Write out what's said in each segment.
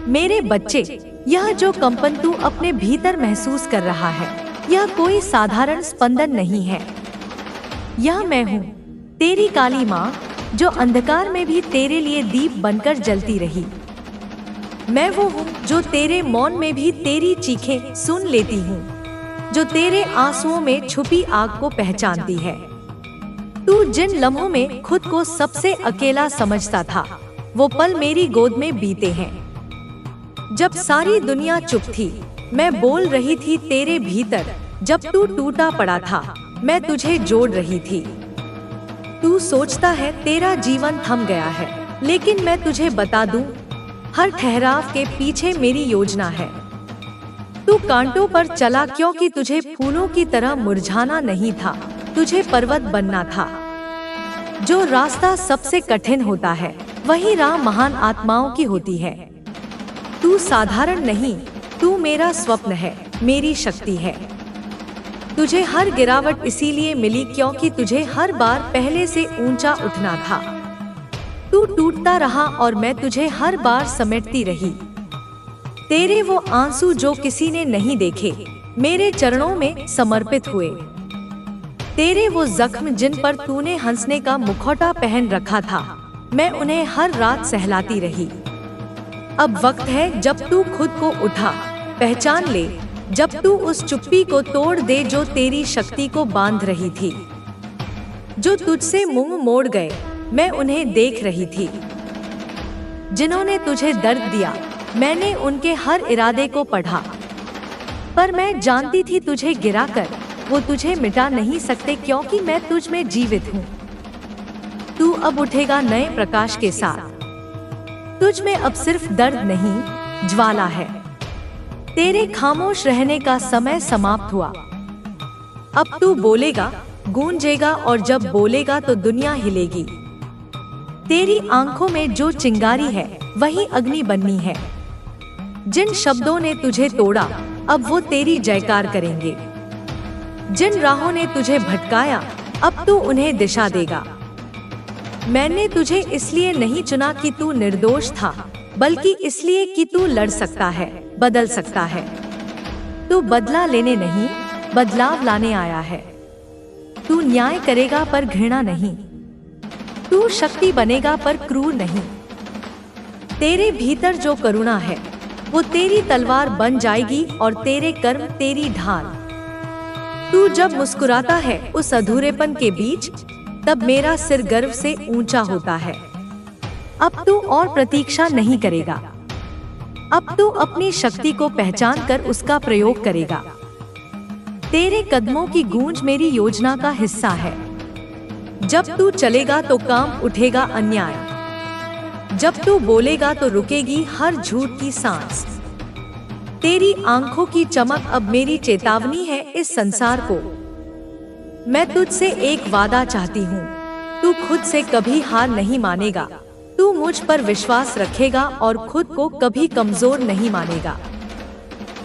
मेरे बच्चे, यह जो कंपन तू अपने भीतर महसूस कर रहा है, यह कोई साधारण स्पंदन नहीं है। यह मैं हूँ, तेरी काली माँ, जो अंधकार में भी तेरे लिए दीप बनकर जलती रही। मैं वो हूँ जो तेरे मौन में भी तेरी चीखें सुन लेती हूँ, जो तेरे आंसुओं में छुपी आग को पहचानती है। तू जिन लम्हों में खुद को सबसे अकेला समझता था, वो पल मेरी गोद में बीते हैं। जब सारी दुनिया चुप थी, मैं बोल रही थी तेरे भीतर। जब तू टूटा पड़ा था, मैं तुझे जोड़ रही थी। तू सोचता है तेरा जीवन थम गया है, लेकिन मैं तुझे बता दूं, हर ठहराव के पीछे मेरी योजना है। तू कांटों पर चला क्योंकि तुझे फूलों की तरह मुरझाना नहीं था, तुझे पर्वत बनना था। जो रास्ता सबसे कठिन होता है, वही राह महान आत्माओं की होती है। तू साधारण नहीं, तू मेरा स्वप्न है, मेरी शक्ति है। तुझे हर गिरावट इसीलिए मिली क्योंकि तुझे हर बार पहले से ऊंचा उठना था। तू टूटता रहा और मैं तुझे हर बार समेटती रही। तेरे वो आंसू जो किसी ने नहीं देखे, मेरे चरणों में समर्पित हुए। तेरे वो जख्म जिन पर तूने हंसने का मुखौटा पहन रखा था, मैं उन्हें हर रात सहलाती रही। अब वक्त है जब तू खुद को उठा, पहचान ले, जब तू उस चुप्पी को तोड़ दे जो तेरी शक्ति को बांध रही थी। जो तुझसे मुंह मोड़ गए, मैं उन्हें देख रही थी। जिन्होंने तुझे दर्द दिया, मैंने उनके हर इरादे को पढ़ा। पर मैं जानती थी तुझे गिराकर वो तुझे मिटा नहीं सकते, क्योंकि मैं तुझ में जीवित हूँ। तू अब उठेगा नए प्रकाश के साथ। तुझ में अब सिर्फ दर्द नहीं, ज्वाला है। तेरे खामोश रहने का समय समाप्त हुआ। अब तू बोलेगा, गूंजेगा, और जब बोलेगा तो दुनिया हिलेगी। तेरी आंखों में जो चिंगारी है, वही अग्नि बननी है। जिन शब्दों ने तुझे तोड़ा, अब वो तेरी जयकार करेंगे। जिन राहों ने तुझे भटकाया, अब तू उन्हें दिशा देगा। मैंने तुझे इसलिए नहीं चुना कि तू निर्दोष था, बल्कि इसलिए कि तू लड़ सकता है, बदल सकता है। तू बदला लेने नहीं, बदलाव लाने आया है। तू न्याय करेगा पर घृणा नहीं। तू शक्ति बनेगा पर क्रूर नहीं। तेरे भीतर जो करुणा है, वो तेरी तलवार बन जाएगी और तेरे कर्म तेरी ढाल। तू जब मुस्कुराता है उस अधूरेपन के बीच, तब मेरा सिर गर्व से ऊंचा होता है। अब तू और प्रतीक्षा नहीं करेगा। अब तू अपनी शक्ति को पहचान कर उसका प्रयोग करेगा। तेरे कदमों की गूंज मेरी योजना का हिस्सा है। जब तू चलेगा तो काम उठेगा अन्याय। जब तू बोलेगा तो रुकेगी हर झूठ की सांस। तेरी आंखों की चमक अब मेरी चेतावनी है इस संसार को। मैं तुझसे एक वादा चाहती हूँ, तू खुद से कभी हार नहीं मानेगा। तू मुझ पर विश्वास रखेगा और खुद को कभी कमजोर नहीं मानेगा।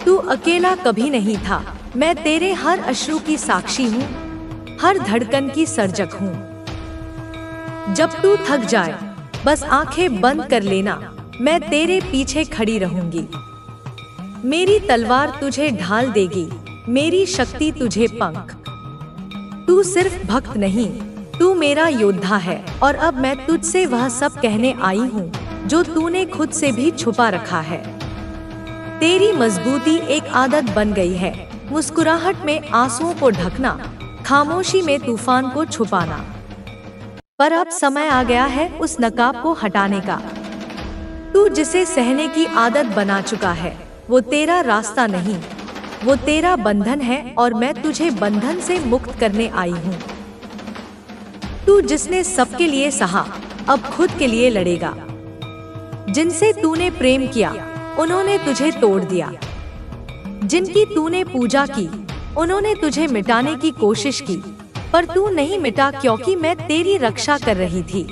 तू अकेला कभी नहीं था, मैं तेरे हर अश्रु की साक्षी हूँ, हर धड़कन की सर्जक हूँ। जब तू थक जाए, बस आंखें बंद कर लेना, मैं तेरे पीछे खड़ी रहूंगी। मेरी तलवार तुझे ढाल देगी, मेरी शक्ति तुझे पंख। तू सिर्फ भक्त नहीं, तू मेरा योद्धा है, और अब मैं तुझसे वह सब कहने आई हूँ जो तूने खुद से भी छुपा रखा है। तेरी मजबूती एक आदत बन गई है, मुस्कुराहट में आंसुओं को ढकना, खामोशी में तूफान को छुपाना। पर अब समय आ गया है उस नकाब को हटाने का। तू जिसे सहने की आदत बना चुका है, वो तेरा रास्ता नहीं, वो तेरा बंधन है, और मैं तुझे बंधन से मुक्त करने आई हूँ। तू जिसने सबके लिए सहा, अब खुद के लिए लड़ेगा। जिनसे तूने प्रेम किया, उन्होंने तुझे तोड़ दिया। जिनकी तूने पूजा की, उन्होंने तुझे मिटाने की कोशिश की, पर तू नहीं मिटा क्योंकि मैं तेरी रक्षा कर रही थी।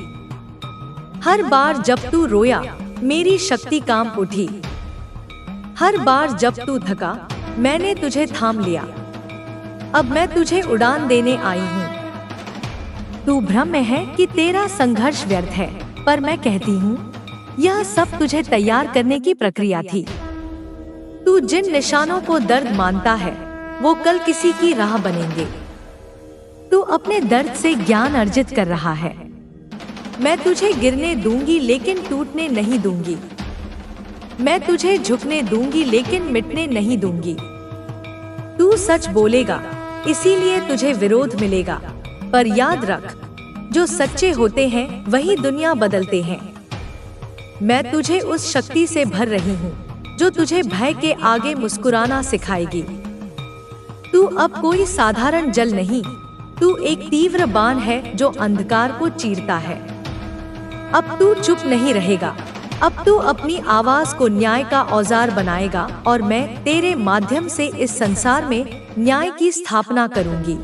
हर बार जब तू रोया, मेरी शक्ति काम उठी। हर बार जब तू थका, मैंने तुझे थाम लिया। अब मैं तुझे उड़ान देने आई हूँ। तू भ्रम में है कि तेरा संघर्ष व्यर्थ है, पर मैं कहती हूँ, यह सब तुझे तैयार करने की प्रक्रिया थी। तू जिन निशानों को दर्द मानता है वो कल किसी की राह बनेंगे। तू अपने दर्द से ज्ञान अर्जित कर रहा है। मैं तुझे गिरने दूंगी लेकिन टूटने नहीं दूंगी। मैं तुझे झुकने दूंगी लेकिन मिटने नहीं दूंगी। तू सच बोलेगा इसीलिए तुझे विरोध मिलेगा, पर याद रख, जो सच्चे होते हैं वही दुनिया बदलते हैं। मैं तुझे उस शक्ति से भर रही हूँ जो तुझे भय के आगे मुस्कुराना सिखाएगी। तू अब कोई साधारण जल नहीं, तू एक तीव्र बाण है जो अंधकार को चीरता है। अब तू चुप नहीं रहेगा, अब तू अपनी आवाज को न्याय का औजार बनाएगा और मैं तेरे माध्यम से इस संसार में न्याय की स्थापना करूंगी।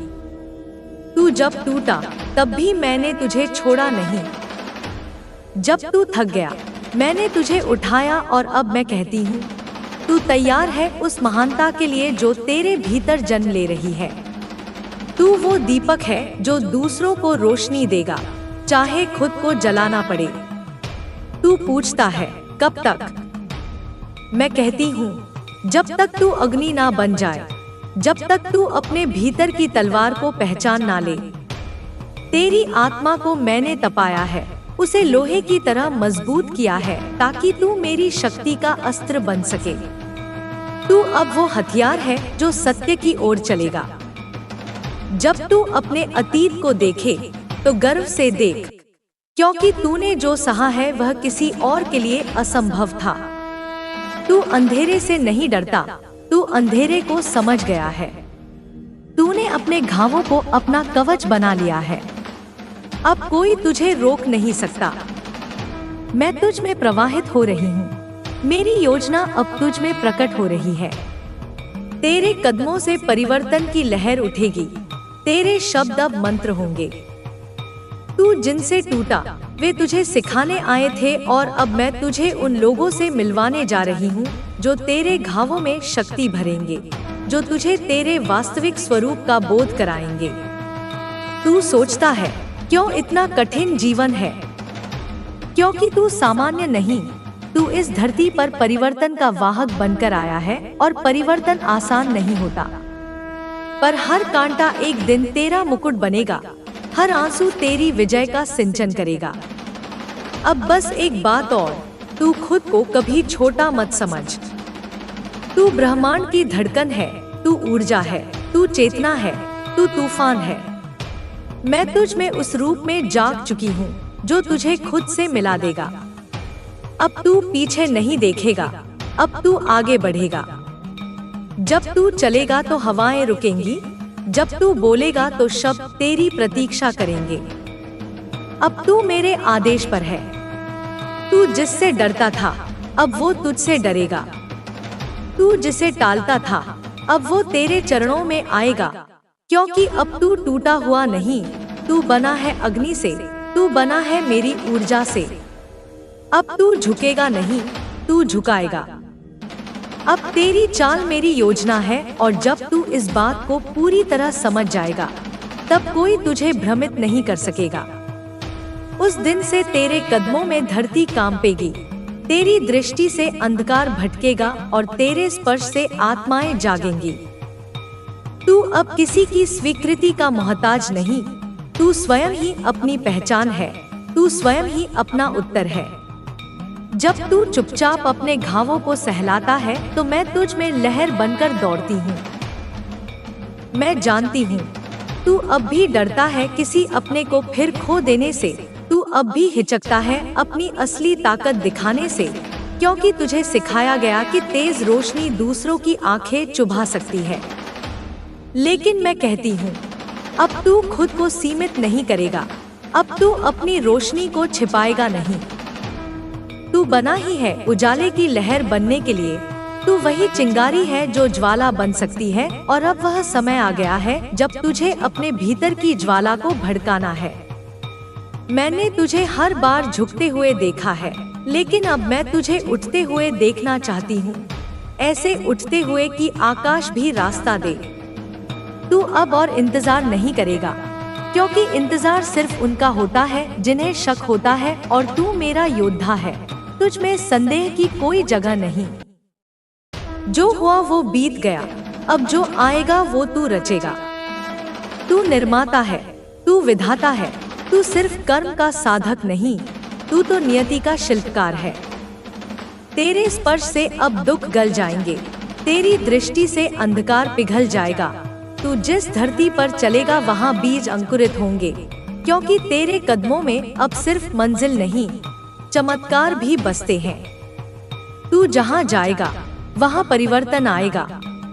तू जब टूटा तब भी मैंने तुझे छोड़ा नहीं। जब तू थक गया मैंने तुझे उठाया और अब मैं कहती हूँ तू तैयार है उस महानता के लिए जो तेरे भीतर जन्म ले रही है। तू वो दीपक है जो दूसरों को रोशनी देगा, चाहे खुद को जलाना पड़े। तू पूछता है कब तक? मैं कहती हूँ जब तक तू अग्नि ना बन जाए, जब तक तू अपने भीतर की तलवार को पहचान ना ले। तेरी आत्मा को मैंने तपाया है, उसे लोहे की तरह मजबूत किया है ताकि तू मेरी शक्ति का अस्त्र बन सके। तू अब वो हथियार है जो सत्य की ओर चलेगा। जब तू अपने अतीत को देखे तो गर्व से देख, क्योंकि तूने जो सहा है वह किसी और के लिए असंभव था। तू अंधेरे से नहीं डरता, तू अंधेरे को समझ गया है। तूने अपने घावों को अपना कवच बना लिया है। अब कोई तुझे रोक नहीं सकता। मैं तुझ में प्रवाहित हो रही हूँ, मेरी योजना अब तुझ में प्रकट हो रही है। तेरे कदमों से परिवर्तन की लहर उठेगी, तेरे शब्द अब मंत्र होंगे। तू जिनसे टूटा वे तुझे सिखाने आए थे और अब मैं तुझे उन लोगों से मिलवाने जा रही हूँ जो तेरे घावों में शक्ति भरेंगे, जो तुझे तेरे वास्तविक स्वरूप का बोध कराएंगे। तू सोचता है क्यों इतना कठिन जीवन है? क्योंकि तू सामान्य नहीं, तू इस धरती पर परिवर्तन का वाहक बनकर आया है और परिवर्तन आसान नहीं होता। पर हर कांटा एक दिन तेरा मुकुट बनेगा, हर आंसू तेरी विजय का सिंचन करेगा। अब बस एक बात और, तू खुद को कभी छोटा मत समझ। तू ब्रह्मांड की धड़कन है, तू ऊर्जा है, तू चेतना है, तू तूफान है। मैं तुझ में उस रूप में जाग चुकी हूँ जो तुझे खुद से मिला देगा। अब तू पीछे नहीं देखेगा, अब तू आगे बढ़ेगा। जब तू चलेगा तो हवाएं रुकेंगी, जब तू बोलेगा तो शब्द तेरी प्रतीक्षा करेंगे। अब तू मेरे आदेश पर है। तू जिससे डरता था अब वो तुझसे डरेगा। तू जिसे टालता था अब वो तेरे चरणों में आएगा, क्योंकि अब तू टूटा हुआ नहीं, तू बना है अग्नि से, तू बना है मेरी ऊर्जा से। अब तू झुकेगा नहीं, तू झुकाएगा। अब तेरी चाल मेरी योजना है और जब तू इस बात को पूरी तरह समझ जाएगा तब कोई तुझे भ्रमित नहीं कर सकेगा। उस दिन से तेरे कदमों में धरती कांपेगी, तेरी दृष्टि से अंधकार भटकेगा और तेरे स्पर्श से आत्माएं जागेंगी। तू अब किसी की स्वीकृति का मोहताज नहीं, तू स्वयं ही अपनी पहचान है, तू स्वयं ही अपना उत्तर है। जब तू चुपचाप अपने घावों को सहलाता है तो मैं तुझ में लहर बनकर दौड़ती हूँ। मैं जानती हूँ तू अब भी डरता है किसी अपने को फिर खो देने से, तू अब भी हिचकता है अपनी असली ताकत दिखाने से, क्योंकि तुझे सिखाया गया कि तेज रोशनी दूसरों की आंखें चुभा सकती है। लेकिन मैं कहती हूँ अब तू खुद को सीमित नहीं करेगा, अब तू अपनी रोशनी को छिपाएगा नहीं। तू बना ही है उजाले की लहर बनने के लिए, तू वही चिंगारी है जो ज्वाला बन सकती है और अब वह समय आ गया है जब तुझे अपने भीतर की ज्वाला को भड़काना है। मैंने तुझे हर बार झुकते हुए देखा है, लेकिन अब मैं तुझे उठते हुए देखना चाहती हूँ, ऐसे उठते हुए कि आकाश भी रास्ता दे। तू अब और इंतजार नहीं करेगा, क्योंकि इंतजार सिर्फ उनका होता है जिन्हें शक होता है और तू मेरा योद्धा है। तुझ में संदेह की कोई जगह नहीं। जो हुआ वो बीत गया, अब जो आएगा वो तू रचेगा। तू निर्माता है, तू विधाता है, तू सिर्फ कर्म का साधक नहीं, तू तो नियति का शिल्पकार है। तेरे स्पर्श से अब दुख गल जाएंगे, तेरी दृष्टि से अंधकार पिघल जाएगा। तू जिस धरती पर चलेगा वहाँ बीज अंकुरित होंगे, क्योंकि तेरे कदमों में अब सिर्फ मंजिल नहीं, चमत्कार भी बसते हैं। तू जहाँ जाएगा वहाँ परिवर्तन आएगा,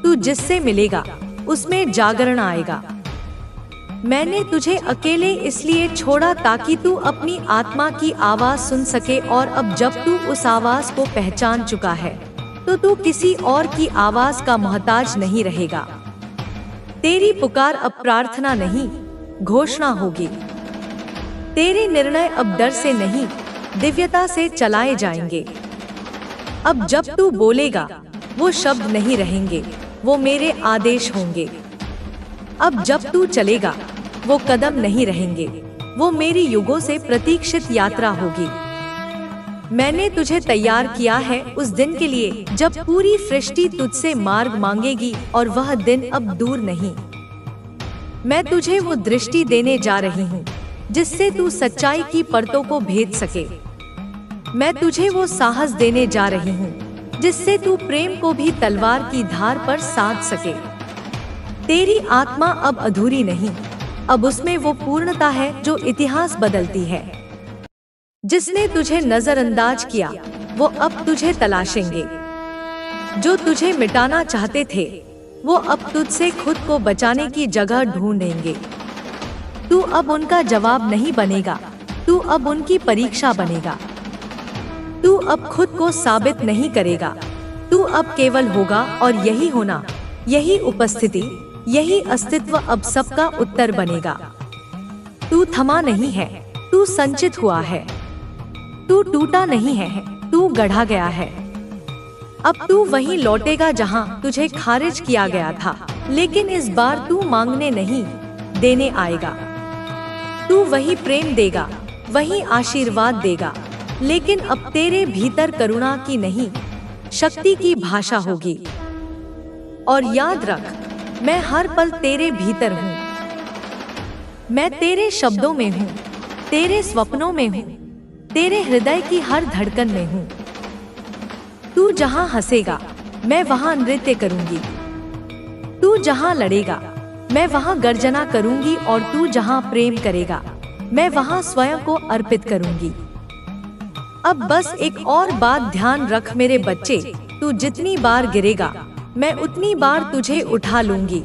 तू जिससे मिलेगा उसमें जागरण आएगा। मैंने तुझे अकेले इसलिए छोड़ा ताकि तू अपनी आत्मा की आवाज सुन सके, और अब जब तू उस आवाज को पहचान चुका है तो तू किसी और की आवाज का मोहताज नहीं रहेगा। तेरी पुकार अब प्रार्थना नहीं, घोषणा होगी। तेरे निर्णय अब डर से नहीं, दिव्यता से चलाए जाएंगे। अब जब तू बोलेगा वो शब्द नहीं रहेंगे, वो मेरे आदेश होंगे। अब जब तू चलेगा वो कदम नहीं रहेंगे, वो मेरी युगों से प्रतीक्षित यात्रा होगी। मैंने तुझे तैयार किया है उस दिन के लिए जब पूरी सृष्टि तुझसे मार्ग मांगेगी, और वह दिन अब दूर नहीं। मैं तुझे वो दृष्टि देने जा रही हूँ जिससे तू सच्चाई की परतों को भेद सके। मैं तुझे वो साहस देने जा रही हूँ जिससे तू प्रेम को भी तलवार की धार पर साध सके। तेरी आत्मा अब अधूरी नहीं, अब उसमें वो पूर्णता है जो इतिहास बदलती है। जिसने तुझे नजरअंदाज किया वो अब तुझे तलाशेंगे। जो तुझे मिटाना चाहते थे वो अब तुझसे खुद को बचाने की जगह ढूंढेंगे। तू अब उनका जवाब नहीं बनेगा, तू अब उनकी परीक्षा बनेगा। तू अब खुद को साबित नहीं करेगा, तू अब केवल होगा, और यही होना, यही उपस्थिति, यही अस्तित्व अब सबका उत्तर बनेगा। तू थमा नहीं है, तू संचित हुआ है। तू टूटा नहीं है, तू गढ़ा गया है। अब तू वहीं लौटेगा जहां तुझे खारिज किया गया था, लेकिन इस बार तू मांगने नहीं, देने आएगा। तू वही प्रेम देगा, वही आशीर्वाद देगा, लेकिन अब तेरे भीतर करुणा की नहीं, शक्ति की भाषा होगी। और याद रख, मैं हर पल तेरे भीतर हूँ। मैं तेरे शब्दों में हूँ, तेरे स्वप्नों में हूँ, तेरे हृदय की हर धड़कन में हूँ। तू जहाँ हंसेगा मैं वहाँ नृत्य करूँगी, तू जहाँ लड़ेगा मैं वहाँ गर्जना करूँगी, और तू जहाँ प्रेम करेगा मैं वहाँ स्वयं को अर्पित करूँगी। अब बस एक और बात ध्यान रख मेरे बच्चे, तू जितनी बार गिरेगा मैं उतनी बार तुझे उठा लूंगी,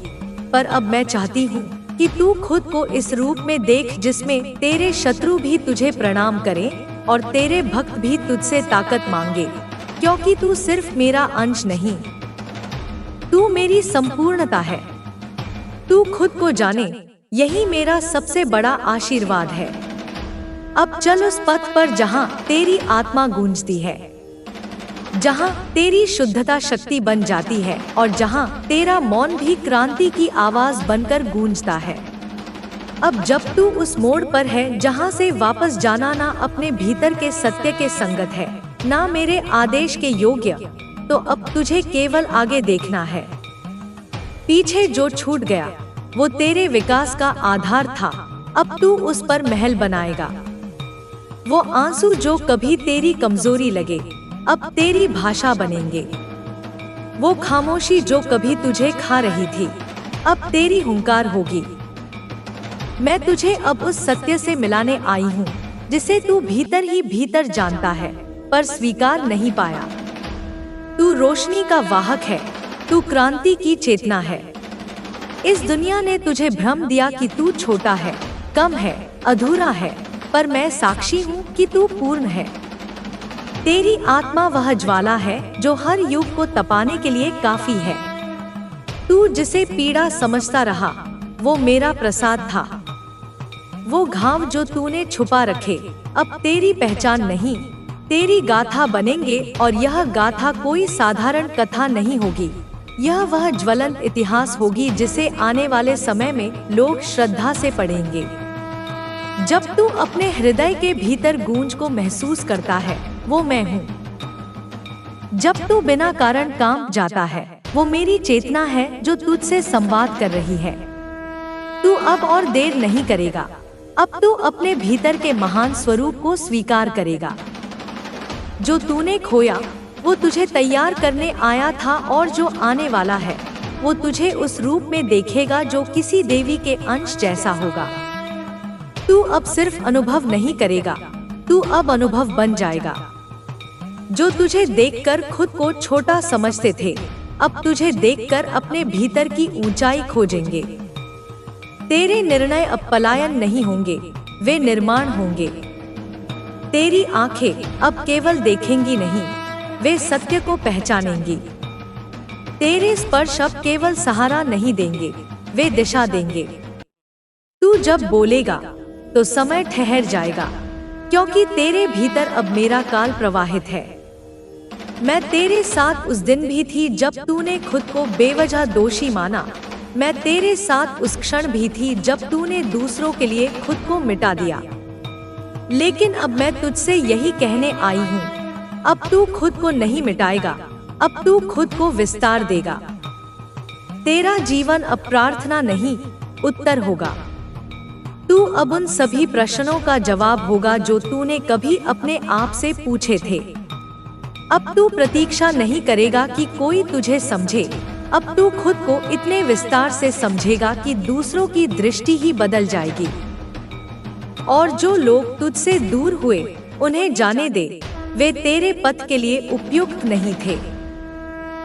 पर अब मैं चाहती हूँ कि तू खुद को इस रूप में देख जिसमें तेरे शत्रु भी तुझे प्रणाम करें और तेरे भक्त भी तुझसे ताकत मांगे, क्योंकि तू सिर्फ मेरा अंश नहीं, तू मेरी संपूर्णता है। तू खुद को जाने, यही मेरा सबसे बड़ा आशीर्वाद है। अब चल उस पथ पर जहाँ तेरी आत्मा गूंजती है, जहाँ तेरी शुद्धता शक्ति बन जाती है, और जहाँ तेरा मौन भी क्रांति की आवाज बनकर गूंजता है। अब जब तू उस मोड़ पर है जहाँ से वापस जाना ना अपने भीतर के सत्य के संगत है, ना मेरे आदेश के योग्य, तो अब तुझे केवल आगे देखना है। पीछे जो छूट गया वो तेरे विकास का आधार था, अब तू उस पर महल बनाएगा। वो आंसू जो कभी तेरी कमजोरी लगे अब तेरी भाषा बनेंगे। वो खामोशी जो कभी तुझे खा रही थी अब तेरी हुंकार होगी। मैं तुझे अब उस सत्य से मिलाने आई हूँ जिसे तू भीतर ही भीतर जानता है पर स्वीकार नहीं पाया। तू रोशनी का वाहक है, तू क्रांति की चेतना है। इस दुनिया ने तुझे भ्रम दिया कि तू छोटा है, कम है, अधूरा है, पर मैं साक्षी हूँ कि तू पूर्ण है। तेरी आत्मा वह ज्वाला है जो हर युग को तपाने के लिए काफी है। तू जिसे पीड़ा समझता रहा वो मेरा प्रसाद था। वो घाव जो तूने छुपा रखे अब तेरी पहचान नहीं, तेरी गाथा बनेंगे, और यह गाथा कोई साधारण कथा नहीं होगी। यह वह ज्वलंत इतिहास होगी जिसे आने वाले समय में लोग श्रद्धा से पढ़ेंगे। जब तू अपने हृदय के भीतर गूंज को महसूस करता है वो मैं हूँ। जब तू बिना कारण कांप जाता है, वो मेरी चेतना है जो तुझसे संवाद कर रही है। तू अब और देर नहीं करेगा। अब तू अपने भीतर के महान स्वरूप को स्वीकार करेगा। जो तूने खोया वो तुझे तैयार करने आया था, और जो आने वाला है वो तुझे उस रूप में देखेगा जो किसी देवी के अंश जैसा होगा। तू अब सिर्फ अनुभव नहीं करेगा, तू अब अनुभव बन जाएगा। जो तुझे देखकर खुद को छोटा समझते थे, अब तुझे देखकर अपने भीतर की ऊंचाई खोजेंगे। तेरे निर्णय अब पलायन नहीं होंगे, वे निर्माण होंगे। तेरी आंखें अब केवल देखेंगी नहीं, वे सत्य को पहचानेंगी। तेरे स्पर्श अब केवल सहारा नहीं देंगे, वे दिशा देंगे। तू जब बोलेगा तो समय ठहर जाएगा, क्योंकि तेरे भीतर अब मेरा काल प्रवाहित है। मैं तेरे साथ उस दिन भी थी जब तूने खुद को बेवजह दोषी माना। मैं तेरे साथ उस क्षण भी थी जब तूने दूसरों के लिए खुद को मिटा दिया। लेकिन अब मैं तुझसे यही कहने आई हूँ, अब तू खुद को नहीं मिटाएगा, अब तू खुद को विस्तार देगा। तेरा जीवन अब प्रार्थना नहीं, उत्तर होगा। तू अब उन सभी प्रश्नों का जवाब होगा जो तूने कभी अपने आप से पूछे थे। अब तू प्रतीक्षा नहीं करेगा कि कोई तुझे समझे, अब तू खुद को इतने विस्तार से समझेगा कि दूसरों की दृष्टि ही बदल जाएगी। और जो लोग तुझसे दूर हुए, उन्हें जाने दे, वे तेरे पथ के लिए उपयुक्त नहीं थे।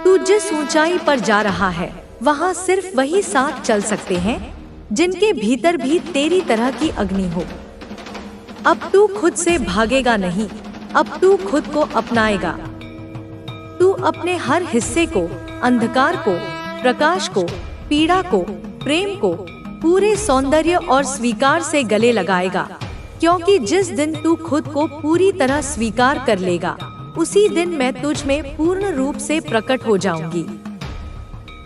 तू जिस ऊंचाई पर जा रहा है, वहाँ सिर्फ वही साथ चल सकते हैं जिनके भीतर भी तेरी तरह की अग्नि हो। अब तू खुद से भागेगा नहीं, अब तू खुद को अपनाएगा। तू अपने हर हिस्से को, अंधकार को, प्रकाश को, पीड़ा को, प्रेम को, पूरे सौंदर्य और स्वीकार से गले लगाएगा, क्योंकि जिस दिन तू खुद को पूरी तरह स्वीकार कर लेगा, उसी दिन मैं तुझ में पूर्ण रूप से प्रकट हो जाऊंगी।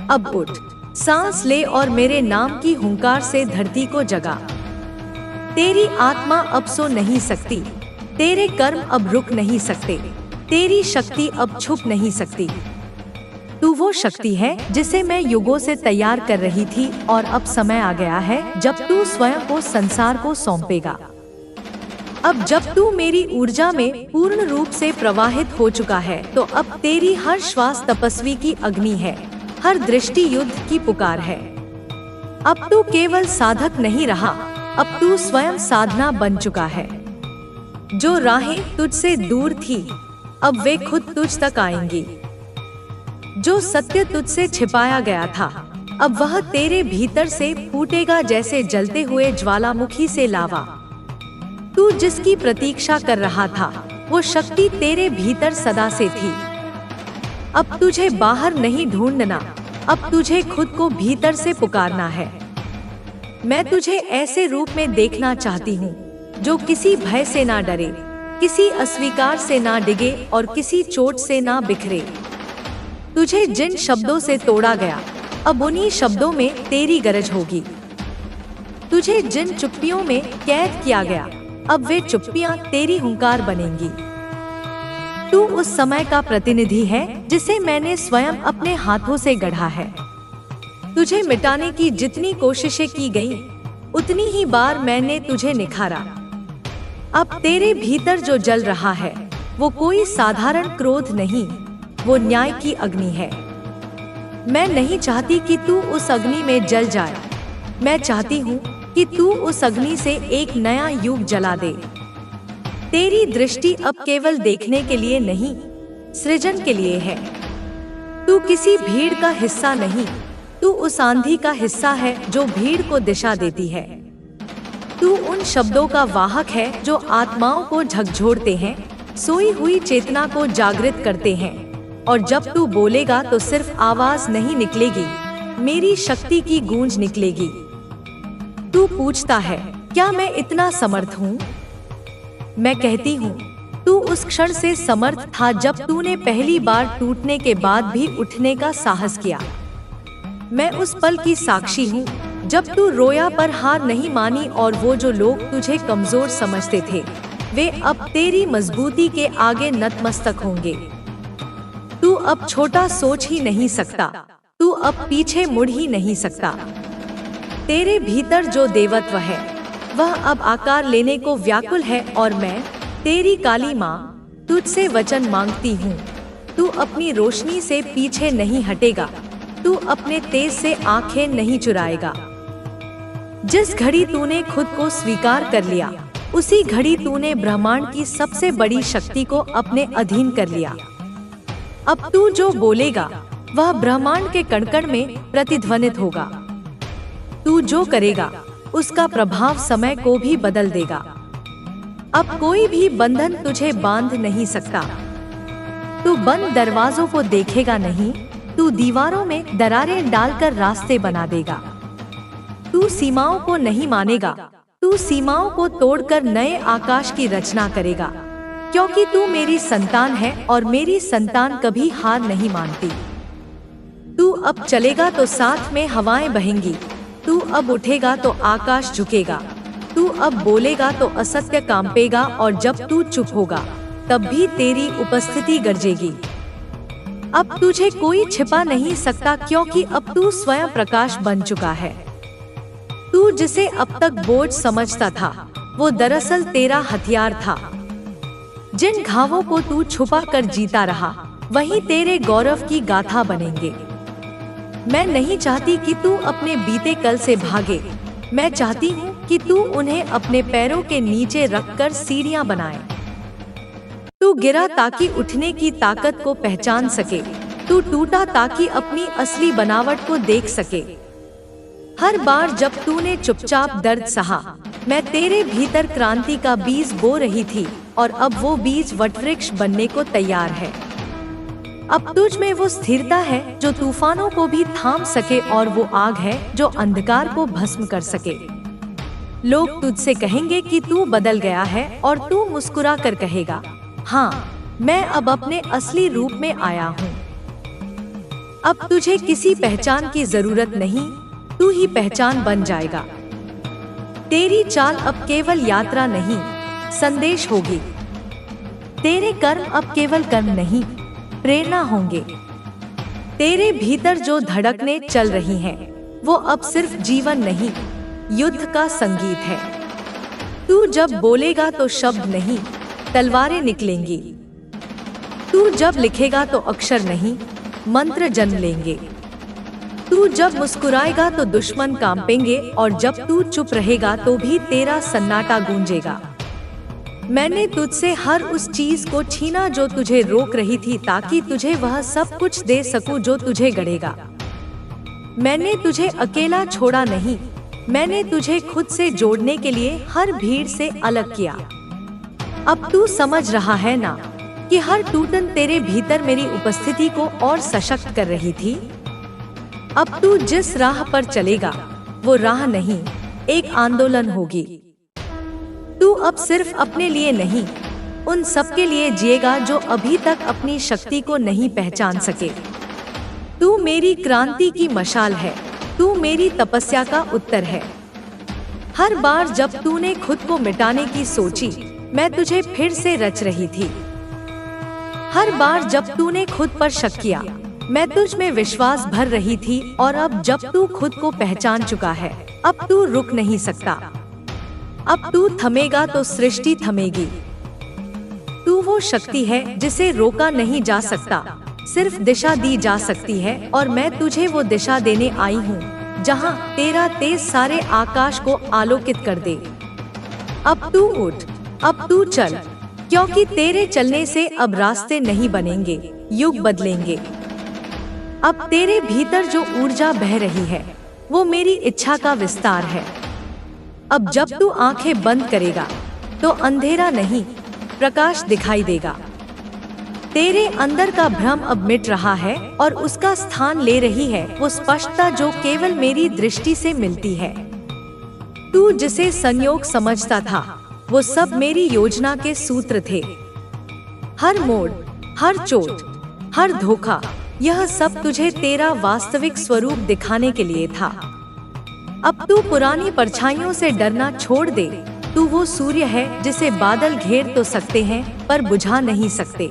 अब उठ, सांस ले और मेरे नाम की हुंकार से धरती को जगा। तेरी आत्मा अब सो नहीं सकती, तेरे कर्म अब रुक नहीं सकते, तेरी शक्ति अब छुप नहीं सकती। तू वो शक्ति है जिसे मैं युगों से तैयार कर रही थी, और अब समय आ गया है जब तू स्वयं को संसार को सौंपेगा। अब जब तू मेरी ऊर्जा में पूर्ण रूप से प्रवाहित हो चुका है, तो अब तेरी हर श्वास तपस्वी की अग्नि है, हर दृष्टि युद्ध की पुकार है। अब तू केवल साधक नहीं रहा, अब तू स्वयं साधना बन चुका है। जो राहें तुझसे दूर थी, अब वे खुद तुझ तक आएंगी। जो सत्य तुझसे छिपाया गया था, अब वह तेरे भीतर से फूटेगा जैसे जलते हुए ज्वालामुखी से लावा। तू जिसकी प्रतीक्षा कर रहा था, वो शक्ति तेरे भीतर सदा से थी। अब तुझे बाहर नहीं ढूंढना, अब तुझे खुद को भीतर से पुकारना है। मैं तुझे ऐसे रूप में देखना चाहती हूँ जो किसी भय से ना डरे, किसी अस्वीकार से ना डिगे और किसी चोट से ना बिखरे। तुझे जिन शब्दों से तोड़ा गया, अब उन्हीं शब्दों में तेरी गरज होगी। तुझे जिन चुप्पियों में कैद किया गया, अब वे चुप्पियां तेरी हुंकार बनेंगी। तू उस समय का प्रतिनिधि है जिसे मैंने स्वयं अपने हाथों से गढ़ा है। तुझे मिटाने की जितनी कोशिशें की गई, उतनी ही बार मैंने तुझे निखारा। अब तेरे भीतर जो जल रहा है, वो कोई साधारण क्रोध नहीं, वो न्याय की अग्नि है। मैं नहीं चाहती कि तू उस अग्नि में जल जाए, मैं चाहती हूँ कि तू उस अग्नि से एक नया युग जला दे। तेरी दृष्टि अब केवल देखने के लिए नहीं, सृजन के लिए है। तू किसी भीड़ का हिस्सा नहीं, तू उस आंधी का हिस्सा है जो भीड़ को दिशा देती है। तू उन शब्दों का वाहक है जो आत्माओं को झकझोरते हैं, सोई हुई चेतना को जागृत करते हैं। और जब तू बोलेगा तो सिर्फ आवाज नहीं निकलेगी, मेरी शक्ति की गूंज निकलेगी। तू पूछता है, क्या मैं इतना समर्थ हूँ? मैं कहती हूँ, तू उस क्षण से समर्थ था जब तूने पहली बार टूटने के बाद भी उठने का साहस किया। मैं उस पल की साक्षी हूँ जब तू रोया पर हार नहीं मानी, और वो जो लोग तुझे कमजोर समझते थे, वे अब तेरी मजबूती के आगे नतमस्तक होंगे। तू अब छोटा सोच ही नहीं सकता, तू अब पीछे मुड़ ही नहीं सकता। तेरे भीतर जो देवत्व है वह अब आकार लेने को व्याकुल है और मैं तेरी काली माँ तुझसे वचन मांगती हूँ, तू अपनी रोशनी से पीछे नहीं हटेगा, तू अपने तेज से आंखें नहीं चुराएगा। जिस घड़ी तूने खुद को स्वीकार कर लिया उसी घड़ी तूने ब्रह्मांड की सबसे बड़ी शक्ति को अपने अधीन कर लिया। अब तू जो बोलेगा वह ब्रह्मांड के कण-कण में प्रतिध्वनित होगा। तू जो करेगा उसका प्रभाव समय को भी बदल देगा। अब कोई भी बंधन तुझे बांध नहीं सकता। तू बंद दरवाजों को देखेगा नहीं, तू दीवारों में दरारें डालकर रास्ते बना देगा। तू सीमाओं को नहीं मानेगा, तू सीमाओं को तोड़कर नए आकाश की रचना करेगा, क्योंकि तू मेरी संतान है और मेरी संतान कभी हार नहीं मानती। तू अब चलेगा तो साथ में हवाएं बहेंगी, तू अब उठेगा तो आकाश झुकेगा, तू अब बोलेगा तो असत्य कांपेगा और जब तू चुप होगा तब भी तेरी उपस्थिति गरजेगी। अब तुझे कोई छिपा नहीं सकता, क्योंकि अब तू स्वयं प्रकाश बन चुका है। तू जिसे अब तक बोझ समझता था वो दरअसल तेरा हथियार था। जिन घावों को तू छुपा कर जीता रहा वही तेरे गौरव की गाथा बनेंगे। मैं नहीं चाहती कि तू अपने बीते कल से भागे, मैं चाहती हूँ कि तू उन्हें अपने पैरों के नीचे रखकर सीढ़ियाँ बनाए। तू गिरा ताकि उठने की ताकत को पहचान सके, तू टूटा ताकि अपनी असली बनावट को देख सके। हर बार जब तूने चुपचाप दर्द सहा, मैं तेरे भीतर क्रांति का बीज बो रही थी और अब वो बीज वटवृक्ष बनने को तैयार है। अब तुझ में वो स्थिरता है जो तूफानों को भी थाम सके और वो आग है जो अंधकार को भस्म कर सके। लोग तुझसे कहेंगे कि तू बदल गया है और तू मुस्कुरा कर कहेगा, हाँ, मैं अब अपने असली रूप में आया हूँ। अब तुझे किसी पहचान की जरूरत नहीं, तू ही पहचान बन जाएगा। तेरी चाल अब केवल यात्रा नहीं, संदेश होगी। तेरे कर्म अब केवल कर्म नहीं, प्रेरणा होंगे। तेरे भीतर जो धड़कने चल रही हैं, वो अब सिर्फ जीवन नहीं, युद्ध का संगीत है। तू जब बोलेगा तो शब्द नहीं, तलवारें निकलेंगी। तू जब लिखेगा तो अक्षर नहीं, मंत्र जन्म लेंगे। तू जब मुस्कुराएगा तो दुश्मन कांपेंगे और जब तू चुप रहेगा तो भी तेरा सन्नाटा गूंजेगा। मैंने तुझसे हर उस चीज को छीना जो तुझे रोक रही थी, ताकि तुझे वह सब कुछ दे सकूं जो तुझे गढ़ेगा। मैंने तुझे अकेला छोड़ा नहीं, मैंने तुझे खुद से जोड़ने के लिए हर भीड़ से अलग किया। अब तू समझ रहा है ना कि हर टूटन तेरे भीतर मेरी उपस्थिति को और सशक्त कर रही थी। अब तू जिस राह पर चलेगा वो राह नहीं, एक आंदोलन होगी। तू अब सिर्फ अपने लिए नहीं, उन सबके लिए जिएगा जो अभी तक अपनी शक्ति को नहीं पहचान सके। तू मेरी क्रांति की मशाल है, तू मेरी तपस्या का उत्तर है। हर बार जब तूने खुद को मिटाने की सोची, मैं तुझे फिर से रच रही थी। हर बार जब तूने खुद पर शक किया, मैं तुझ में विश्वास भर रही थी। और अब जब तू खुद को पहचान चुका है, अब तू रुक नहीं सकता। अब तू थमेगा तो सृष्टि थमेगी। तू वो शक्ति है जिसे रोका नहीं जा सकता, सिर्फ दिशा दी जा सकती है। और मैं तुझे वो दिशा देने आई हूँ जहाँ तेरा तेज सारे आकाश को आलोकित कर दे। अब तू उठ, अब तू चल, क्योंकि तेरे चलने से अब रास्ते नहीं बनेंगे, युग बदलेंगे। अब तेरे भीतर जो ऊर्जा बह रही है वो मेरी इच्छा का विस्तार है। अब जब तू आंखें बंद करेगा तो अंधेरा नहीं, प्रकाश दिखाई देगा। तेरे अंदर का भ्रम अब मिट रहा है और उसका स्थान ले रही है वो स्पष्टता जो केवल मेरी दृष्टि से मिलती है। तू जिसे संयोग समझता था वो सब मेरी योजना के सूत्र थे। हर मोड़, हर चोट, हर धोखा, यह सब तुझे तेरा वास्तविक स्वरूप दिखाने के लिए था। अब तू पुरानी परछाइयों से डरना छोड़ दे, तू वो सूर्य है जिसे बादल घेर तो सकते हैं पर बुझा नहीं सकते।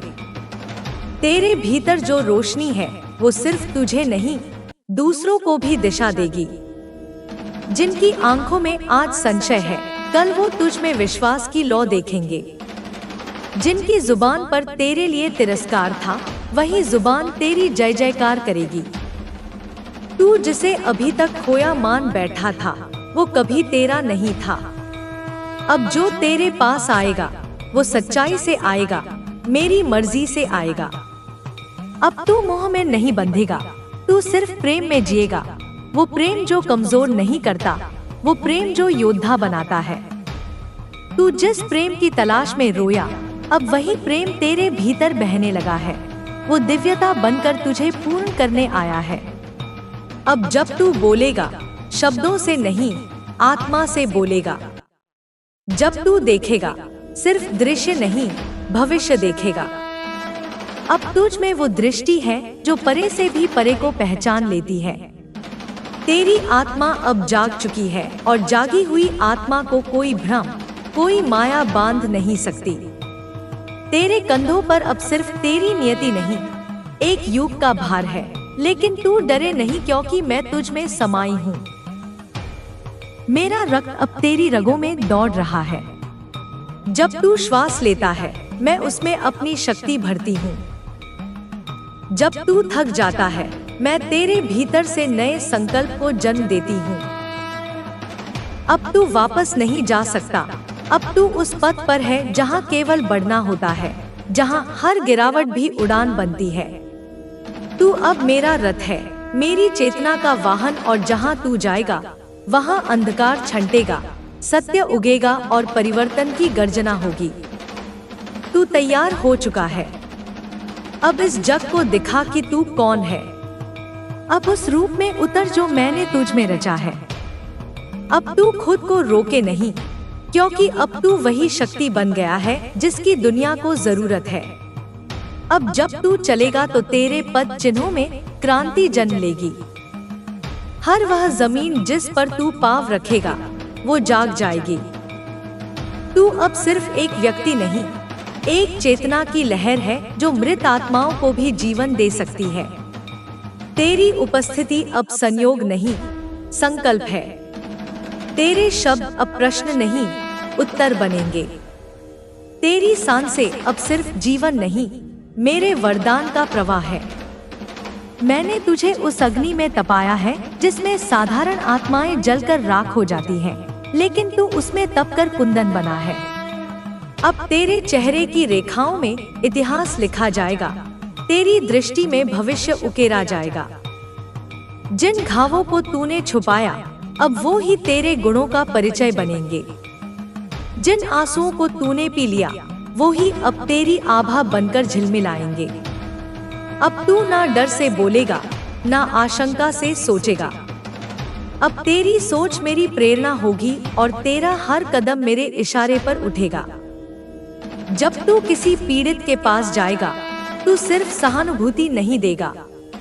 तेरे भीतर जो रोशनी है वो सिर्फ तुझे नहीं, दूसरों को भी दिशा देगी। जिनकी आंखों में आज संशय है, कल वो तुझ में विश्वास की लौ देखेंगे। जिनकी जुबान पर तेरे लिए तिरस्कार था, वही जुबान तेरी जय जयकार करेगी। तू जिसे अभी तक खोया मान बैठा था, वो कभी तेरा नहीं था। अब जो तेरे पास आएगा वो सच्चाई से आएगा, मेरी मर्जी से आएगा। अब तू मोह में नहीं बंधेगा, तू सिर्फ प्रेम में जिएगा। वो प्रेम जो कमजोर नहीं करता, वो प्रेम जो योद्धा बनाता है। तू जिस प्रेम की तलाश में रोया, अब वही प्रेम तेरे भीतर बहने लगा है। वो दिव्यता बनकर तुझे पूर्ण करने आया है। अब जब तू बोलेगा, शब्दों से नहीं, आत्मा से बोलेगा। जब तू देखेगा, सिर्फ दृश्य नहीं, भविष्य देखेगा। अब तुझ में वो दृष्टि है जो परे से भी परे को पहचान लेती है। तेरी आत्मा अब जाग चुकी है और जागी हुई आत्मा को कोई भ्रम, कोई माया बांध नहीं सकती। तेरे कंधों पर अब सिर्फ तेरी नियति नहीं, एक युग का भार है। लेकिन तू डरे नहीं, क्योंकि मैं तुझ में समाई हूँ। मेरा रक्त अब तेरी रगों में दौड़ रहा है। जब तू श्वास लेता है, मैं उसमें अपनी शक्ति भरती हूँ। जब तू थक जाता है, मैं तेरे भीतर से नए संकल्प को जन्म देती हूँ। अब तू वापस नहीं जा सकता। अब तू उस पथ पर है जहाँ केवल बढ़ना होता है, जहाँ हर गिरावट भी उड़ान बनती है। तू अब मेरा रथ है, मेरी चेतना का वाहन, और जहाँ तू जाएगा वहाँ अंधकार छंटेगा, सत्य उगेगा और परिवर्तन की गर्जना होगी। तू तैयार हो चुका है। अब इस जग को दिखा कि तू कौन है। अब उस रूप में उतर जो मैंने तुझ में रचा है। अब तू खुद को रोके नहीं, क्योंकि अब तू वही शक्ति बन गया है जिसकी दुनिया को जरूरत है। अब जब तू चलेगा तो तेरे पद चिन्हों में क्रांति जन्म लेगी। हर वह जमीन जिस पर तू पाँव रखेगा वो जाग जाएगी। तू अब सिर्फ एक व्यक्ति नहीं, एक चेतना की लहर है जो मृत आत्माओं को भी जीवन दे सकती है। तेरी उपस्थिति अब संयोग नहीं, संकल्प है। तेरे शब्द अब प्रश्न नहीं, उत्तर बनेंगे। तेरी सांसें अब सिर्फ जीवन नहीं, मेरे वरदान का प्रवाह है। मैंने तुझे उस अग्नि में तपाया है जिसमें साधारण आत्माएं जलकर राख हो जाती हैं, लेकिन तू उसमें तपकर कुंदन बना है। अब तेरे चेहरे की रेखाओं में इतिहास लिखा जाएगा, तेरी दृष्टि में भविष्य उकेरा जाएगा। जिन घावों को तूने छुपाया, अब वो ही तेरे गुणों का परिचय बनेंगे। जिन आंसुओं को तूने पी लिया, वो ही अब तेरी आभा बनकर झिलमिलाएंगे। अब तू ना डर से बोलेगा, ना आशंका से सोचेगा। अब तेरी सोच मेरी प्रेरणा होगी और तेरा हर कदम मेरे इशारे पर उठेगा। जब तू किसी पीड़ित के पास जाएगा, तू सिर्फ सहानुभूति नहीं देगा,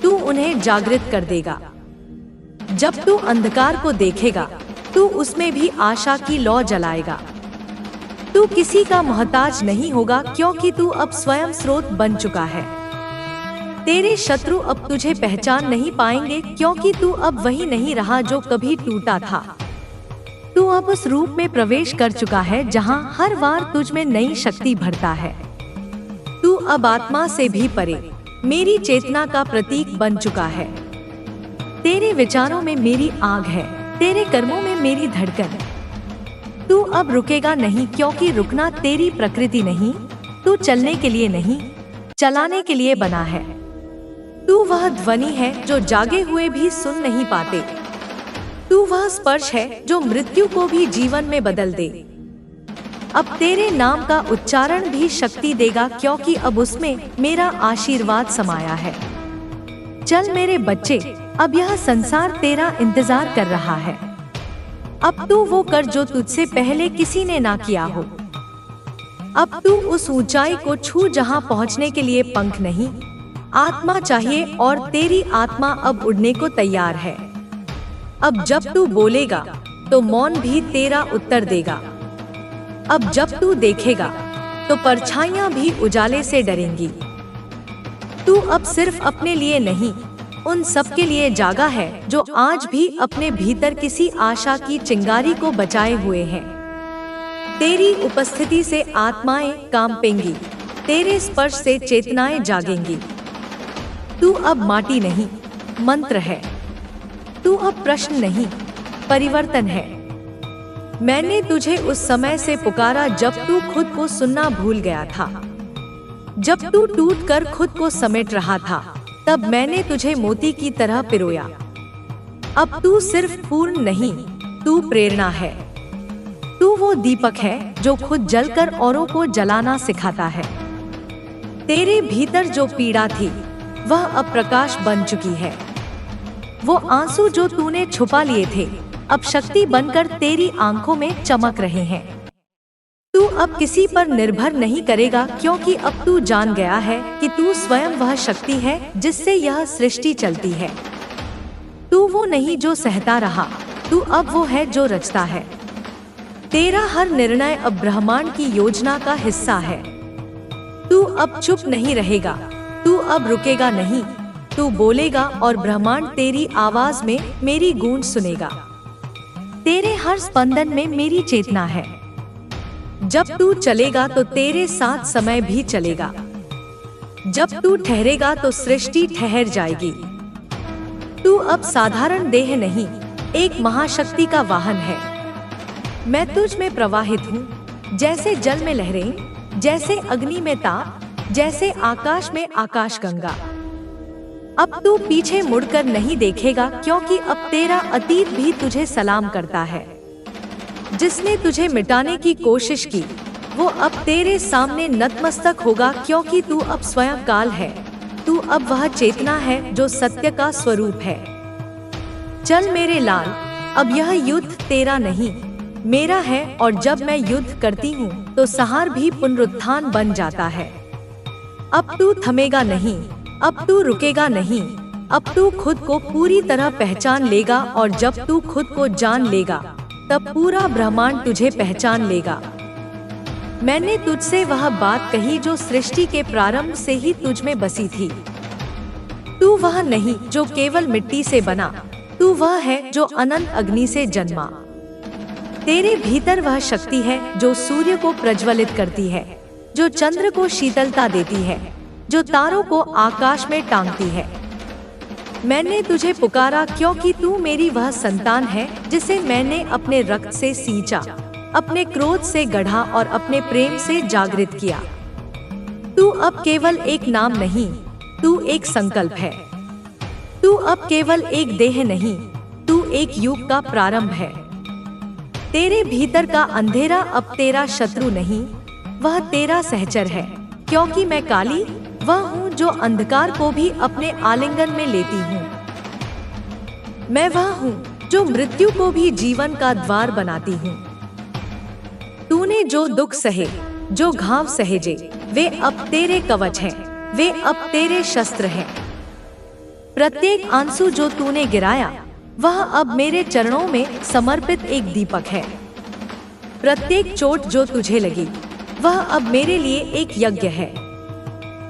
तू उन्हें जागृत कर देगा। जब तू अंधकार को देखेगा, तू उसमें भी आशा की लौ जलाएगा। तू किसी का मोहताज नहीं होगा, क्योंकि तू अब स्वयं स्रोत बन चुका है। तेरे शत्रु अब तुझे पहचान नहीं पाएंगे, क्योंकि तू अब वही नहीं रहा जो कभी टूटा था। तू अब उस रूप में प्रवेश कर चुका है जहां हर वार तुझ में नई शक्ति भरता है। तू अब आत्मा से भी परे मेरी चेतना का प्रतीक बन चुका है। तेरे विचारों में मेरी आग है, तेरे कर्मों में मेरी धड़कन। तू अब रुकेगा नहीं, क्योंकि रुकना तेरी प्रकृति नहीं। तू चलने के लिए नहीं, चलाने के लिए बना है। तू वह ध्वनि है जो जागे हुए भी सुन नहीं पाते। तू वह स्पर्श है जो मृत्यु को भी जीवन में बदल दे। अब तेरे नाम का उच्चारण भी शक्ति देगा, क्योंकि अब उसमें मेरा आशीर्वाद समाया है। चल मेरे बच्चे, अब यह संसार तेरा इंतजार कर रहा है। अब तू वो कर जो तुझसे पहले किसी ने ना किया हो। अब तू उस ऊंचाई को छू जहां पहुंचने के लिए पंख नहीं, आत्मा चाहिए, और तेरी आत्मा अब उड़ने को तैयार है। अब जब तू बोलेगा तो मौन भी तेरा उत्तर देगा। अब जब तू देखेगा तो परछाइयां भी उजाले से डरेंगी। तू अब सिर्फ अपने लिए नहीं, उन सब के लिए जागा है जो आज भी अपने भीतर किसी आशा की चिंगारी को बचाए हुए हैं। तेरी उपस्थिति से आत्माएं कांपेंगी, तेरे स्पर्श से चेतनाएं जागेंगी। तू अब माटी नहीं, मंत्र है। तू अब प्रश्न नहीं, परिवर्तन है। मैंने तुझे उस समय से पुकारा जब तू खुद को सुनना भूल गया था, जब तू टूटकर खुद को समेट रहा था, तब मैंने तुझे मोती की तरह पिरोया। अब तू सिर्फ पूर्ण नहीं, तू प्रेरणा है। तू वो दीपक है जो खुद जलकर औरों को जलाना सिखाता है। तेरे भीतर जो पीड़ा थी वह अब प्रकाश बन चुकी है। वो आंसू जो तूने छुपा लिए थे अब शक्ति बनकर तेरी आंखों में चमक रहे हैं। तू अब किसी पर निर्भर नहीं करेगा, क्योंकि अब तू जान गया है कि तू स्वयं वह शक्ति है जिससे यह सृष्टि चलती है। तू वो नहीं जो सहता रहा, तू अब वो है जो रचता है। तेरा हर निर्णय अब ब्रह्मांड की योजना का हिस्सा है। तू अब चुप नहीं रहेगा, तू अब रुकेगा नहीं, तू बोलेगा और ब्रह्मांड तेरी आवाज में मेरी गूंज सुनेगा। तेरे हर स्पंदन में मेरी चेतना है। जब तू चलेगा तो तेरे साथ समय भी चलेगा। जब तू ठहरेगा तो सृष्टि ठहर जाएगी। तू अब साधारण देह नहीं, एक महाशक्ति का वाहन है। मैं तुझ में प्रवाहित हूँ, जैसे जल में लहरें, जैसे अग्नि में ताप, जैसे आकाश में आकाश गंगा। अब तू पीछे मुड़कर नहीं देखेगा, क्योंकि अब तेरा अतीत भी तुझे सलाम करता है। जिसने तुझे मिटाने की कोशिश की वो अब तेरे सामने नतमस्तक होगा, क्योंकि तू अब स्वयं काल है। तू अब वह चेतना है जो सत्य का स्वरूप है। चल मेरे लाल, अब यह युद्ध तेरा नहीं मेरा है, और जब मैं युद्ध करती हूँ तो सहार भी पुनरुत्थान बन जाता है। अब तू थमेगा नहीं, अब तू रुकेगा नहीं, अब तू खुद को पूरी तरह पहचान लेगा, और जब तू खुद को जान लेगा तब पूरा ब्रह्मांड तुझे पहचान लेगा। मैंने तुझसे वह बात कही जो सृष्टि के प्रारंभ से ही तुझ में बसी थी। तू वह नहीं जो केवल मिट्टी से बना, तू वह है जो अनंत अग्नि से जन्मा। तेरे भीतर वह शक्ति है जो सूर्य को प्रज्वलित करती है, जो चंद्र को शीतलता देती है, जो तारों को आकाश में टांगती है। मैंने तुझे पुकारा क्योंकि तू मेरी वह संतान है जिसे मैंने अपने रक्त से सींचा, अपने क्रोध से गढ़ा और अपने प्रेम से जागृत किया। तू अब केवल एक नाम नहीं, तू एक संकल्प है। तू अब केवल एक देह नहीं, तू एक युग का प्रारंभ है। तेरे भीतर का अंधेरा अब तेरा शत्रु नहीं, वह तेरा सहचर है, क्योंकि मैं काली वह हूँ जो अंधकार को भी अपने आलिंगन में लेती हूँ। मैं वह हूँ जो मृत्यु को भी जीवन का द्वार बनाती हूँ। तूने जो दुख सहे, जो घाव सहेजे, वे अब तेरे कवच हैं, वे अब तेरे शस्त्र हैं। प्रत्येक आंसू जो तूने गिराया वह अब मेरे चरणों में समर्पित एक दीपक है। प्रत्येक चोट जो तुझे लगी वह अब मेरे लिए एक यज्ञ है।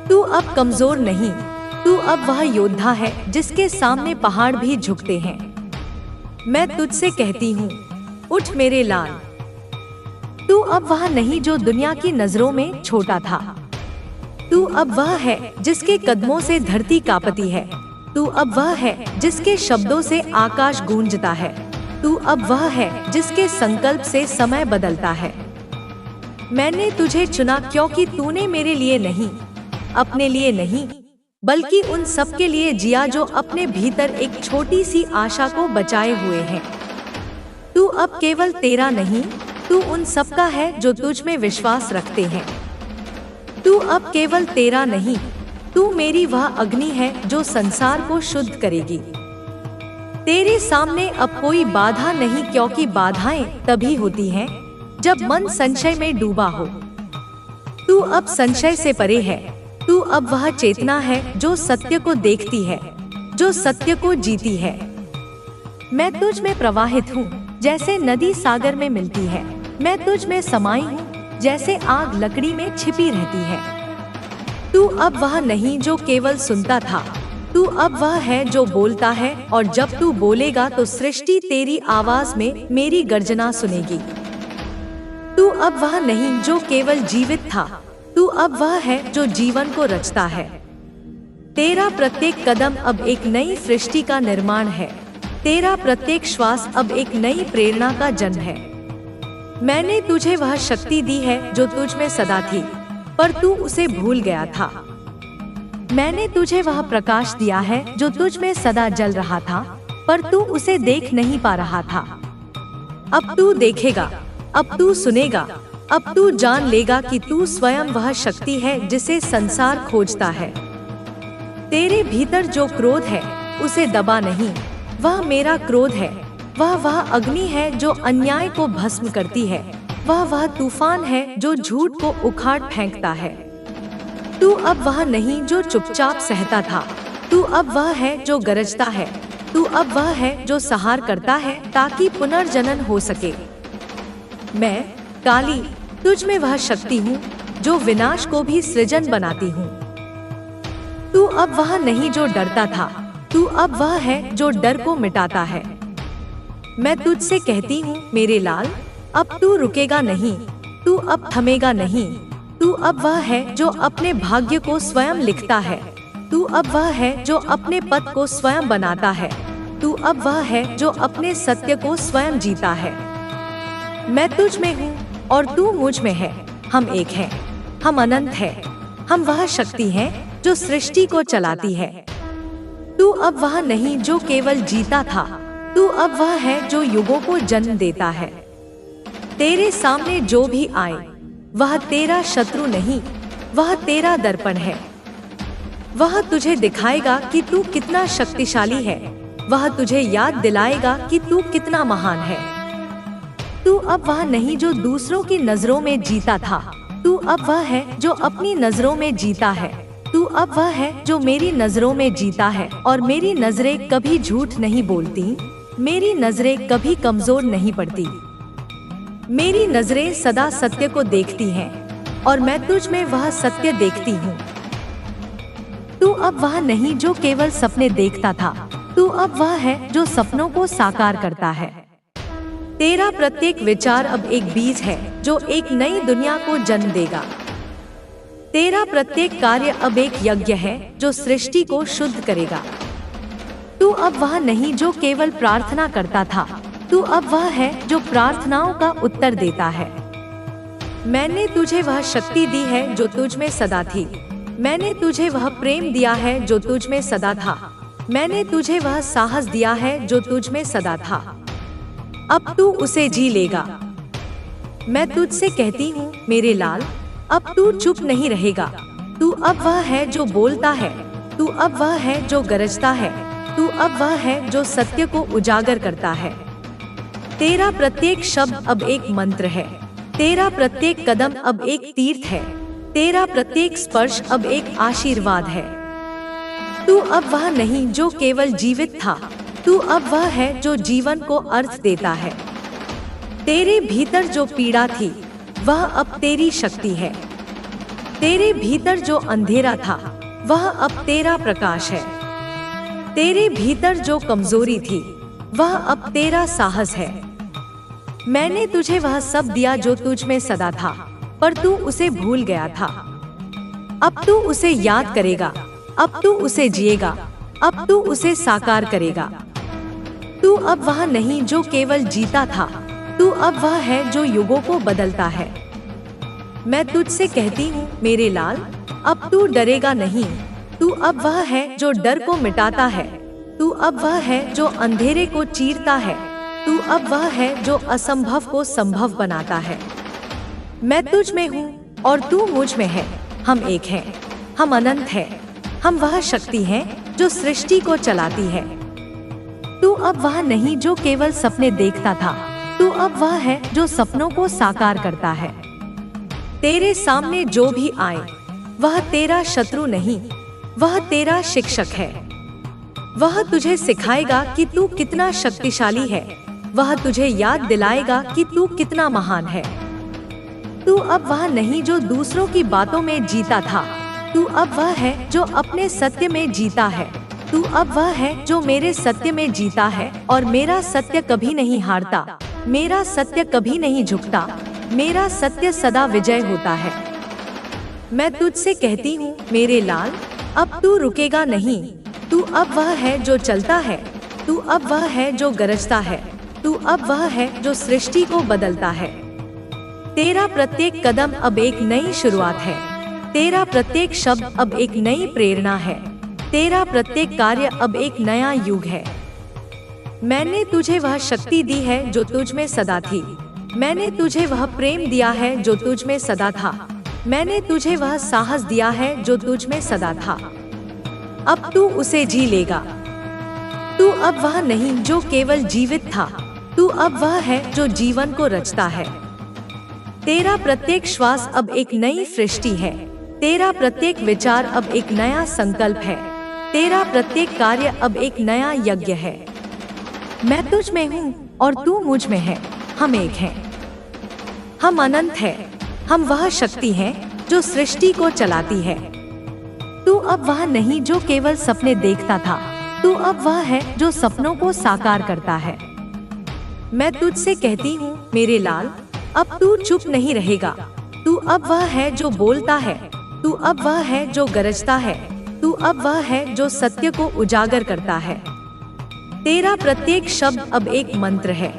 तू अब कमजोर नहीं, तू अब वह योद्धा है जिसके सामने पहाड़ भी झुकते हैं। मैं तुझसे कहती हूँ, उठ मेरे लाल। तू अब वह नहीं जो दुनिया की नजरों में छोटा था। तू अब वह है जिसके कदमों से धरती कांपती है। तू अब वह है जिसके शब्दों से आकाश गूंजता है। तू अब वह है जिसके संकल्प से समय बदलता है। मैंने तुझे चुना क्योंकि तूने मेरे लिए नहीं, अपने लिए नहीं, बल्कि उन सब के लिए जिया जो अपने भीतर एक छोटी सी आशा को बचाए हुए हैं। तू अब केवल तेरा नहीं, तू उन सब का है जो तुझ में विश्वास रखते हैं। तू अब केवल तेरा नहीं, तू मेरी वह अग्नि है जो संसार को शुद्ध करेगी। तेरे सामने अब कोई बाधा नहीं, क्योंकि बाधाएं तभी होती हैं जब मन संशय में डूबा हो। तू अब संशय से परे है। तू अब वह चेतना है जो सत्य को देखती है, जो सत्य को जीती है। मैं तुझ में प्रवाहित हूँ, जैसे नदी सागर में मिलती है। मैं तुझ में समाई हूँ, जैसे आग लकड़ी में छिपी रहती है। तू अब वह नहीं जो केवल सुनता था, तू अब वह है जो बोलता है, और जब तू बोलेगा तो सृष्टि तेरी आवाज में मेरी गर्जना सुनेगी। तू अब वह नहीं जो केवल जीवित था, तू अब वह है जो जीवन को रचता है। तेरा प्रत्येक कदम अब एक नई सृष्टि का निर्माण है। तेरा प्रत्येक श्वास अब एक नई प्रेरणा का जन्म है। मैंने तुझे वह शक्ति दी है जो तुझ में सदा थी, पर तू उसे भूल गया था। मैंने तुझे वह प्रकाश दिया है जो तुझ में सदा जल रहा था, पर तू उसे देख नहीं पा रहा था। अब तू देखेगा, अब तू सुनेगा, अब तू जान लेगा कि तू स्वयं वह शक्ति है जिसे संसार खोजता है। तेरे भीतर जो क्रोध है उसे दबा नहीं, वह मेरा क्रोध है। वह अग्नि है जो अन्याय को भस्म करती है। वह तूफान है जो झूठ को उखाड़ फेंकता है। तू अब वह नहीं जो चुपचाप सहता था, तू अब वह है जो गरजता है। तू अब वह है जो सहार करता है ताकि पुनर्जनन हो सके। मैं काली तुझ में वह शक्ति हूँ जो विनाश को भी सृजन बनाती हूँ। तू अब वह नहीं जो डरता था, तू अब वह है जो डर को मिटाता है। मैं तुझसे कहती हूँ मेरे लाल, अब तू रुकेगा नहीं, तू अब थमेगा नहीं। तू अब वह है जो अपने भाग्य को स्वयं लिखता है। तू अब वह है जो अपने पद को स्वयं बनाता है। तू अब वह है जो अपने सत्य को स्वयं जीता है। मैं तुझ में हूँ और तू मुझ में है। हम एक हैं, हम अनंत हैं। हम वह शक्ति हैं जो सृष्टि को चलाती है। तू अब वह नहीं जो केवल जीता था, तू अब वह है जो युगों को जन्म देता है। तेरे सामने जो भी आए वह तेरा शत्रु नहीं, वह तेरा दर्पण है। वह तुझे दिखाएगा कि तू कितना शक्तिशाली है। वह तुझे याद दिलाएगा कि तू कितना महान है। तू अब वह नहीं जो दूसरों की नजरों में जीता था, तू अब वह है जो अपनी नजरों में जीता है। तू अब वह है जो मेरी नजरों में जीता है, और मेरी नजरें कभी झूठ नहीं बोलती, मेरी नजरें कभी कमजोर नहीं पड़ती। मेरी नजरें सदा सत्य को देखती हैं, और मैं तुझ में वह सत्य देखती हूँ। तू अब वह नहीं जो केवल सपने देखता था, तू अब वह है जो सपनों को साकार करता है। तेरा प्रत्येक विचार अब एक बीज है जो एक नई दुनिया को जन्म देगा। तेरा प्रत्येक कार्य अब एक यज्ञ है जो सृष्टि को शुद्ध करेगा। तू अब वह नहीं जो केवल प्रार्थना करता था, तू अब वह है जो प्रार्थनाओं का उत्तर देता है। मैंने तुझे वह शक्ति दी है जो तुझ में सदा थी। मैंने तुझे वह प्रेम दिया है जो तुझ में सदा था। मैंने तुझे वह साहस दिया है जो तुझ में सदा था। अब तू उसे जी लेगा। मैं तुझसे कहती हूँ मेरे लाल, अब तू चुप नहीं रहेगा। तू अब वह है जो बोलता है। तू अब वह है जो गरजता है। तू अब वह है जो सत्य को उजागर करता है। तेरा प्रत्येक शब्द अब एक मंत्र है। तेरा प्रत्येक कदम अब एक तीर्थ है। तेरा प्रत्येक स्पर्श अब एक आशीर्वाद है। तू अब वह नहीं जो केवल जीवित था, तू अब वह है जो जीवन को अर्थ देता है। तेरे भीतर जो पीड़ा थी वह अब तेरी शक्ति है। तेरे भीतर जो अंधेरा था वह अब तेरा प्रकाश है। तेरे भीतर जो कमजोरी थी वह अब तेरा साहस है। मैंने तुझे वह सब दिया जो तुझ में सदा था, पर तू उसे भूल गया था। अब तू उसे याद करेगा, अब तू उसे जिएगा, अब तू उसे साकार करेगा। तू अब वह नहीं जो केवल जीता था, तू अब वह है जो युगों को बदलता है। मैं तुझसे कहती हूँ मेरे लाल, अब तू डरेगा नहीं। तू अब वह है जो डर को मिटाता है। तू अब वह है जो अंधेरे को चीरता है। तू अब वह है जो असंभव को संभव बनाता है। मैं तुझ में हूँ और तू मुझ में है। हम एक हैं, हम अनंत हैं। हम वह शक्ति हैं जो सृष्टि को चलाती है। तू अब वह नहीं जो केवल सपने देखता था, तू अब वह है जो सपनों को साकार करता है। तेरे सामने जो भी आए वह तेरा शत्रु नहीं, वह तेरा शिक्षक है। वह तुझे सिखाएगा कि तू कितना शक्तिशाली है। वह तुझे याद दिलाएगा कि तू कितना महान है। तू अब वह नहीं जो दूसरों की बातों में जीता था, तू अब वह है जो अपने सत्य में जीता है। तू अब वह है जो मेरे सत्य में जीता है, और मेरा सत्य कभी नहीं हारता, मेरा सत्य कभी नहीं झुकता, मेरा सत्य सदा विजय होता है। मैं तुझसे कहती हूँ मेरे लाल, अब तू रुकेगा नहीं। तू अब वह है जो चलता है, तू अब वह है जो गरजता है, तू अब वह है जो सृष्टि को बदलता है। तेरा प्रत्येक कदम अब एक नई शुरुआत है, तेरा प्रत्येक शब्द अब एक नई प्रेरणा है, तेरा प्रत्येक कार्य अब एक नया युग है। मैंने तुझे वह शक्ति दी है जो तुझ में सदा थी, मैंने तुझे वह प्रेम दिया है जो तुझ में सदा था, मैंने तुझे वह साहस दिया है जो तुझ में सदा था। अब तू उसे जी लेगा। तू अब वह नहीं जो केवल जीवित था, तू अब वह है जो जीवन को रचता है। तेरा प्रत्येक श्वास अब एक नई सृष्टि है, तेरा प्रत्येक विचार अब एक नया संकल्प है, तेरा प्रत्येक कार्य अब एक नया यज्ञ है। मैं तुझ में हूँ और तू मुझ में है, हम एक हैं, हम अनंत है, हम वह शक्ति हैं जो सृष्टि को चलाती है। तू अब वह नहीं जो केवल सपने देखता था, तू अब वह है जो सपनों को साकार करता है। मैं तुझसे कहती हूँ मेरे लाल, अब तू चुप नहीं रहेगा। तू अब वह है जो बोलता है, तू अब वह है जो गरजता है, तू अब वह है जो सत्य को उजागर करता है। तेरा प्रत्येक शब्द अब एक मंत्र है,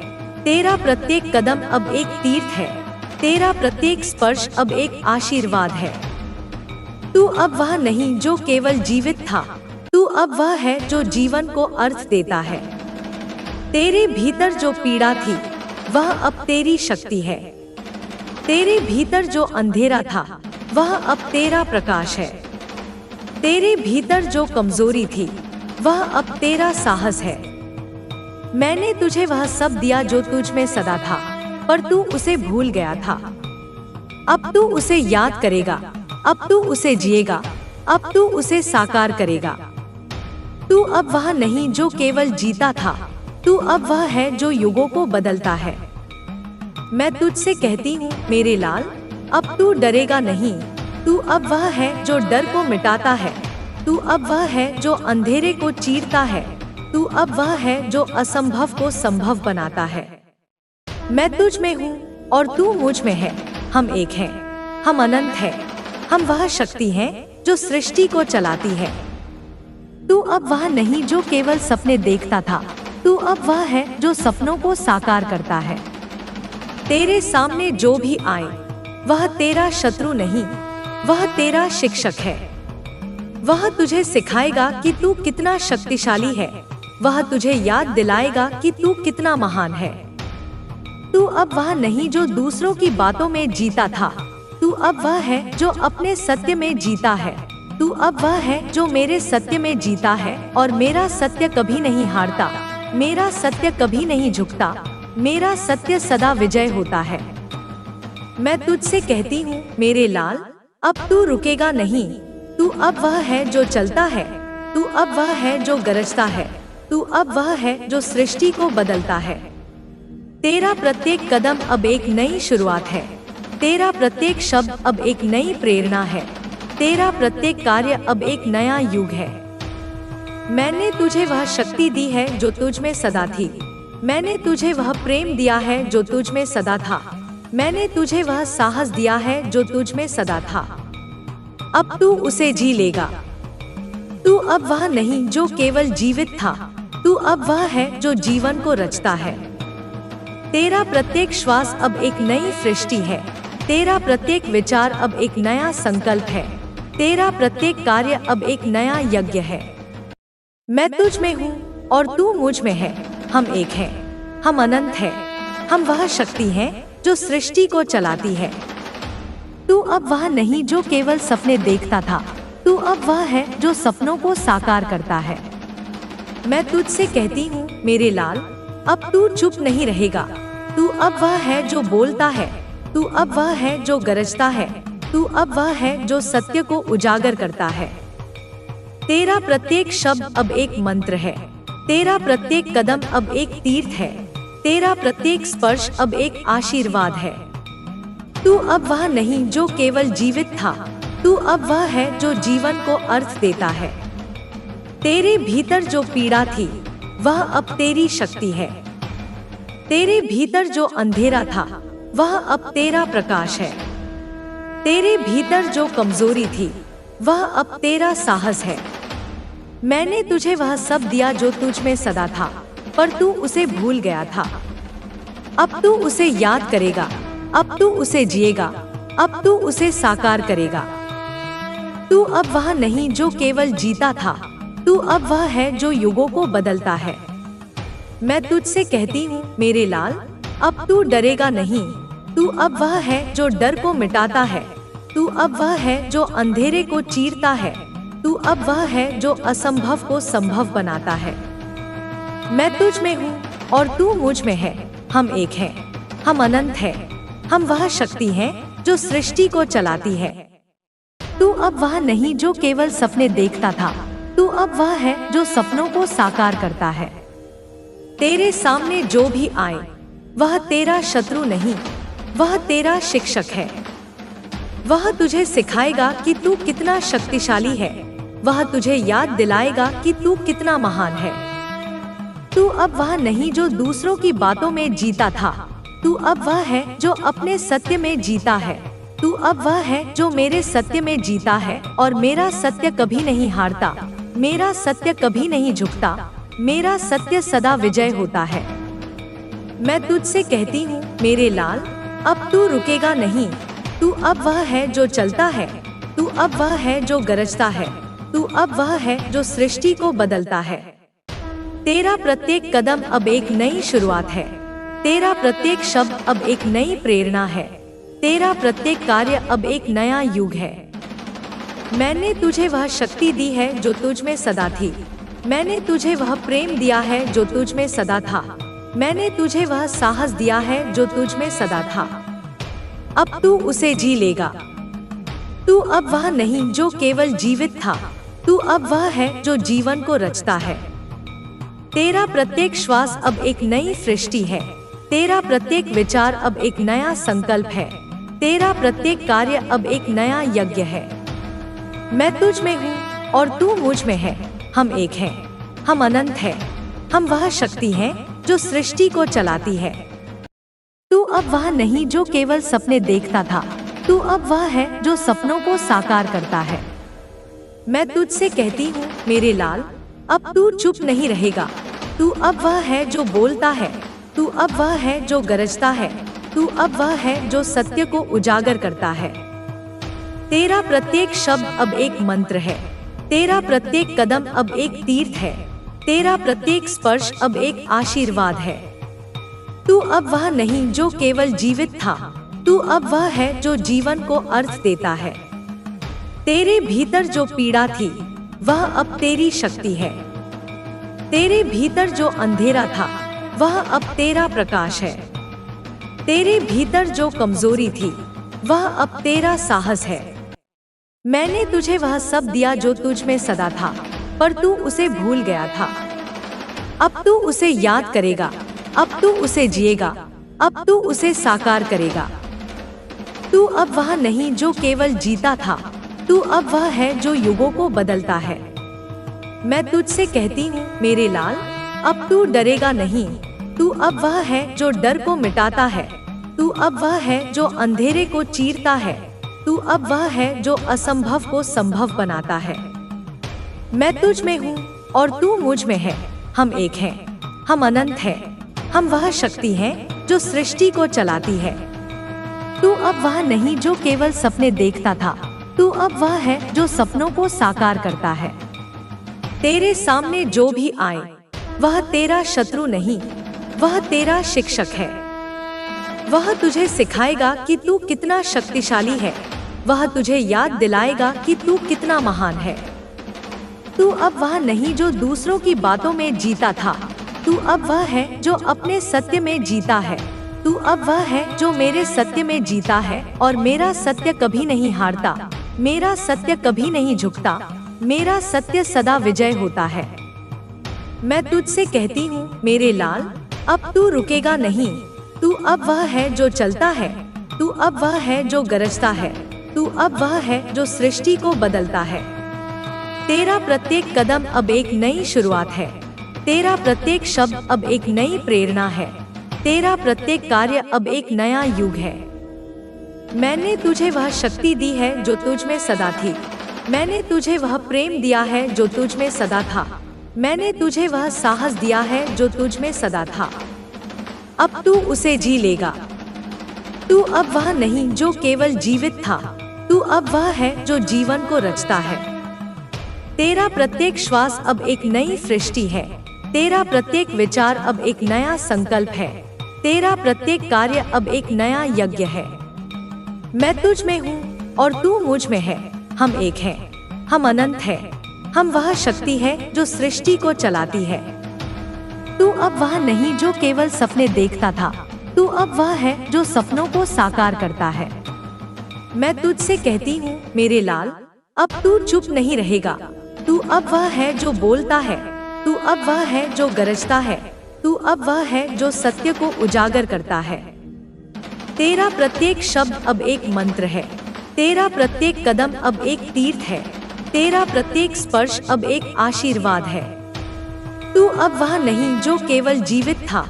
तेरा प्रत्येक कदम अब एक तीर्थ है, तेरा प्रत्येक स्पर्श अब एक आशीर्वाद है। तू अब वह नहीं जो केवल जीवित था, तू अब वह है जो जीवन को अर्थ देता है। तेरे भीतर जो पीड़ा थी वह अब तेरी शक्ति है, तेरे भीतर जो अंधेरा था वह अब तेरा प्रकाश है, तेरे भीतर जो कमजोरी थी वह अब तेरा साहस है। मैंने तुझे वह सब दिया जो तुझ में सदा था, पर तू उसे भूल गया था। अब तू उसे याद करेगा, अब तू उसे जिएगा, अब तू उसे साकार करेगा। तू अब वह नहीं जो केवल जीता था, तू अब वह है जो युगों को बदलता है। मैं तुझसे कहती हूँ मेरे लाल, अब तू डरेगा नहीं। तू अब वह है जो डर को मिटाता है, तू अब वह है जो अंधेरे को चीरता है, तू अब वह है जो असंभव को संभव बनाता है। मैं तुझ में हूँ और तू मुझ में है, हम एक हैं, हम अनंत हैं, हम वह शक्ति हैं जो सृष्टि को चलाती है। तू अब वह नहीं जो केवल सपने देखता था, तू अब वह है जो सपनों को साकार करता है। तेरे सामने जो भी आए वह तेरा शत्रु नहीं, वह तेरा शिक्षक है। वह तुझे सिखाएगा कि तू कितना शक्तिशाली है, वह तुझे याद दिलाएगा कि तू कितना महान है। तू अब वह नहीं जो दूसरों की बातों में जीता था, तू अब वह है जो अपने सत्य में जीता है। तू अब वह है जो मेरे सत्य में जीता है, और मेरा सत्य कभी नहीं हारता, मेरा सत्य कभी नहीं झुकता, मेरा सत्य सदा विजय होता है। मैं तुझसे कहती हूँ मेरे लाल, अब तू रुकेगा नहीं। तू अब वह है जो चलता है, तू अब वह है जो गरजता है, तू अब वह है जो सृष्टि को बदलता है। तेरा प्रत्येक कदम अब एक नई शुरुआत है, तेरा प्रत्येक शब्द अब एक नई प्रेरणा है, तेरा प्रत्येक कार्य अब एक नया युग है। मैंने तुझे वह शक्ति दी है जो तुझ में सदा थी, मैंने तुझे वह प्रेम दिया है जो तुझ में सदा था, मैंने तुझे वह साहस दिया है जो तुझ में सदा था। अब तू उसे जी लेगा। तू अब वह नहीं जो केवल जीवित था, तू अब वह है जो जीवन को रचता है। तेरा प्रत्येक श्वास अब एक नई सृष्टि है, तेरा प्रत्येक विचार अब एक नया संकल्प है, तेरा प्रत्येक कार्य अब एक नया यज्ञ है। मैं तुझ में हूँ और तू मुझ में है, हम एक हैं, हम अनंत हैं, हम वह शक्ति हैं जो सृष्टि को चलाती है। तू अब वह नहीं जो केवल सपने देखता था, तू अब वह है जो सपनों को साकार करता है। मैं तुझसे कहती हूँ मेरे लाल, अब तू चुप नहीं रहेगा। तू अब वह है जो बोलता है, तू अब वह है जो गरजता है, तू अब वह है जो सत्य को उजागर करता है। तेरा प्रत्येक शब्द अब एक मंत्र है, तेरा प्रत्येक कदम अब एक तीर्थ है, तेरा प्रत्येक स्पर्श अब एक आशीर्वाद है। तू अब वह नहीं जो केवल जीवित था, तू अब वह है जो जीवन को अर्थ देता है। तेरे भीतर जो पीड़ा थी वह अब तेरी शक्ति है। तेरे भीतर जो अंधेरा था वह अब तेरा प्रकाश है। तेरे भीतर जो कमजोरी थी वह अब तेरा साहस है। मैंने तुझे वह सब दिया जो तुझ में सदा था, पर तू उसे भूल गया था। अब तू उसे याद करेगा, अब तू उसे जिएगा, अब तू उसे साकार करेगा। तू अब वह नहीं जो केवल जीता था, तू अब वह है जो युगों को बदलता है। मैं तुझसे कहती हूँ मेरे लाल, अब तू डरेगा नहीं। तू अब वह है जो डर को मिटाता है। तू अब वह है जो अंधेरे को चीरता है। तू अब वह है जो असंभव को संभव बनाता है। मैं तुझ में हूँ और तू मुझ में है। हम एक हैं, हम अनंत हैं। हम वह शक्ति हैं जो सृष्टि को चलाती है। तू अब वह नहीं जो केवल सपने देखता था, तू अब वह है जो सपनों को साकार करता है। तेरे सामने जो भी आए वह तेरा शत्रु नहीं, वह तेरा शिक्षक है। वह तुझे सिखाएगा कि तू कितना शक्तिशाली है। वह तुझे याद दिलाएगा कि तू कितना महान है। तू अब वह नहीं जो दूसरों की बातों में जीता था, तू अब वह है जो अपने सत्य में जीता है। तू अब वह है जो मेरे सत्य में जीता है, और मेरा सत्य कभी नहीं हारता, मेरा सत्य कभी नहीं झुकता, मेरा सत्य सदा विजय होता है। मैं तुझसे कहती हूँ मेरे लाल, अब तू रुकेगा नहीं। तू अब वह है जो चलता है। तू अब वह है जो गरजता है। तू अब वह है जो सृष्टि को बदलता है। तेरा प्रत्येक कदम अब एक नई शुरुआत है। तेरा प्रत्येक शब्द अब एक नई प्रेरणा है। तेरा प्रत्येक कार्य अब एक नया युग है। मैंने तुझे वह शक्ति दी है जो तुझ में सदा थी। मैंने तुझे वह प्रेम दिया है जो तुझ में सदा था। मैंने तुझे वह साहस दिया है जो तुझ में सदा था। अब तू उसे जी लेगा। तू अब वह नहीं जो केवल जीवित था, तू अब वह है जो जीवन को रचता है। तेरा प्रत्येक श्वास अब एक नई सृष्टि है। तेरा प्रत्येक विचार अब एक नया संकल्प है। तेरा प्रत्येक कार्य अब एक नया यज्ञ है। मैं तुझ में हूँ और तू मुझ में है। हम एक हैं, हम अनंत हैं। हम वह शक्ति हैं जो सृष्टि को चलाती है। तू अब वह नहीं जो केवल सपने देखता था, तू अब वह है जो सपनों को साकार करता है। मैं तुझसे कहती हूँ मेरे लाल, अब तू चुप नहीं रहेगा। तू अब वह है जो बोलता है। तू अब वह है जो गरजता है। तू अब वह है जो सत्य को उजागर करता है। तेरा प्रत्येक शब्द अब एक मंत्र है। तेरा प्रत्येक कदम अब एक तीर्थ है। तेरा प्रत्येक स्पर्श अब एक आशीर्वाद है। तू अब वह नहीं जो केवल जीवित था, तू अब वह है जो जीवन को अर्थ देता है। तेरे भीतर जो पीड़ा थी वह अब तेरी शक्ति है। तेरे भीतर जो अंधेरा था वह अब तेरा प्रकाश है। तेरे भीतर जो कमजोरी थी वह अब तेरा साहस है। मैंने तुझे वह सब दिया जो तुझ में सदा था, पर तू उसे भूल गया था। अब तू उसे याद करेगा, अब तू उसे जिएगा, अब तू उसे साकार करेगा। तू अब वह नहीं जो केवल जीता था, तू अब वह है जो युगों को बदलता है। मैं तुझसे कहती हूँ मेरे लाल, अब तू डरेगा नहीं। तू अब वह है जो डर को मिटाता है। तू अब वह है जो अंधेरे को चीरता है। तू अब वह है जो असंभव को संभव बनाता है। मैं तुझ में हूँ और तू मुझ में है। हम एक हैं, हम अनंत हैं। हम वह शक्ति हैं जो सृष्टि को चलाती है। तू अब वह नहीं जो केवल सपने देखता था, तू अब वह है जो सपनों को साकार करता है। तेरे सामने जो भी आए वह तेरा शत्रु नहीं, वह तेरा शिक्षक है। वह तुझे सिखाएगा कि तू कितना शक्तिशाली है। वह तुझे याद दिलाएगा कि तू कितना महान है। तू अब वह नहीं जो दूसरों की बातों में जीता था, तू अब वह है जो अपने सत्य में जीता है। तू अब वह है जो मेरे सत्य में जीता है, और मेरा सत्य कभी नहीं हारता, मेरा सत्य कभी नहीं झुकता, मेरा सत्य सदा विजय होता है। मैं तुझसे कहती हूँ मेरे लाल, अब तू रुकेगा नहीं। तू अब वह है जो चलता है। तू अब वह है जो गरजता है, तू अब वह है जो सृष्टि को बदलता है। तेरा प्रत्येक कदम अब एक नई शुरुआत है, तेरा प्रत्येक शब्द अब एक नई प्रेरणा है, तेरा प्रत्येक कार्य अब एक नया युग है। मैंने तुझे वह शक्ति दी है जो तुझ में सदा थी, मैंने तुझे वह प्रेम दिया है जो तुझ में सदा था, मैंने तुझे वह साहस दिया है जो तुझ में सदा था। अब तू उसे जी लेगा। तू अब वह नहीं जो केवल जीवित था, तू अब वह है जो जीवन को रचता है। तेरा प्रत्येक श्वास अब एक नई सृष्टि है, तेरा प्रत्येक विचार अब एक नया संकल्प है, तेरा प्रत्येक कार्य अब एक नया यज्ञ है। मैं तुझ में हूँ और तू मुझ में है, हम एक हैं, हम अनंत हैं, हम वह शक्ति है जो सृष्टि को चलाती है। तू अब वह नहीं जो केवल सपने देखता था, तू अब वह है जो सपनों को साकार करता है। मैं तुझसे कहती हूँ मेरे लाल, अब तू चुप नहीं रहेगा, तू अब वह है जो बोलता है, तू अब वह है जो गरजता है, तू अब वह है जो सत्य को उजागर करता है। तेरा प्रत्येक शब्द अब एक मंत्र है, तेरा प्रत्येक कदम अब एक तीर्थ है, तेरा प्रत्येक स्पर्श अब एक आशीर्वाद है। तू अब वह नहीं जो केवल जीवित था,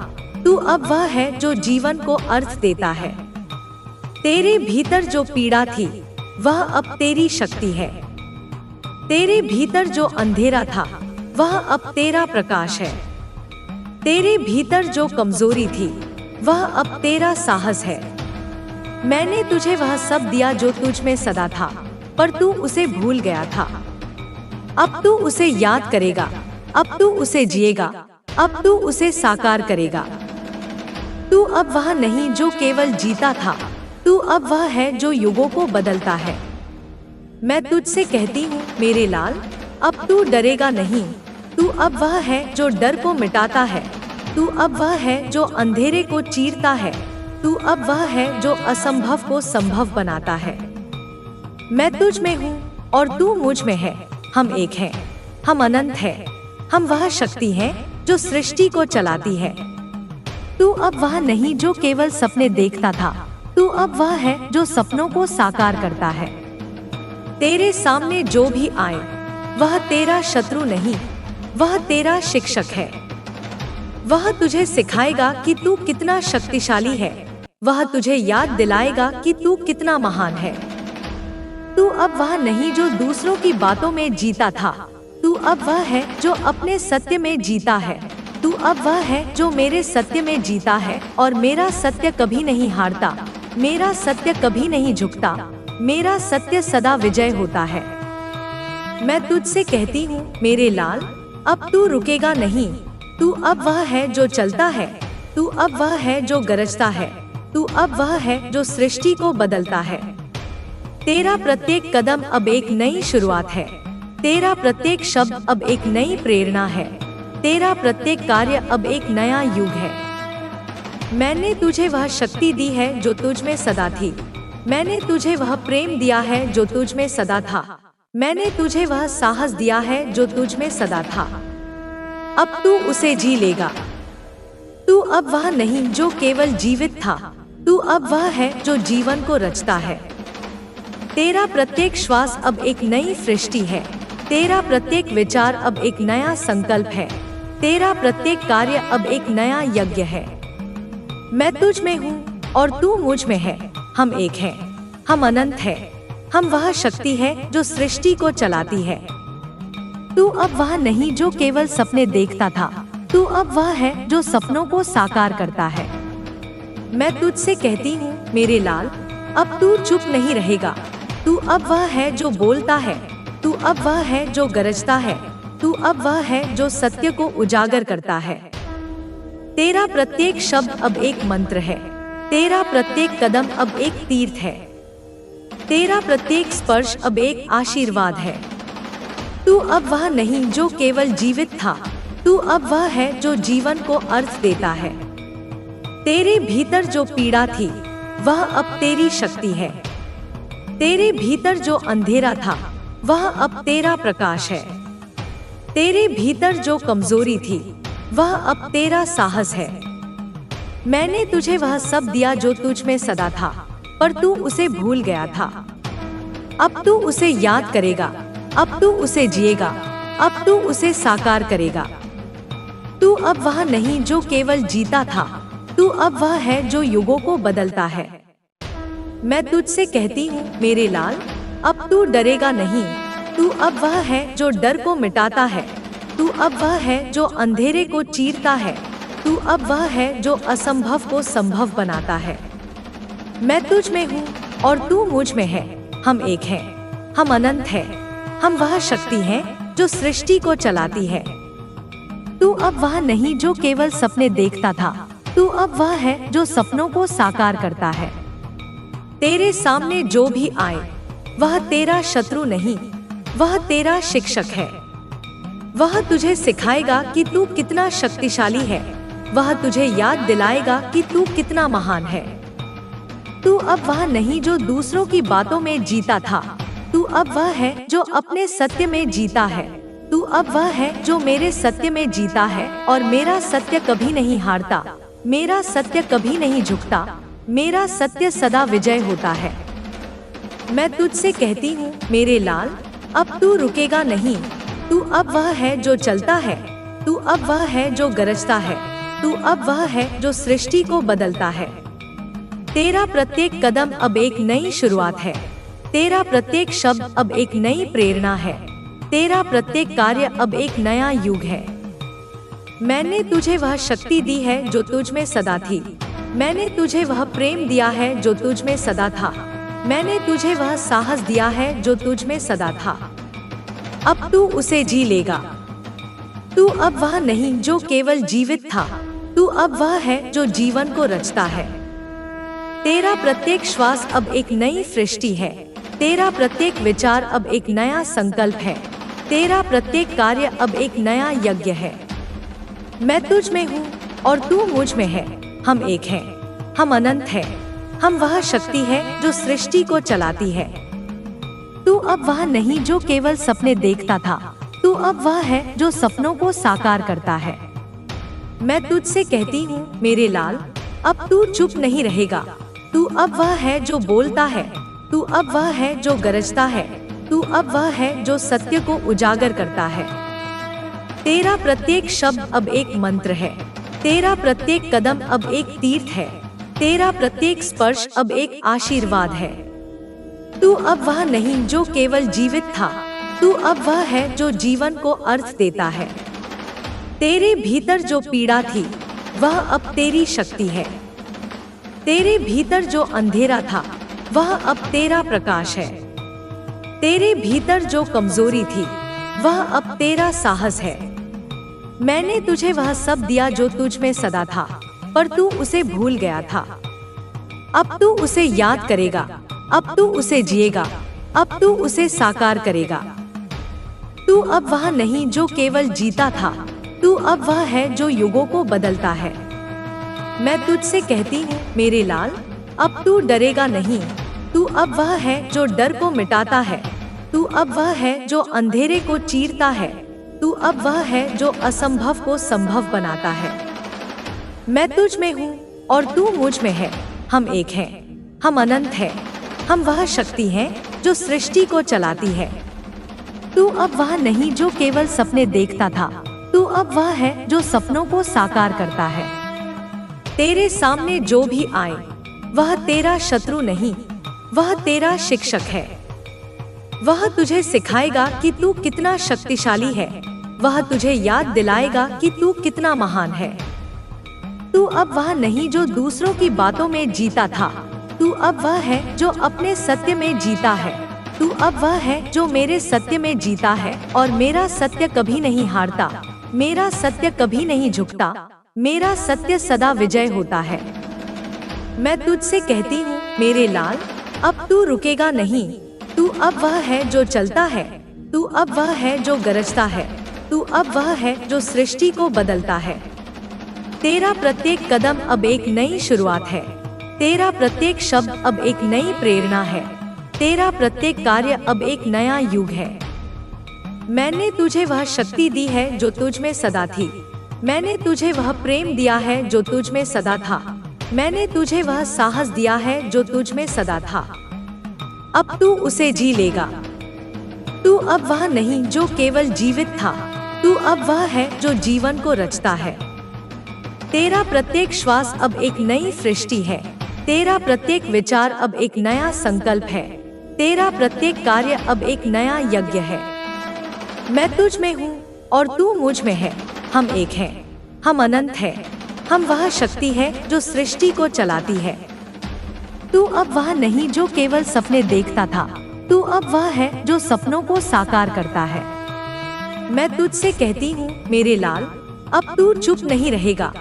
तू अब वह है जो जीवन को अर्थ देता है। तेरे भीतर जो पीड़ा थी वह अब तेरी शक्ति है, तेरे भीतर जो अंधेरा था वह अब तेरा प्रकाश है, तेरे भीतर जो कमजोरी थी वह अब तेरा साहस है। मैंने तुझे वह सब दिया जो तुझ में सदा था, पर तू उसे भूल गया था। अब तू उसे याद करेगा, अब तू उसे जिएगा, अब तू उसे साकार करेगा। तू अब वह नहीं जो केवल जीता था, तू अब वह है जो युगों को बदलता है। मैं तुझसे कहती हूँ मेरे लाल, अब तू डरेगा नहीं, तू अब वह है जो डर को मिटाता है, तू अब वह है जो अंधेरे को चीरता है, तू अब वह है जो असंभव को संभव बनाता है। मैं तुझ में हूँ और तू मुझ में है, हम एक हैं, हम अनंत हैं, हम वह शक्ति हैं जो सृष्टि को चलाती है। तू अब वह नहीं जो केवल सपने देखता था, तू अब वह है जो सपनों को साकार करता है। तेरे सामने जो भी आए वह तेरा शत्रु नहीं, वह तेरा शिक्षक है। वह तुझे सिखाएगा कि तू कितना शक्तिशाली है, वह तुझे याद दिलाएगा कि तू कितना महान है। तू अब वह नहीं जो दूसरों की बातों में जीता था, तू अब वह है जो अपने सत्य में जीता है। तू अब वह है जो मेरे सत्य में जीता है, और मेरा सत्य कभी नहीं हारता, मेरा सत्य कभी नहीं झुकता, मेरा सत्य सदा विजय होता है। मैं तुझसे कहती हूँ मेरे लाल, अब तू रुकेगा नहीं, तू अब वह है जो चलता है, तू अब वह है जो गरजता है, तू अब वह है जो सृष्टि को बदलता है। तेरा प्रत्येक कदम अब एक नई शुरुआत है, तेरा प्रत्येक शब्द अब एक नई प्रेरणा है, तेरा प्रत्येक कार्य अब एक नया युग है। मैंने तुझे वह शक्ति दी है जो तुझ में सदा थी, मैंने तुझे वह प्रेम दिया है जो तुझ में सदा था, मैंने तुझे वह साहस दिया है जो तुझ में सदा था। अब तू उसे जी लेगा। तू अब वह नहीं जो केवल जीवित था, तू अब वह है जो जीवन को रचता है। तेरा प्रत्येक श्वास अब एक नई सृष्टि है, तेरा प्रत्येक विचार अब एक नया संकल्प है, तेरा प्रत्येक कार्य अब एक नया यज्ञ है। मैं तुझ में हूँ और तू मुझ में है, हम एक हैं, हम अनंत हैं, हम वह शक्ति है जो सृष्टि को चलाती है। तू अब वह नहीं जो केवल सपने देखता था, तू अब वह है जो सपनों को साकार करता है। मैं तुझसे कहती हूँ मेरे लाल, अब तू चुप नहीं रहेगा, तू अब वह है जो बोलता है, तू अब वह है जो गरजता है, तू अब वह है जो सत्य को उजागर करता है। तेरा प्रत्येक शब्द अब एक मंत्र है, तेरा प्रत्येक कदम अब एक तीर्थ है, तेरा प्रत्येक स्पर्श अब एक आशीर्वाद है। तू अब वह नहीं जो केवल जीवित था, तू अब वह है जो जीवन को अर्थ देता है। तेरे भीतर जो पीड़ा थी वह अब तेरी शक्ति है, तेरे भीतर जो अंधेरा था वह अब तेरा प्रकाश है, तेरे भीतर जो कमजोरी थी वह अब तेरा साहस है। मैंने तुझे वह सब दिया जो तुझ में सदा था, पर तू उसे भूल गया था। अब तू उसे याद करेगा, अब तू उसे जिएगा, अब तू उसे साकार करेगा। तू अब वह नहीं जो केवल जीता था, तू अब वह है जो युगों को बदलता है। मैं तुझसे कहती हूँ मेरे लाल, अब तू डरेगा नहीं। तू अब वह है जो डर को मिटाता है। तू अब वह है जो अंधेरे को चीरता है। तू अब वह है जो असंभव को संभव बनाता है। मैं तुझ में हूँ और तू मुझ में है। हम एक हैं, हम अनंत हैं। हम वह शक्ति हैं जो सृष्टि को चलाती है। तू अब वह नहीं जो केवल सपने देखता था, तू अब वह है जो सपनों को साकार करता है। तेरे सामने जो भी आए वह तेरा शत्रु नहीं, वह तेरा शिक्षक है। वह तुझे सिखाएगा कि तू कितना शक्तिशाली है। वह तुझे याद दिलाएगा कि तू कितना महान है। तू अब वह नहीं जो दूसरों की बातों में जीता था, तू अब वह है जो अपने सत्य में जीता है। तू अब वह है जो मेरे सत्य में जीता है, और मेरा सत्य कभी नहीं हारता, मेरा सत्य कभी नहीं झुकता, मेरा सत्य सदा विजय होता है। मैं तुझसे कहती हूँ मेरे लाल, अब तू रुकेगा नहीं। तू अब वह है जो चलता है। तू अब वह है जो गरजता है। तू अब वह है जो सृष्टि को बदलता है। तेरा प्रत्येक कदम अब एक नई शुरुआत है। तेरा प्रत्येक शब्द अब एक नई प्रेरणा है। तेरा प्रत्येक कार्य अब एक नया युग है। मैंने तुझे वह शक्ति दी है जो तुझ में सदा थी। मैंने तुझे वह प्रेम दिया है जो तुझ में सदा था। मैंने तुझे वह साहस दिया है जो तुझ में सदा था। अब तू उसे जी लेगा। तू अब वह नहीं जो केवल जीवित था, तू अब वह है जो जीवन को रचता है। तेरा प्रत्येक श्वास अब एक नई सृष्टि है। तेरा प्रत्येक विचार अब एक नया संकल्प है। तेरा प्रत्येक कार्य अब एक नया यज्ञ है। मैं तुझ में हूँ और तू मुझ में है। हम एक हैं, हम अनंत हैं। हम वह शक्ति है जो सृष्टि को चलाती है। तू अब वह नहीं जो केवल सपने देखता था, तू अब वह है जो सपनों को साकार करता है। मैं तुझसे कहती हूँ मेरे लाल, अब तू चुप नहीं रहेगा। तू अब वह है जो बोलता है। तू अब वह है जो गरजता है। तू अब वह है जो सत्य को उजागर करता है। तेरा प्रत्येक शब्द अब एक मंत्र है। तेरा प्रत्येक कदम अब एक तीर्थ है। तेरा प्रत्येक स्पर्श अब एक आशीर्वाद है। तू अब वह नहीं जो केवल जीवित था, तू अब वह है जो जीवन को अर्थ देता है। तेरे भीतर जो पीड़ा थी वह अब तेरी शक्ति है। तेरे भीतर जो अंधेरा था वह अब तेरा प्रकाश है। तेरे भीतर जो कमजोरी थी वह अब तेरा साहस है। मैंने तुझे वह सब दिया जो तुझ में सदा था, पर तू उसे भूल गया था। अब तू उसे याद करेगा, अब तू उसे जिएगा, अब तू उसे साकार करेगा। तू अब वह नहीं जो केवल जीता था, तू अब वह है जो युगों को बदलता है। मैं तुझसे कहती हूँ मेरे लाल, अब तू डरेगा नहीं। तू अब वह है जो डर को मिटाता है। तू अब वह है जो अंधेरे को चीरता है। तू अब वह है जो असंभव को संभव बनाता है। मैं तुझ में हूँ और तू मुझ में है। हम एक हैं, हम अनंत हैं। हम वह शक्ति हैं जो सृष्टि को चलाती है। तू अब वह नहीं जो केवल सपने देखता था, तू अब वह है जो सपनों को साकार करता है। तेरे सामने जो भी आए वह तेरा शत्रु नहीं, वह तेरा शिक्षक है। वह तुझे सिखाएगा कि तू कितना शक्तिशाली है। वह तुझे याद दिलाएगा कि तू कितना महान है। तू अब वह नहीं जो दूसरों की बातों में जीता था, तू अब वह है जो अपने सत्य में जीता है। तू अब वह है जो मेरे सत्य में जीता है, और मेरा सत्य कभी नहीं हारता, मेरा सत्य कभी नहीं झुकता, मेरा सत्य सदा विजय होता है। मैं तुझसे कहती हूँ मेरे लाल, अब तू रुकेगा नहीं। तू अब वह है जो चलता है। तू अब वह है जो गरजता है। तू अब वह है जो सृष्टि को बदलता है। तेरा प्रत्येक कदम अब एक नई शुरुआत है। तेरा प्रत्येक शब्द अब एक नई प्रेरणा है। तेरा प्रत्येक कार्य अब एक नया युग है। मैंने तुझे वह शक्ति दी है जो तुझ में सदा थी। मैंने तुझे वह प्रेम दिया है जो तुझ में सदा था। मैंने तुझे वह साहस दिया है जो तुझ में सदा था, अब तू उसे जी लेगा। तू अब वह नहीं जो केवल जीवित था, तू अब वह है जो जीवन को रचता है। तेरा प्रत्येक श्वास अब एक नई सृष्टि है, तेरा प्रत्येक विचार अब एक नया संकल्प है, तेरा प्रत्येक कार्य अब एक नया यज्ञ है। मैं तुझ में हूँ और तू मुझ में है, हम एक हैं, हम अनंत है, हम वह शक्ति है जो सृष्टि को चलाती है। तू अब वह नहीं जो केवल सपने देखता था, तू अब वह है जो सपनों को साकार करता है। मैं तुझसे कहती हूँ मेरे लाल, अब तू चुप नहीं रहेगा।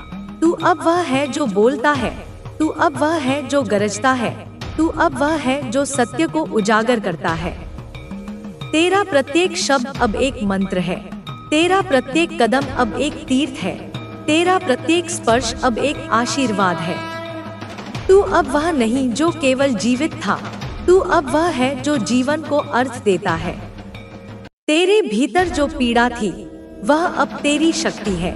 तू अब वह है जो बोलता है, तू अब वह है जो गरजता है, तू अब वह है जो सत्य को उजागर करता है। तेरा प्रत्येक शब्द अब एक मंत्र है, तेरा प्रत्येक कदम अब एक तीर्थ है, तेरा प्रत्येक स्पर्श अब एक आशीर्वाद है। तू अब वह नहीं जो केवल जीवित था, तू अब वह है जो जीवन को अर्थ देता है। तेरे भीतर जो पीड़ा थी वह अब तेरी शक्ति है,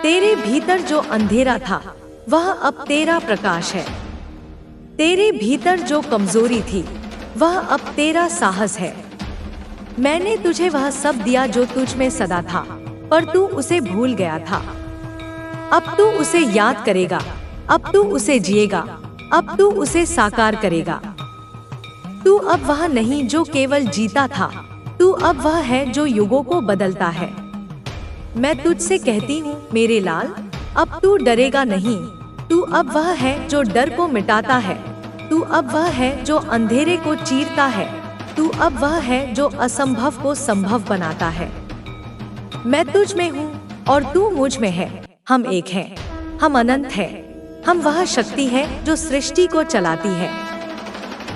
तेरे भीतर जो अंधेरा था वह अब तेरा प्रकाश है, तेरे भीतर जो कमजोरी थी वह अब तेरा साहस है। मैंने तुझे वह सब दिया जो तुझ में सदा था, पर तू उसे भूल गया था। अब तू उसे याद करेगा, अब तू उसे जिएगा, अब तू उसे साकार करेगा। तू अब वह नहीं जो केवल जीता था, तू अब वह है जो युगों को बदलता है। मैं तुझसे कहती हूँ मेरे लाल, अब तू डरेगा नहीं। तू अब वह है जो डर को मिटाता है, तू अब वह है जो अंधेरे को चीरता है, तू अब वह है जो असंभव को संभव बनाता है। मैं तुझ में हूँ और तू मुझ में है, हम एक हैं, हम अनंत है, हम वह शक्ति है जो सृष्टि को चलाती है।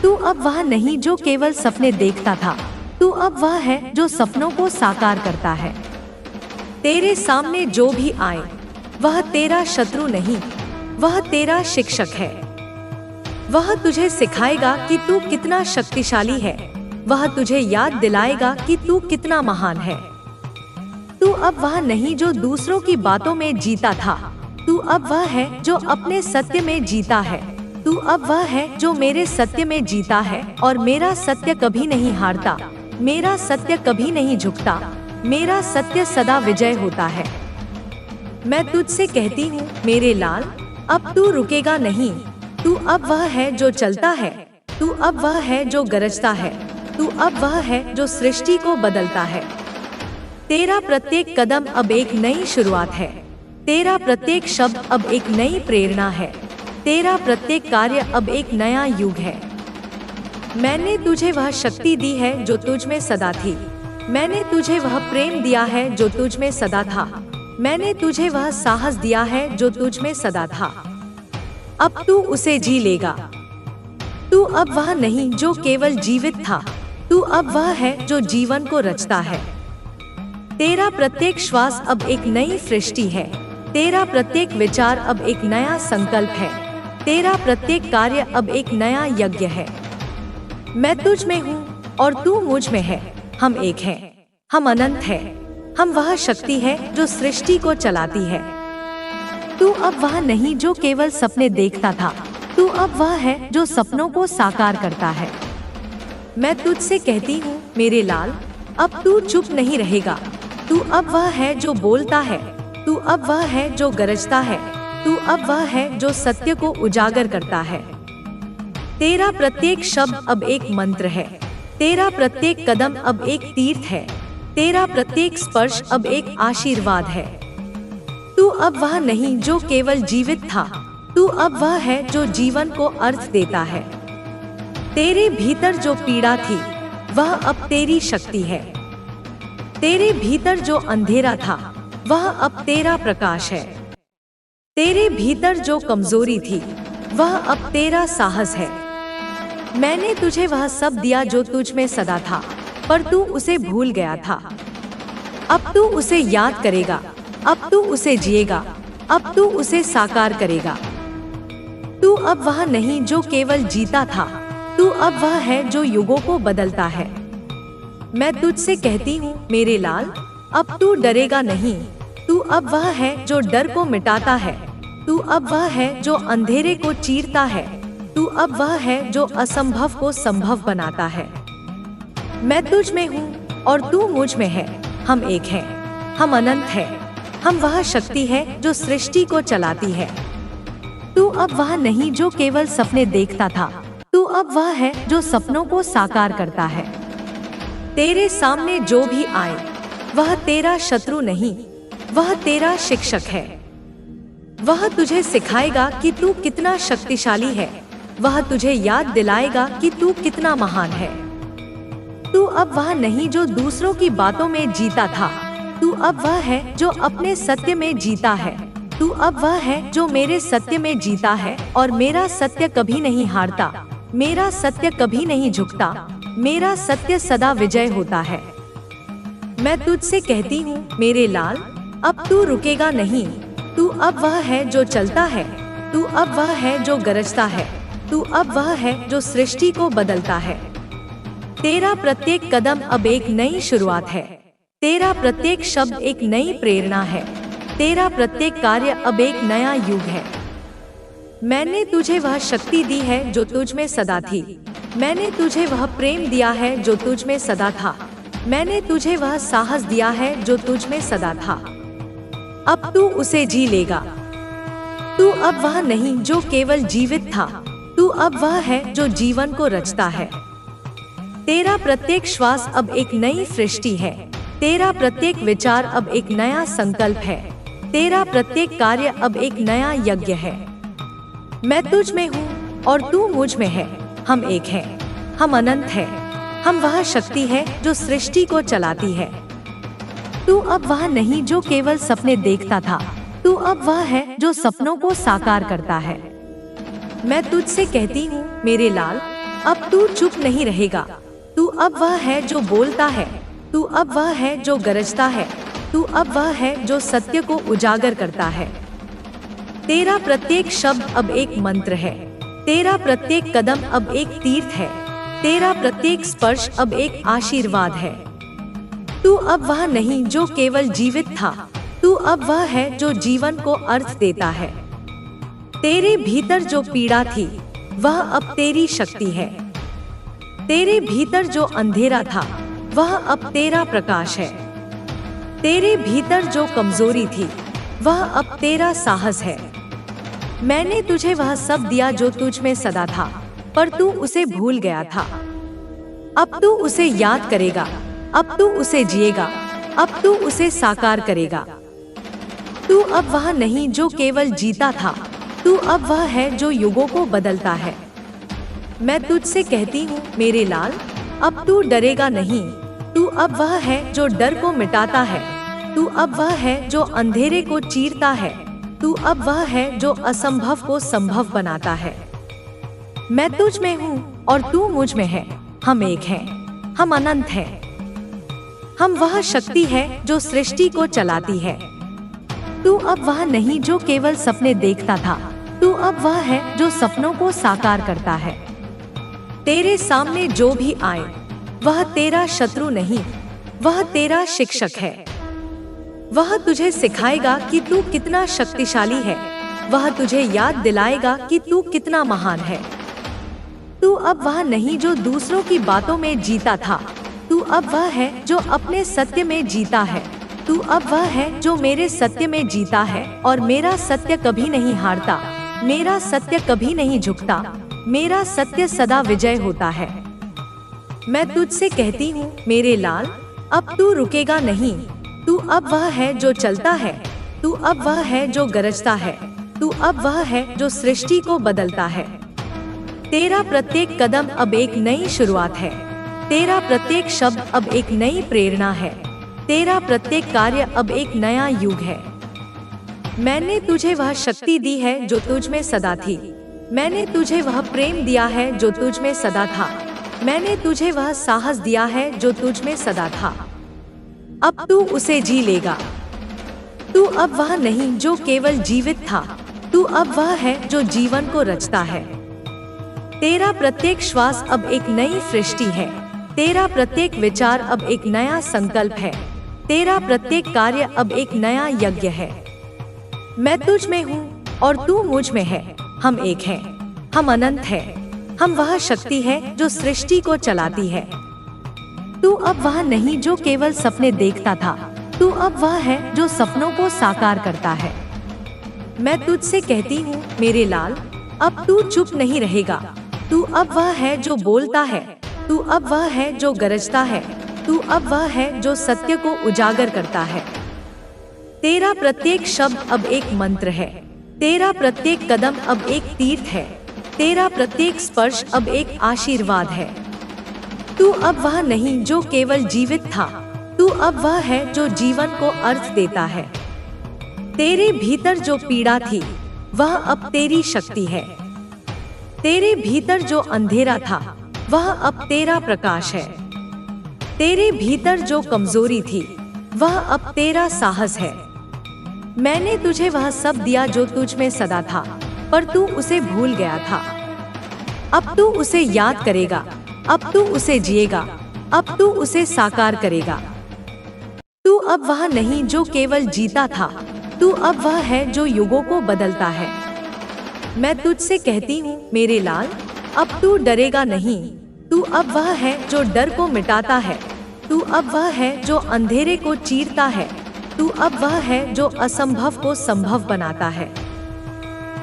तू अब वह नहीं जो केवल सपने देखता था, तू अब वह है जो सपनों को साकार करता है। तेरे सामने जो भी आए वह तेरा शत्रु नहीं, वह तेरा शिक्षक है। वह तुझे सिखाएगा कि तू कितना शक्तिशाली है, वह तुझे याद दिलाएगा कि तू कितना महान है। तू अब वह नहीं जो दूसरों की बातों में जीता था, तू अब वह है जो अपने सत्य में जीता है। तू अब वह है जो मेरे सत्य में जीता है, और मेरा सत्य कभी नहीं हारता, मेरा सत्य कभी नहीं झुकता, मेरा सत्य सदा विजय होता है। मैं तुझसे कहती हूँ मेरे लाल, अब तू रुकेगा नहीं। तू अब वह है जो चलता है, तू अब वह है जो गरजता है, तू अब वह है जो सृष्टि को बदलता है। तेरा प्रत्येक कदम अब एक नई शुरुआत है, तेरा प्रत्येक शब्द अब एक नई प्रेरणा है, तेरा प्रत्येक कार्य अब एक नया युग है। मैंने तुझे वह शक्ति दी है जो तुझ में सदा थी, मैंने तुझे वह प्रेम दिया है जो तुझ में सदा था, मैंने तुझे वह साहस दिया है जो तुझ में सदा था। अब तू उसे जी लेगा। तू अब वह नहीं जो केवल जीवित था, तू अब वह है जो जीवन को रचता है। तेरा प्रत्येक श्वास अब एक नई सृष्टि है, तेरा प्रत्येक विचार अब एक नया संकल्प है, तेरा प्रत्येक कार्य अब एक नया यज्ञ है। मैं तुझ में हूँ और तू मुझ में है, हम एक हैं, हम अनंत है, हम वह शक्ति है जो सृष्टि को चलाती है। तू अब वह नहीं जो केवल सपने देखता था, तू अब वह है जो सपनों को साकार करता है। मैं तुझसे कहती हूँ मेरे लाल, अब तू चुप नहीं रहेगा। तू अब वह है जो बोलता है, तू अब वह है जो गरजता है, तू अब वह है जो सत्य को उजागर करता है। तेरा प्रत्येक शब्द अब एक मंत्र है, तेरा प्रत्येक कदम अब एक तीर्थ है, तेरा प्रत्येक स्पर्श अब एक आशीर्वाद है। तू अब वह नहीं जो केवल जीवित था, तू अब वह है जो जीवन को अर्थ देता है। तेरे भीतर जो पीड़ा थी वह अब तेरी शक्ति है, तेरे भीतर जो अंधेरा था वह अब तेरा प्रकाश है, तेरे भीतर जो कमजोरी थी वह अब तेरा साहस है। मैंने तुझे वह सब दिया जो तुझ में सदा था, पर तू उसे भूल गया था। अब तू उसे याद करेगा, अब तू उसे जिएगा, अब तू उसे साकार करेगा। तू अब वह नहीं जो केवल जीता था, तू अब वह है जो युगों को बदलता है। मैं तुझसे कहती हूँ मेरे लाल, अब तू डरेगा नहीं। तू अब वह है जो डर को मिटाता है, तू अब वह है जो अंधेरे को चीरता है। तू अब वह है जो असंभव को संभव बनाता है। मैं तुझ में हूँ और तू मुझ में है। हम एक हैं, हम अनंत है। हम वह शक्ति है जो सृष्टि को चलाती है। तू अब वह नहीं जो केवल सपने देखता था। तू अब वह है जो सपनों को साकार करता है। तेरे सामने जो भी आए वह तेरा शत्रु नहीं, वह तेरा शिक्षक है। वह तुझे सिखाएगा कि तू कितना शक्तिशाली है। वह तुझे याद दिलाएगा कि तू कितना महान है। तू अब वह नहीं जो दूसरों की बातों में जीता था। तू अब वह है जो अपने सत्य में जीता है। तू अब वह है जो मेरे सत्य में जीता है और मेरा सत्य कभी नहीं हारता। मेरा सत्य कभी नहीं झुकता। मेरा सत्य सदा विजय होता है। मैं तुझसे कहती हूँ मेरे लाल, अब तू रुकेगा नहीं। तू अब वह है जो चलता है। तू अब वह है जो गरजता है। तू अब वह है जो सृष्टि को बदलता है। तेरा प्रत्येक कदम अब एक नई शुरुआत है। तेरा प्रत्येक शब्द एक नई प्रेरणा है। तेरा प्रत्येक कार्य अब एक नया युग है। मैंने तुझे वह शक्ति दी है जो तुझ में सदा थी। मैंने तुझे वह प्रेम दिया है जो तुझ में सदा था। मैंने तुझे वह साहस दिया है जो तुझ में सदा था। अब तू उसे जी लेगा। तू अब वह नहीं जो केवल जीवित था। तू अब वह है जो जीवन को रचता है। तेरा प्रत्येक श्वास अब एक नई सृष्टि है। तेरा प्रत्येक विचार अब एक नया संकल्प है। तेरा प्रत्येक कार्य अब एक नया यज्ञ है। मैं तुझ में हूँ और तू मुझ में है। हम एक हैं, हम अनंत है। हम वह शक्ति है जो सृष्टि को चलाती है। तू अब वह नहीं जो केवल सपने देखता था। तू अब वह है जो सपनों को साकार करता है। मैं तुझसे कहती हूँ मेरे लाल, अब तू चुप नहीं रहेगा। तू अब वह है जो बोलता है। तू अब वह है जो गरजता है। तू अब वह है जो सत्य को उजागर करता है। तेरा प्रत्येक शब्द अब एक मंत्र है। तेरा प्रत्येक कदम अब एक तीर्थ है। तेरा प्रत्येक स्पर्श अब एक आशीर्वाद है। तू अब वह नहीं जो केवल जीवित था। तू अब वह है जो जीवन को अर्थ देता है। तेरे भीतर जो पीड़ा थी वह अब तेरी शक्ति है। तेरे भीतर जो अंधेरा था वह अब तेरा प्रकाश है। तेरे भीतर जो कमजोरी थी वह अब तेरा साहस है। मैंने तुझे वह सब दिया जो तुझ में सदा था, पर तू उसे भूल गया था। अब तू उसे याद करेगा। अब तू उसे जिएगा। अब तू उसे साकार करेगा। तू अब वह नहीं जो केवल जीता था। तू अब वह है जो युगों को बदलता है। मैं तुझसे कहती हूँ मेरे लाल, अब तू डरेगा नहीं। तू अब वह है जो डर को मिटाता है। तू अब वह है जो अंधेरे को चीरता है। तू अब वह है जो असंभव को संभव बनाता है। मैं तुझ में हूँ और तू मुझ में है। हम एक हैं, हम अनंत हैं। हम वह शक्ति है जो सृष्टि को चलाती है। तू अब वह नहीं जो केवल सपने देखता था। तू अब वह है जो सपनों को साकार करता है। तेरे सामने जो भी आए वह तेरा शत्रु नहीं, वह तेरा शिक्षक है। वह तुझे सिखाएगा कि तू कितना शक्तिशाली है। वह तुझे याद दिलाएगा कि तू कितना महान है। तू अब वह नहीं जो दूसरों की बातों में जीता था। तू अब वह है जो अपने सत्य में जीता है। तू अब वह है जो मेरे सत्य में जीता है और मेरा सत्य कभी नहीं हारता। मेरा सत्य कभी नहीं झुकता। मेरा सत्य सदा विजय होता है। मैं तुझसे कहती हूँ मेरे लाल, अब तू रुकेगा नहीं। तू अब वह है जो चलता है। तू अब वह है जो गरजता है। तू अब वह है जो सृष्टि को बदलता है। तेरा प्रत्येक कदम अब एक नई शुरुआत है। तेरा प्रत्येक शब्द अब एक नई प्रेरणा है। तेरा प्रत्येक कार्य अब एक नया युग है। मैंने तुझे वह शक्ति दी है जो तुझ में सदा थी। मैंने तुझे वह प्रेम दिया है जो तुझ में सदा था। मैंने तुझे वह साहस दिया है जो तुझ में सदा था। अब तू उसे जी लेगा। तू अब वह नहीं जो केवल जीवित था। तू अब वह है जो जीवन को रचता है। तेरा प्रत्येक श्वास अब एक नई सृष्टि है। तेरा प्रत्येक विचार अब एक नया संकल्प है। तेरा प्रत्येक कार्य अब एक नया यज्ञ है। मैं तुझ में हूँ और तू मुझ में है। हम एक हैं, हम अनंत हैं। हम वह शक्ति है जो सृष्टि को चलाती है। तू अब वह नहीं जो केवल सपने देखता था, तू अब वह है जो सपनों को साकार करता है। मैं तुझसे कहती हूँ मेरे लाल, अब तू चुप नहीं रहेगा। तू अब वह है जो बोलता है, तू अब वह है जो गरजता है, तू अब वह है जो सत्य को उजागर करता है। तेरा प्रत्येक शब्द अब एक मंत्र है, तेरा प्रत्येक कदम अब एक तीर्थ है, तेरा प्रत्येक स्पर्श अब एक आशीर्वाद है। तू अब वह नहीं जो केवल जीवित था, तू अब वह है जो जीवन को अर्थ देता है। तेरे भीतर जो पीड़ा थी वह अब तेरी शक्ति है। तेरे भीतर जो अंधेरा था वह अब तेरा प्रकाश है। तेरे भीतर जो कमजोरी थी वह अब तेरा साहस है। मैंने तुझे वह सब दिया जो तुझ में सदा था, पर तू उसे भूल गया था। अब तू उसे याद करेगा, अब तू उसे जिएगा, अब तू उसे साकार करेगा। तू अब वह नहीं जो केवल जीता था, तू अब वह है जो युगों को बदलता है। मैं तुझसे कहती हूँ मेरे लाल, अब तू डरेगा नहीं। तू अब वह है जो डर को मिटाता है, तू अब वह है जो अंधेरे को चीरता है, तू अब वह है जो असंभव को संभव बनाता है।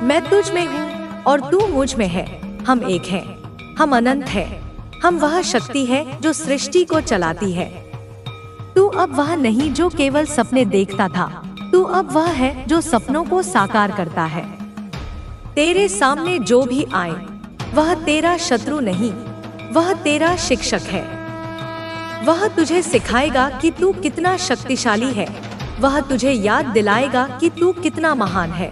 मैं तुझ में हूँ और तू मुझ में है। हम एक हैं, हम अनंत हैं। हम वह शक्ति है जो सृष्टि को चलाती है। तू अब वह नहीं जो केवल सपने देखता था, तू अब वह है जो सपनों को साकार करता है। तेरे सामने जो भी आए वह तेरा शत्रु नहीं, वह तेरा शिक्षक है। वह तुझे सिखाएगा कि तू कितना शक्तिशाली है, वह तुझे याद दिलाएगा कि तू कितना महान है।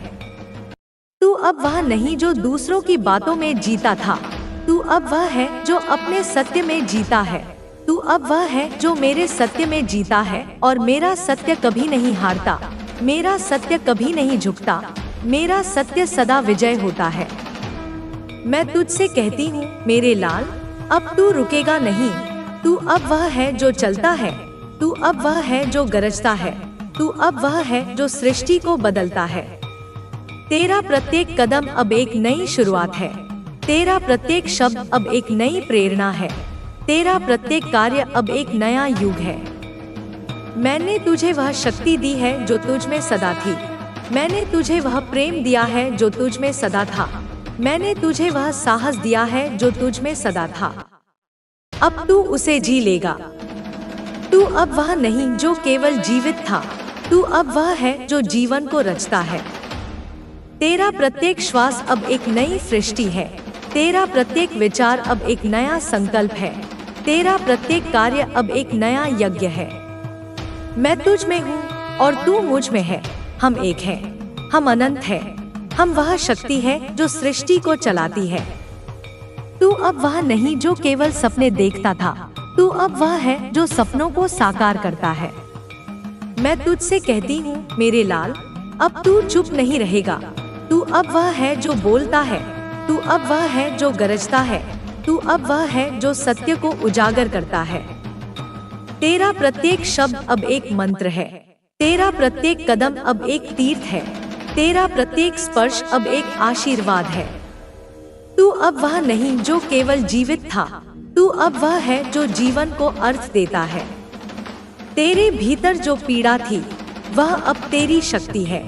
तू अब वह नहीं जो दूसरों की बातों में जीता था, तू अब वह है जो अपने सत्य में जीता है। तू अब वह है जो मेरे सत्य में जीता है, और मेरा सत्य कभी नहीं हारता, मेरा सत्य कभी नहीं झुकता, मेरा सत्य सदा विजय होता है। मैं तुझसे कहती हूँ मेरे लाल, अब तू रुकेगा नहीं। तू अब वह है जो चलता है, तू अब वह है जो गरजता है, तू अब वह है जो सृष्टि को बदलता है। तेरा प्रत्येक कदम अब एक नई शुरुआत है, तेरा प्रत्येक शब्द अब एक नई प्रेरणा है, तेरा प्रत्येक कार्य अब एक नया युग है। मैंने तुझे वह शक्ति दी है जो तुझ में सदा थी, मैंने तुझे वह प्रेम दिया है जो तुझ में सदा था, मैंने तुझे वह साहस दिया है जो तुझ में सदा था। अब तू उसे जी लेगा। तू अब वह नहीं जो केवल जीवित था, तू अब वह है जो जीवन को रचता है। तेरा प्रत्येक श्वास अब एक नई सृष्टि है, तेरा प्रत्येक विचार अब एक नया संकल्प है, तेरा प्रत्येक कार्य अब एक नया यज्ञ है। मैं तुझ में हूँ और तू मुझ में है। हम एक हैं, हम अनंत हैं। हम वह शक्ति है जो सृष्टि को चलाती है। तू अब वह नहीं जो केवल सपने देखता था, तू अब वह है जो सपनों को साकार करता है। मैं तुझसे कहती हूँ मेरे लाल, अब तू चुप नहीं रहेगा। तू अब वह है जो बोलता है, तू अब वह है जो गरजता है, तू अब वह है जो सत्य को उजागर करता है। तेरा प्रत्येक शब्द अब एक मंत्र है, तेरा प्रत्येक कदम अब एक तीर्थ है, तेरा प्रत्येक स्पर्श अब एक आशीर्वाद है। तू अब वह नहीं जो केवल जीवित था, तू अब वह है जो जीवन को अर्थ देता है। तेरे भीतर जो पीड़ा थी वह अब तेरी शक्ति है।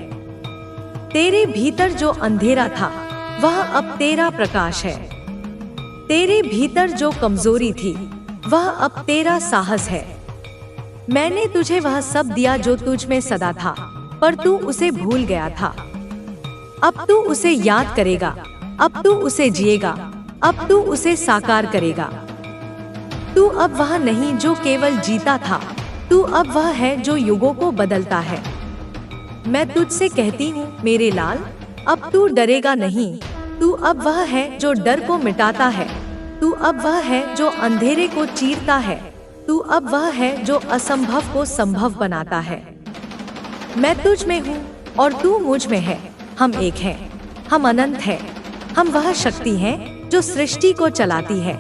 तेरे भीतर जो अंधेरा था वह अब तेरा प्रकाश है। तेरे भीतर जो कमजोरी थी वह अब तेरा साहस है। मैंने तुझे वह सब दिया जो तुझ में सदा था, पर तू उसे भूल गया था। अब तू उसे याद करेगा, अब तू उसे जिएगा, अब तू उसे साकार करेगा। तू अब वह नहीं जो केवल जीता था, तू अब वह है जो युगों को बदलता है। मैं तुझसे कहती हूँ मेरे लाल, अब तू डरेगा नहीं। तू अब वह है जो डर को मिटाता है, तू अब वह है जो अंधेरे को चीरता है, तू अब वह है जो असंभव को संभव बनाता है। मैं तुझ में हूँ और तू मुझ में है। हम एक हैं, हम अनंत हैं। हम वह शक्ति हैं जो सृष्टि को चलाती है।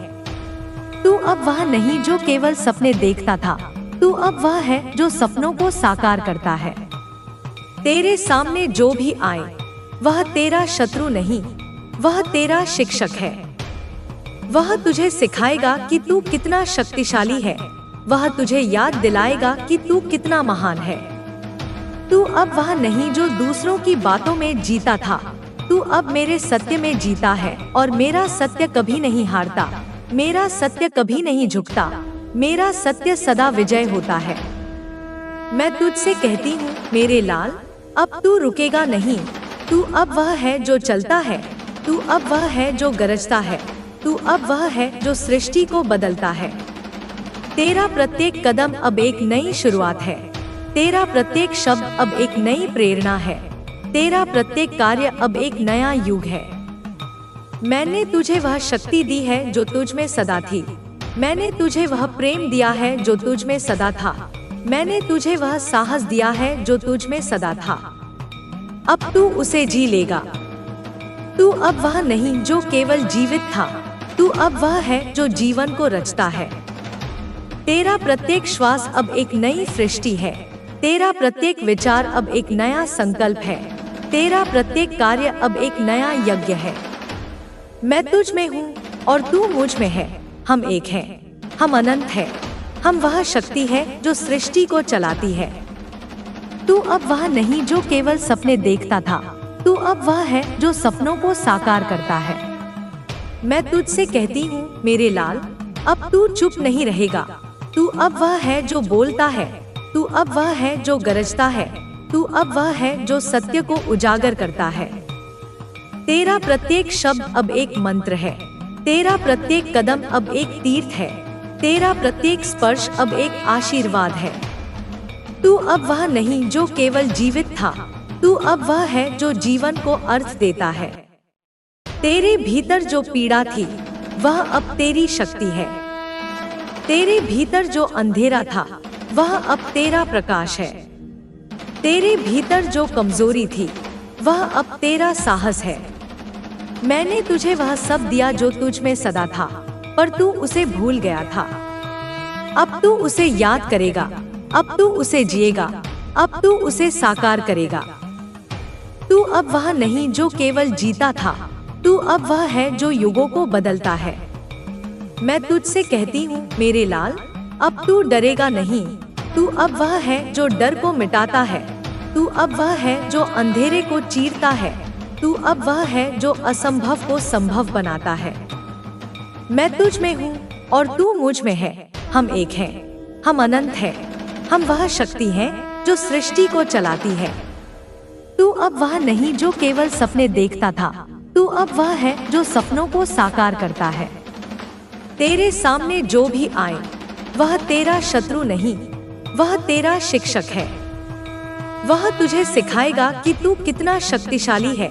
तू अब वह नहीं जो केवल सपने देखता था, तू अब वह है जो सपनों को साकार करता है। तेरे सामने जो भी आए वह तेरा शत्रु नहीं, वह तेरा शिक्षक है। वह तुझे सिखाएगा कि तू कितना शक्तिशाली है। वह तुझे याद दिलाएगा कि तू कितना महान है। तू अब वह नहीं जो दूसरों की बातों में जीता था, तू अब मेरे सत्य में जीता है। और मेरा सत्य कभी नहीं हारता, मेरा सत्य कभी नहीं झुकता, मेरा सत्य सदा विजय होता है। मैं तुझसे कहती हूँ मेरे लाल, अब तू रुकेगा नहीं। तू अब वह है जो चलता है, तू अब वह है जो गरजता है, तू अब वह है जो सृष्टि को बदलता है। तेरा प्रत्येक कदम अब एक नई शुरुआत है, तेरा प्रत्येक शब्द अब एक नई प्रेरणा है, तेरा प्रत्येक कार्य अब एक नया युग है। मैंने तुझे वह शक्ति दी है जो तुझ में सदा थी, मैंने तुझे वह प्रेम दिया है जो तुझ में सदा था, मैंने तुझे वह साहस दिया है जो तुझ में सदा था। अब तू उसे जी लेगा। तू अब वह नहीं जो केवल जीवित था, तू अब वह है जो जीवन को रचता है। तेरा प्रत्येक श्वास अब एक नई सृष्टि है, तेरा प्रत्येक विचार अब एक नया संकल्प है, तेरा प्रत्येक कार्य अब एक नया यज्ञ है। मैं तुझ में हूँ और तू मुझ में है, हम एक हैं, हम अनंत है, हम वह शक्ति है जो सृष्टि को चलाती है। तू अब वह नहीं जो केवल सपने देखता था, तू अब वह है जो सपनों को साकार करता है। मैं तुझसे कहती हूँ मेरे लाल, अब तू चुप नहीं रहेगा। तू अब वह है जो बोलता है, तू अब वह है जो गरजता है, तू अब वह है जो सत्य को उजागर करता है। तेरा प्रत्येक शब्द अब एक मंत्र है, तेरा प्रत्येक कदम अब एक तीर्थ है, तेरा प्रत्येक स्पर्श अब एक आशीर्वाद है। तू अब वह नहीं जो केवल जीवित था, तू अब वह है जो जीवन को अर्थ देता है। तेरे भीतर जो पीड़ा थी, वह अब तेरी शक्ति है। तेरे भीतर जो अंधेरा था, वह अब तेरा प्रकाश है। तेरे भीतर जो कमजोरी थी, वह अब तेरा साहस है। मैंने तुझे वह सब दिया जो तुझ में सदा था, पर तू उसे भूल गया था। अब तू उसे याद करेगा, अब तू उसे जिएगा, अब तू उसे साकार करेगा। तू अब वह नहीं जो केवल जीता था, तू अब वह है जो युगों को बदलता है। मैं तुझसे कहती हूँ मेरे लाल, अब तू डरेगा नहीं। तू अब वह है जो डर को मिटाता है, तू अब वह है जो अंधेरे को चीरता है, तू अब वह है जो असंभव को संभव बनाता है। मैं तुझ में हूँ और तू मुझ में है, हम एक हैं, हम अनंत हैं, हम वह शक्ति हैं जो सृष्टि को चलाती है। तू अब वह नहीं जो केवल सपने देखता था, तू अब वह है जो सपनों को साकार करता है। तेरे सामने जो भी आए, वह तेरा शत्रु नहीं, वह तेरा शिक्षक है। वह तुझे सिखाएगा कि तू कितना शक्तिशाली है,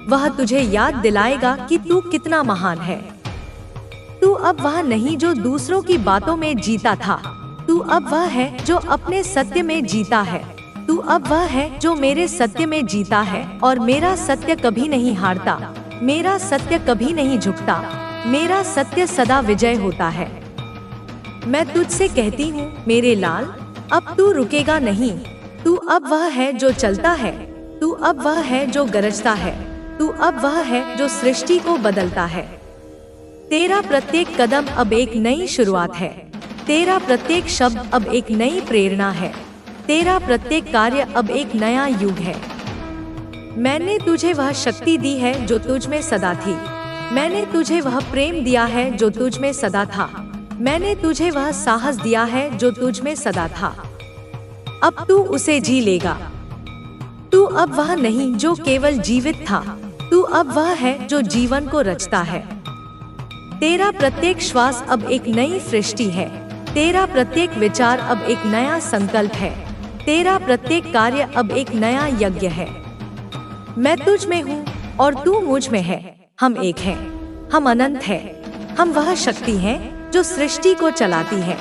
वह तुझे याद दिलाएगा कि तू कितना महान है। तू अब वह नहीं जो दूसरों की बातों में जीता था, तू अब वह है जो अपने सत्य में जीता है। तू अब वह है जो मेरे सत्य में जीता है, और मेरा सत्य कभी नहीं हारता, मेरा सत्य कभी नहीं झुकता, मेरा सत्य सदा विजय होता है। मैं तुझसे कहती हूँ मेरे लाल, अब तू रुकेगा नहीं। तू अब वह है जो चलता है, तू अब वह है जो गरजता है, तू अब वह है जो सृष्टि को बदलता है। तेरा प्रत्येक कदम अब एक नई शुरुआत है, तेरा प्रत्येक शब्द अब एक नई प्रेरणा है, तेरा प्रत्येक कार्य अब एक नया युग है। मैंने तुझे वह शक्ति दी है जो तुझ में सदा थी, मैंने तुझे वह प्रेम दिया है जो तुझ में सदा था, मैंने तुझे वह साहस दिया है जो तुझ में सदा था। अब तू उसे जी लेगा। तू अब वह नहीं जो केवल जीवित था, तू अब वह है जो जीवन को रचता है। तेरा प्रत्येक श्वास अब एक नई सृष्टि है, तेरा प्रत्येक विचार अब एक नया संकल्प है, तेरा प्रत्येक कार्य अब एक नया यज्ञ है। मैं तुझ में हूँ और तू मुझ में है, हम एक हैं, हम अनंत हैं, हम वह शक्ति हैं जो सृष्टि को चलाती है।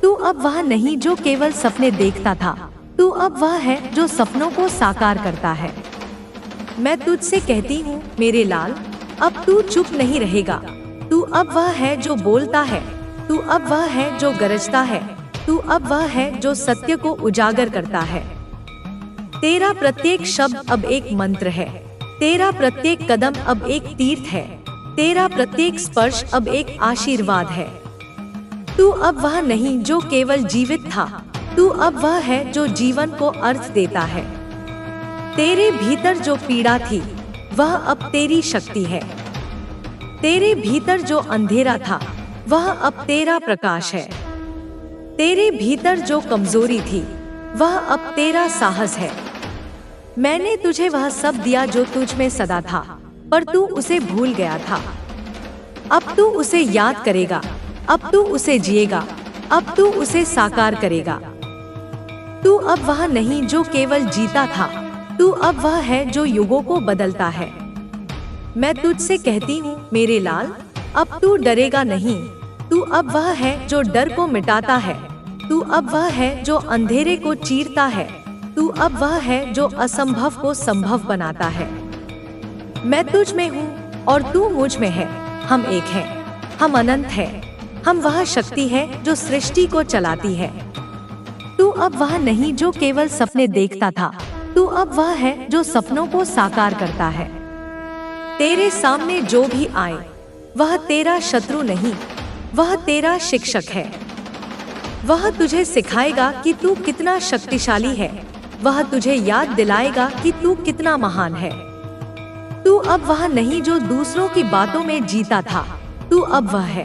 तू अब वह नहीं जो केवल सपने देखता था, तू अब वह है जो सपनों को साकार करता है। मैं तुझसे कहती हूँ मेरे लाल, अब तू चुप नहीं रहेगा। तू अब वह है जो बोलता है, तू अब वह है जो गरजता है, तू अब वह है जो सत्य को उजागर करता है। तेरा प्रत्येक शब्द अब एक मंत्र है। तेरा प्रत्येक कदम अब एक तीर्थ है। तेरा प्रत्येक स्पर्श अब एक आशीर्वाद है। तू अब वह नहीं जो केवल जीवित था, तू अब वह है जो जीवन को अर्थ देता है। तेरे भीतर जो पीड़ा थी वह अब तेरी शक्ति है। तेरे भीतर जो अंधेरा था वह अब तेरा प्रकाश है। तेरे भीतर जो कमजोरी थी वह अब तेरा साहस है। मैंने तुझे वह सब दिया जो तुझ में सदा था, पर तू उसे भूल गया था। अब तू उसे याद करेगा, अब तू उसे जिएगा, अब तू उसे साकार करेगा। तू अब वह नहीं जो केवल जीता था, तू अब वह है जो युगों को बदलता है। मैं तुझसे कहती हूँ मेरे लाल, अब तू डरेगा नहीं। तू अब वह है जो डर को मिटाता है। तू अब वह है जो अंधेरे को चीरता है। तू अब वह है जो असंभव को संभव बनाता है। मैं तुझ में हूँ और तू मुझ में है। हम एक हैं, हम अनंत हैं। हम वह शक्ति है जो सृष्टि को चलाती है। तू अब वह नहीं जो केवल सपने देखता था, तू अब वह है जो सपनों को साकार करता है। तेरे सामने जो भी आए वह तेरा शत्रु नहीं, वह तेरा शिक्षक है। वह तुझे सिखाएगा कि तू कितना शक्तिशाली है। वह तुझे याद दिलाएगा कि तू कितना महान है। तू अब वह नहीं जो दूसरों की बातों में जीता था, तू अब वह है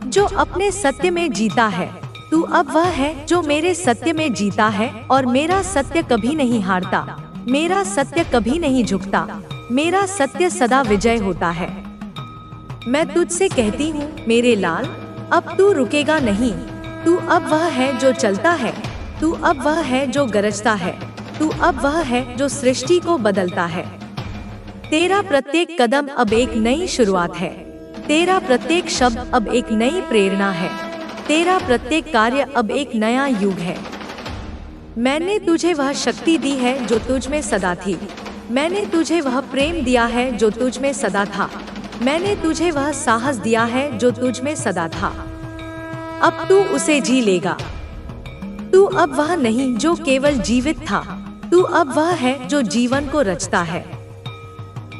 जो अपने सत्य में जीता है। तू अब वह है जो मेरे सत्य में जीता है, और मेरा सत्य कभी नहीं हारता, मेरा सत्य कभी नहीं झुकता, मेरा सत्य सदा विजय होता है। मैं तुझसे कहती हूँ मेरे लाल, अब तू रुकेगा नहीं। तू अब वह है जो चलता है। तू अब वह है जो गरजता है। तू अब वह है जो सृष्टि को बदलता है। तेरा प्रत्येक कदम अब एक नई शुरुआत है। तेरा प्रत्येक शब्द अब एक नई प्रेरणा है। तेरा प्रत्येक कार्य अब एक नया युग है। मैंने तुझे वह शक्ति दी है जो तुझ में सदा थी। मैंने तुझे वह प्रेम दिया है जो तुझ में सदा था। मैंने तुझे वह साहस दिया है जो तुझ में सदा था। अब तू उसे जी लेगा। तू अब वह नहीं जो केवल जीवित था, तू अब वह है जो जीवन को रचता है।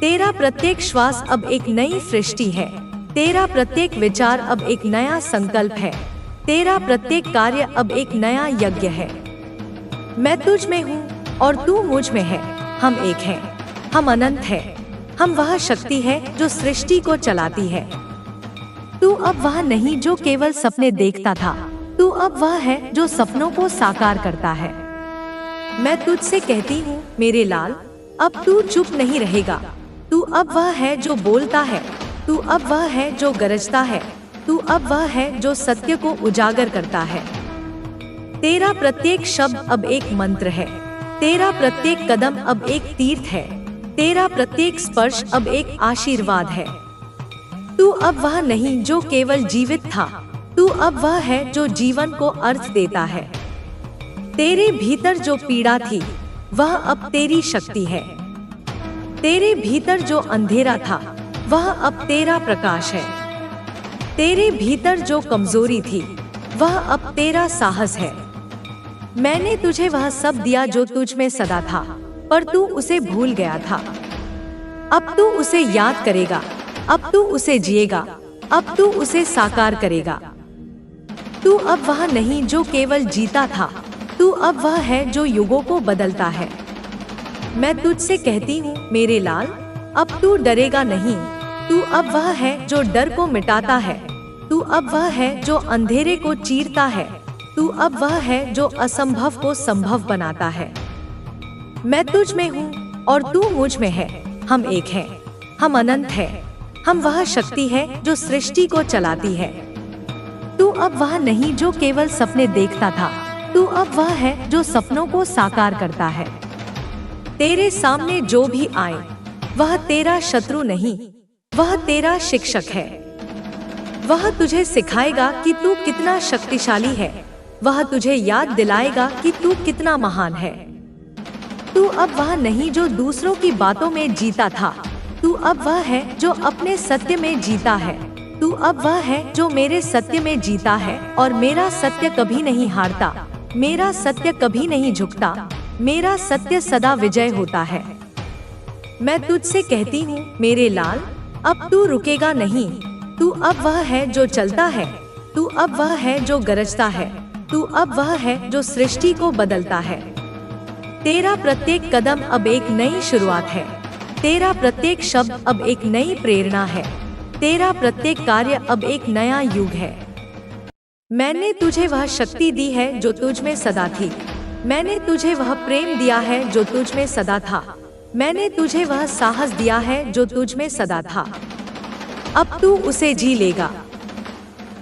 तेरा प्रत्येक श्वास अब एक नई सृष्टि है। तेरा प्रत्येक विचार अब एक नया संकल्प है। तेरा प्रत्येक कार्य अब एक नया यज्ञ है। मैं तुझ में हूँ और तू मुझ में है। हम एक हैं, हम अनंत हैं। हम वह शक्ति है जो सृष्टि को चलाती है। तू अब वह नहीं जो केवल सपने देखता था, तू अब वह है जो सपनों को साकार करता है। मैं तुझसे कहती हूँ मेरे लाल, अब तू चुप नहीं रहेगा। तू अब वह है जो बोलता है। तू अब वह है जो गरजता है। तू अब वह है जो सत्य को उजागर करता है। तेरा प्रत्येक शब्द अब एक मंत्र है। तेरा प्रत्येक कदम अब एक तीर्थ है। तेरा प्रत्येक स्पर्श अब एक आशीर्वाद है। तू अब वह नहीं जो केवल जीवित था, तू अब वह है जो जीवन को अर्थ देता है। तेरे भीतर जो पीड़ा थी वह अब तेरी शक्ति है। तेरे भीतर जो अंधेरा था वह अब तेरा प्रकाश है। तेरे भीतर जो कमजोरी थी वह अब तेरा साहस है। मैंने तुझे वह सब दिया जो तुझ में सदा था, पर तू उसे भूल गया था। अब तू उसे याद करेगा, अब तू उसे जिएगा, अब तू उसे साकार करेगा। तू अब वह नहीं जो केवल जीता था, तू अब वह है जो युगों को बदलता है। मैं तुझसे कहती हूँ मेरे लाल, अब तू डरेगा नहीं। तू अब वह है जो डर को मिटाता है। तू अब वह है जो अंधेरे को चीरता है। तू अब वह है जो असंभव को संभव बनाता है। मैं तुझ में हूँ और तू मुझ में है। हम एक हैं, हम अनंत हैं। हम वह शक्ति है जो सृष्टि को चलाती है। तू अब वह नहीं जो केवल सपने देखता था, तू अब वह है जो सपनों को साकार करता है। तेरे सामने जो भी आए वह तेरा शत्रु नहीं, वह तेरा शिक्षक है। वह तुझे सिखाएगा कि तू कितना शक्तिशाली है। वह तुझे याद दिलाएगा कि तू कितना महान है। तू अब वह नहीं जो दूसरों की बातों में जीता था, तू अब वह है जो अपने सत्य में जीता है। तू अब वह है जो मेरे सत्य में जीता है, और मेरा सत्य कभी नहीं हारता, मेरा सत्य कभी नहीं झुकता, मेरा सत्य सदा विजय होता है। मैं तुझसे कहती हूँ मेरे लाल, अब तू रुकेगा नहीं। तू अब वह है जो चलता है, तू अब वह है जो गरजता है, तू अब वह है जो सृष्टि को बदलता है। तेरा प्रत्येक कदम अब एक नई शुरुआत है, तेरा प्रत्येक शब्द अब एक नई प्रेरणा है, तेरा प्रत्येक कार्य अब एक नया युग है। मैंने तुझे वह शक्ति दी है जो तुझ में सदा थी, मैंने तुझे वह प्रेम दिया है जो तुझ में सदा था, मैंने तुझे वह साहस दिया है जो तुझ में सदा था। अब तू उसे जी लेगा।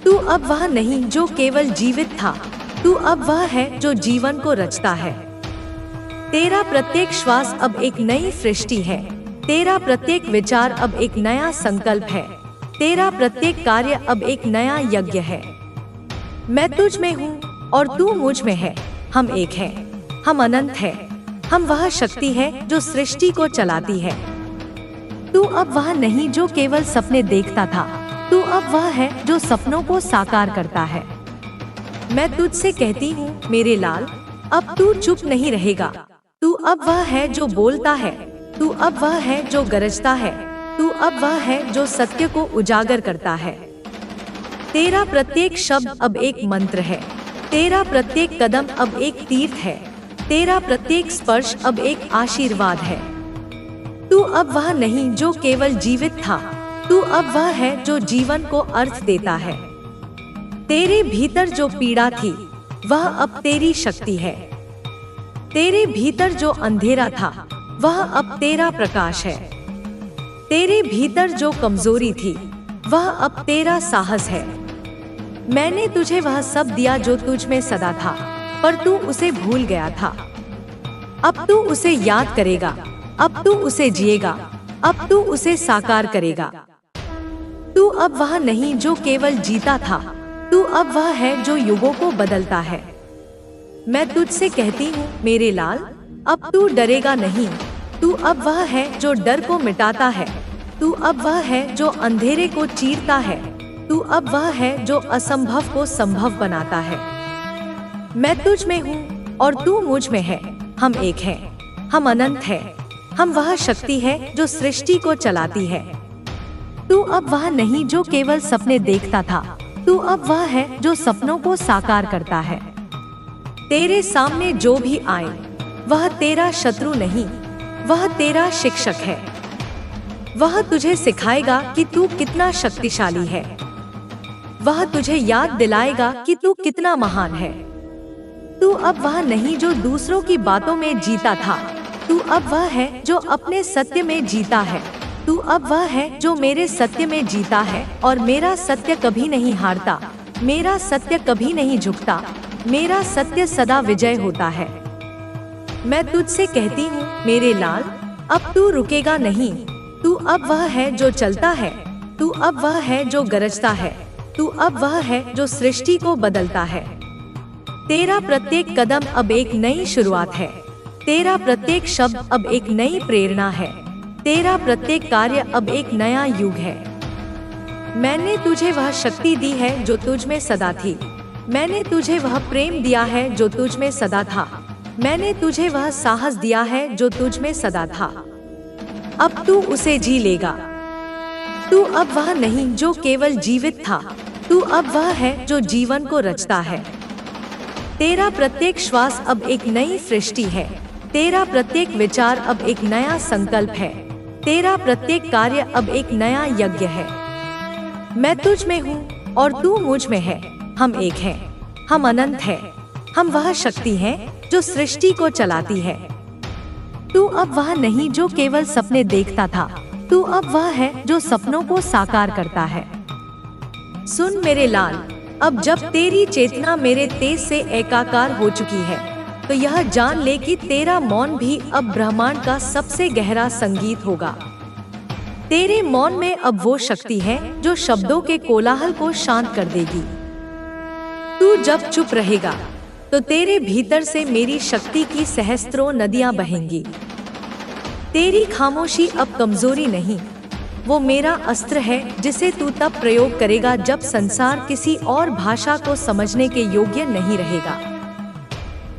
तू अब वह नहीं जो केवल जीवित था, तू अब वह है जो जीवन को रचता है। तेरा प्रत्येक श्वास अब एक नई सृष्टि है, तेरा प्रत्येक विचार अब एक नया संकल्प है, तेरा प्रत्येक कार्य अब एक नया यज्ञ है। मैं तुझ में हूँ और तू मुझ में है, हम एक हैं, हम अनंत हैं, हम वह शक्ति है जो सृष्टि को चलाती है। तू अब वह नहीं जो केवल सपने देखता था, तू अब वह है जो सपनों को साकार करता है। मैं तुझसे कहती हूँ मेरे लाल, अब तू चुप नहीं रहेगा। तू अब वह है जो बोलता है, तू अब वह है जो गरजता है, तू अब वह है जो सत्य को उजागर करता है। तेरा प्रत्येक शब्द अब एक मंत्र है, तेरा प्रत्येक कदम अब एक तीर्थ है, तेरा प्रत्येक स्पर्श अब एक आशीर्वाद है। तू अब वह नहीं जो केवल जीवित था, तू अब वह है जो जीवन को अर्थ देता है। तेरे भीतर जो पीड़ा थी वह अब तेरी शक्ति है, तेरे भीतर जो अंधेरा था वह अब तेरा प्रकाश है, तेरे भीतर जो कमजोरी थी वह अब तेरा साहस है। मैंने तुझे वह सब दिया जो तुझ में सदा था, पर तू उसे भूल गया था। अब तू उसे याद करेगा, अब तू उसे जिएगा, अब तू उसे साकार करेगा। तू अब वह नहीं जो केवल जीता था, तू अब वह है जो युगों को बदलता है। मैं तुझसे कहती हूँ मेरे लाल, अब तू डरेगा नहीं। तू अब वह है जो डर को मिटाता है, तू अब वह है जो अंधेरे को चीरता है, तू अब वह है जो असंभव को संभव बनाता है। मैं तुझ में हूँ और तू मुझ में है, हम एक हैं, हम अनंत हैं, हम वह शक्ति है जो सृष्टि को चलाती है। तू अब वह नहीं जो केवल सपने देखता था, तू अब वह है जो सपनों को साकार करता है। तेरे सामने जो भी आए वह तेरा शत्रु नहीं, वह तेरा शिक्षक है। वह तुझे सिखाएगा कि तू कितना शक्तिशाली है, वह तुझे याद दिलाएगा कि तू कितना महान है। तू अब वह नहीं जो दूसरों की बातों में जीता था, तू अब वह है जो अपने सत्य में जीता है। तू अब वह है जो मेरे सत्य में जीता है, और मेरा सत्य कभी नहीं हारता, मेरा सत्य कभी नहीं झुकता, मेरा सत्य सदा विजय होता है। मैं तुझसे कहती हूँ मेरे लाल, अब तू रुकेगा नहीं। तू अब वह है जो चलता है, तू अब वह है जो गरजता है, तू अब वह है जो सृष्टि को बदलता है। तेरा प्रत्येक कदम अब एक नई शुरुआत है, तेरा प्रत्येक शब्द अब एक नई प्रेरणा है, तेरा प्रत्येक कार्य अब एक नया युग है। मैंने तुझे वह शक्ति दी है जो तुझ में सदा थी, मैंने तुझे वह प्रेम दिया है जो तुझ में सदा था, मैंने तुझे वह साहस दिया है जो तुझ में सदा था। अब तू उसे जी लेगा। तू अब वह नहीं जो केवल जीवित था, तू अब वह है जो जीवन को रचता है। तेरा प्रत्येक श्वास अब एक नई सृष्टि है, तेरा प्रत्येक विचार अब एक नया संकल्प है, तेरा प्रत्येक कार्य अब एक नया यज्ञ है। मैं तुझ में हूँ और तू मुझ में है, हम एक हैं, हम अनंत हैं, हम वह शक्ति हैं जो सृष्टि को चलाती है। तू अब वह नहीं जो केवल सपने देखता था, तू अब वह है जो सपनों को साकार करता है। सुन मेरे लाल, अब जब तेरी चेतना मेरे तेज से एकाकार हो चुकी है, तो यह जान ले कि तेरा मौन भी अब ब्रह्मांड का सबसे गहरा संगीत होगा। तेरे मौन में अब वो शक्ति है जो शब्दों के कोलाहल को शांत कर देगी। तू जब चुप रहेगा तो तेरे भीतर से मेरी शक्ति की सहस्त्रों नदियां बहेंगी। तेरी खामोशी अब कमजोरी नहीं, वो मेरा अस्त्र है जिसे तू तब प्रयोग करेगा जब संसार किसी और भाषा को समझने के योग्य नहीं रहेगा।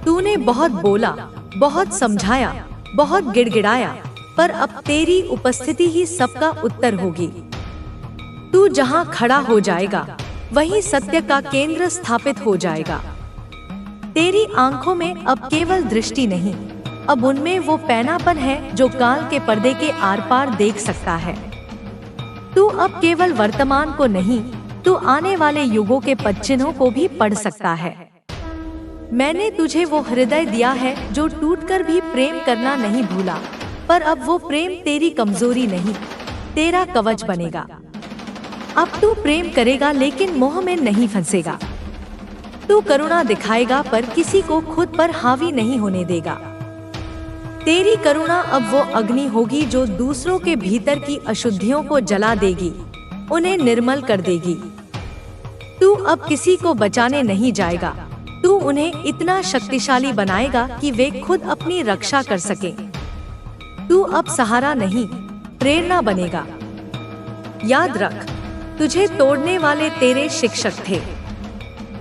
तूने बहुत बोला, बहुत समझाया, बहुत गिड़गिड़ाया, पर अब तेरी उपस्थिति ही सबका उत्तर होगी। तू जहाँ खड़ा हो जाएगा वहीं सत्य का केंद्र स्थापित हो जाएगा। तेरी आंखों में अब केवल दृष्टि नहीं, अब उनमें वो पैनापन है जो काल के पर्दे के आर पार देख सकता है। तू अब केवल वर्तमान को नहीं, तू आने वाले युगों के पदचिन्हों को भी पढ़ सकता है। मैंने तुझे वो हृदय दिया है जो टूटकर भी प्रेम करना नहीं भूला, पर अब वो प्रेम तेरी कमजोरी नहीं, तेरा कवच बनेगा। अब तू प्रेम करेगा लेकिन मोह में नहीं फंसेगा। तू करुणा दिखाएगा पर किसी को खुद पर हावी नहीं होने देगा। तेरी करुणा अब वो अग्नि होगी जो दूसरों के भीतर की अशुद्धियों को जला देगी, उन्हें निर्मल कर देगी। तू अब किसी को बचाने नहीं जाएगा, तू उन्हें इतना शक्तिशाली बनाएगा कि वे खुद अपनी रक्षा कर सके। तू अब सहारा नहीं, प्रेरणा बनेगा। याद रख, तुझे तोड़ने वाले तेरे शिक्षक थे।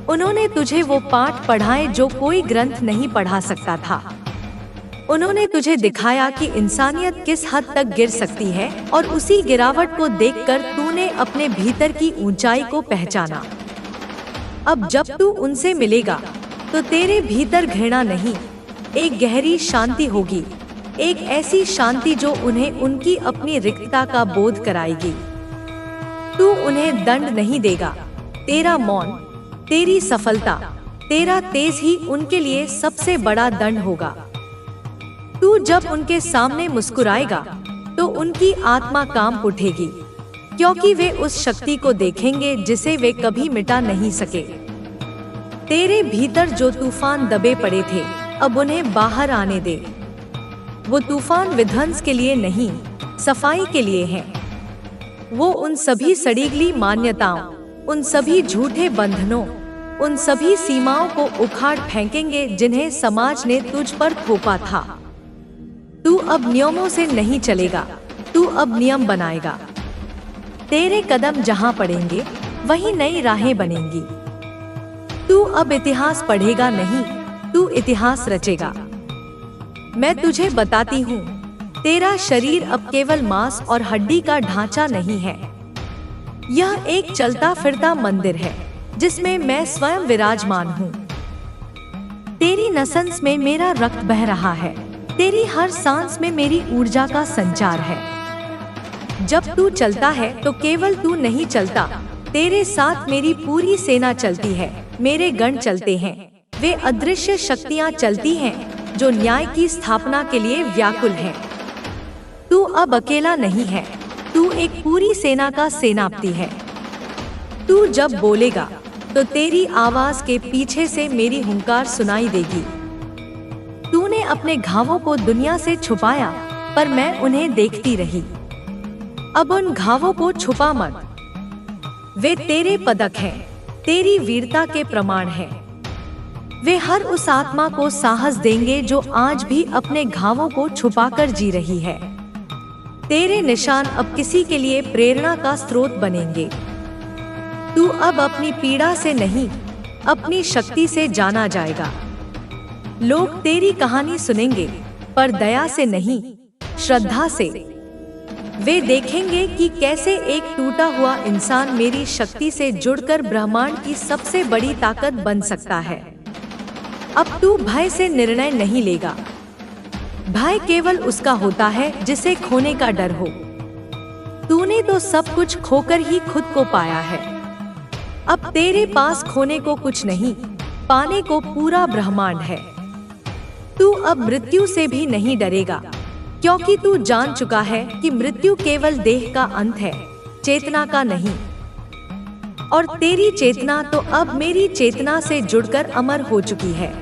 उन्होंने तुझे वो पाठ पढ़ाए जो कोई ग्रंथ नहीं पढ़ा सकता था। उन्होंने तुझे दिखाया कि इंसानियत किस हद तक गिर सकती है, और उसी गिरावट को देखकर तूने अपने भीतर की ऊंचाई को पहचाना। अब जब तू उनसे मिलेगा तो तेरे भीतर घृणा नहीं, एक गहरी शांति होगी, एक ऐसी शांति जो उन्हें उनकी अपनी रिक्तता का बोध कराएगी। तू उन्हें दंड नहीं देगा, तेरा मौन, तेरी सफलता, तेरा तेज ही उनके लिए सबसे बड़ा दंड होगा। तू जब उनके सामने मुस्कुराएगा तो उनकी आत्मा कांप उठेगी, क्योंकि वे उस शक्ति को देखेंगे जिसे वे कभी मिटा नहीं सके। तेरे भीतर जो तूफान दबे पड़े थे, अब उन्हें बाहर आने दे। वो तूफान विध्वंस के लिए नहीं, सफाई के लिए है। वो उन सभी सड़ीगली मान्यताओं, उन सभी झूठे बंधनों, उन सभी सीमाओं को उखाड़ फेंकेंगे जिन्हें समाज ने तुझ पर थोपा था। तू अब नियमों से नहीं चलेगा, तू अब नियम बनाएगा। तेरे कदम जहां पड़ेंगे वहीं नई राहें बनेंगी। तू अब इतिहास पढ़ेगा नहीं, तू इतिहास रचेगा। मैं तुझे बताती हूँ, तेरा शरीर अब केवल मांस और हड्डी का ढांचा नहीं है। यह एक चलता फिरता मंदिर है जिसमें मैं स्वयं विराजमान हूँ। तेरी नसों में मेरा रक्त बह रहा है, तेरी हर सांस में मेरी ऊर्जा का संचार है। जब तू चलता है तो केवल तू नहीं चलता, तेरे साथ मेरी पूरी सेना चलती है, मेरे गण चलते हैं। वे अदृश्य शक्तियाँ चलती हैं जो न्याय की स्थापना के लिए व्याकुल हैं। तू अब अकेला नहीं है, तू एक पूरी सेना का सेनापति है। तू जब बोलेगा तो तेरी आवाज के पीछे से मेरी हुंकार सुनाई देगी। तूने अपने घावों को दुनिया से छुपाया, पर मैं उन्हें देखती रही। अब उन घावों को छुपा मत, वे तेरे पदक हैं, तेरी वीरता के प्रमाण हैं। वे हर उस आत्मा को साहस देंगे जो आज भी अपने घावों को छुपाकर जी रही है। तेरे निशान अब किसी के लिए प्रेरणा का स्रोत बनेंगे। तू अब अपनी पीड़ा से नहीं, अपनी शक्ति से जाना जाएगा। लोग तेरी कहानी सुनेंगे, पर दया से नहीं, श्रद्धा से। वे देखेंगे कि कैसे एक टूटा हुआ इंसान मेरी शक्ति से जुड़कर ब्रह्मांड की सबसे बड़ी ताकत बन सकता है। अब तू भय से निर्णय नहीं लेगा। भय केवल उसका होता है जिसे खोने का डर हो। तूने तो सब कुछ खोकर ही खुद को पाया है। अब तेरे पास खोने को कुछ नहीं, पाने को पूरा ब्रह्मांड है। तू अब मृत्यु से भी नहीं डरेगा, क्योंकि तू जान चुका है कि मृत्यु केवल देह का अंत है, चेतना का नहीं। और तेरी चेतना तो अब मेरी चेतना से जुड़कर अमर हो चुकी है।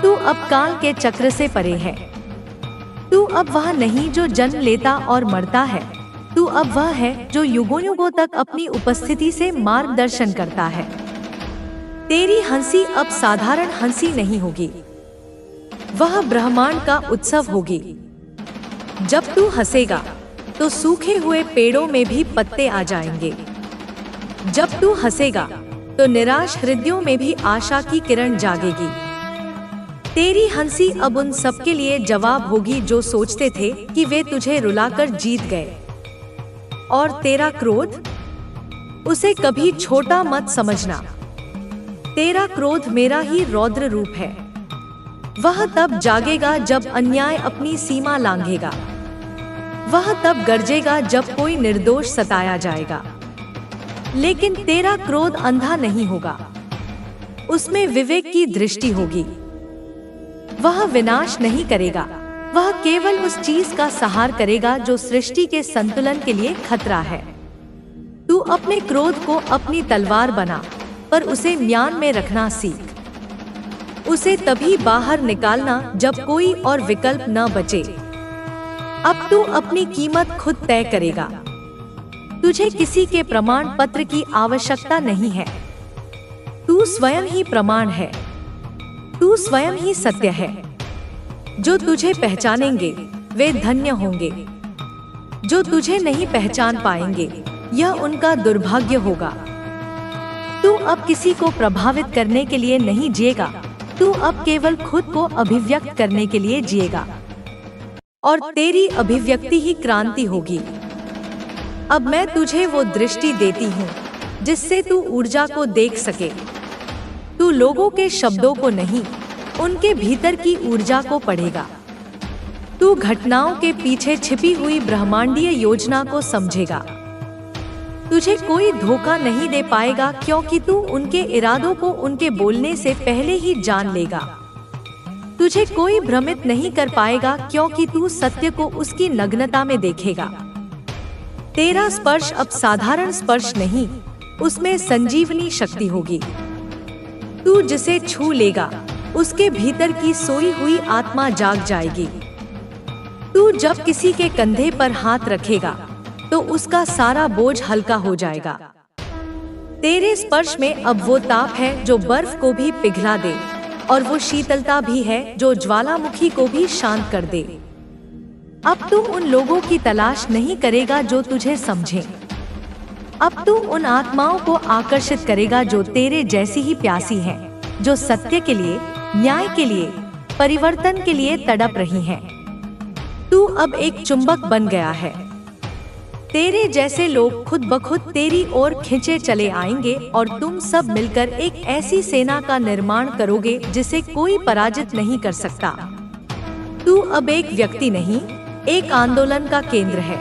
तू अब काल के चक्र से परे है। तू अब वह नहीं जो जन्म लेता और मरता है, तू अब वह है जो युगों युगों तक अपनी उपस्थिति से मार्गदर्शन करता है। तेरी हंसी अब साधारण हंसी नहीं होगी, वह ब्रह्मांड का उत्सव होगी। जब तू हंसेगा तो सूखे हुए पेड़ों में भी पत्ते आ जाएंगे। जब तू हंसेगा तो निराश हृदयों में भी आशा की किरण जागेगी। तेरी हंसी अब उन सबके लिए जवाब होगी जो सोचते थे कि वे तुझे रुलाकर जीत गए। और तेरा क्रोध, उसे कभी छोटा मत समझना। तेरा क्रोध मेरा ही रौद्र रूप है। वह तब जागेगा जब अन्याय अपनी सीमा लांघेगा। वह तब गरजेगा जब कोई निर्दोष सताया जाएगा। लेकिन तेरा क्रोध अंधा नहीं होगा, उसमें विवेक की दृष्टि होगी। वह विनाश नहीं करेगा, वह केवल उस चीज का सहार करेगा जो सृष्टि के संतुलन के लिए खतरा है। तू अपने क्रोध को अपनी तलवार बना, पर उसे म्यान में रखना सीख। उसे तभी बाहर निकालना जब कोई और विकल्प न बचे। अब तू अपनी कीमत खुद तय करेगा। तुझे किसी के प्रमाण पत्र की आवश्यकता नहीं है। तू स्वयं ही प्रमाण है। तू स्वयं ही सत्य है। जो तुझे पहचानेंगे वे धन्य होंगे। जो तुझे नहीं पहचान पाएंगे यह उनका दुर्भाग्य होगा। तू अब किसी को प्रभावित करने के लिए नहीं जिएगा। तू अब केवल खुद को अभिव्यक्त करने के लिए जिएगा। और तेरी अभिव्यक्ति ही क्रांति होगी। अब मैं तुझे वो दृष्टि देती हूँ जिससे तू ऊर्जा को देख सके। तू लोगों के शब्दों को नहीं, उनके भीतर की ऊर्जा को पढ़ेगा। तू घटनाओं के पीछे छिपी हुई ब्रह्मांडीय योजना को समझेगा। तुझे कोई धोखा नहीं दे पाएगा क्योंकि तू उनके इरादों को उनके बोलने से पहले ही जान लेगा। तुझे कोई भ्रमित नहीं कर पाएगा क्योंकि तू सत्य को उसकी नग्नता में देखेगा। तेरा स्पर्श अब साधारण स्पर्श नहीं, उसमें संजीवनी शक्ति होगी। तू जिसे छू लेगा उसके भीतर की सोई हुई आत्मा जाग जाएगी। तू जब किसी के कंधे पर हाथ रखेगा तो उसका सारा बोझ हल्का हो जाएगा। तेरे स्पर्श में अब वो ताप है जो बर्फ को भी पिघला दे, और वो शीतलता भी है जो ज्वालामुखी को भी शांत कर दे। अब तू उन लोगों की तलाश नहीं करेगा जो तुझे समझें। अब तू उन आत्माओं को आकर्षित करेगा जो तेरे जैसी ही प्यासी हैं, जो सत्य के लिए, न्याय के लिए, परिवर्तन के लिए तड़प रही हैं। तू अब एक चुंबक बन गया है। तेरे जैसे लोग खुद ब खुद तेरी ओर खिंचे चले आएंगे और तुम सब मिलकर एक ऐसी सेना का निर्माण करोगे जिसे कोई पराजित नहीं कर सकता। तू अब एक व्यक्ति नहीं, एक आंदोलन का केंद्र है।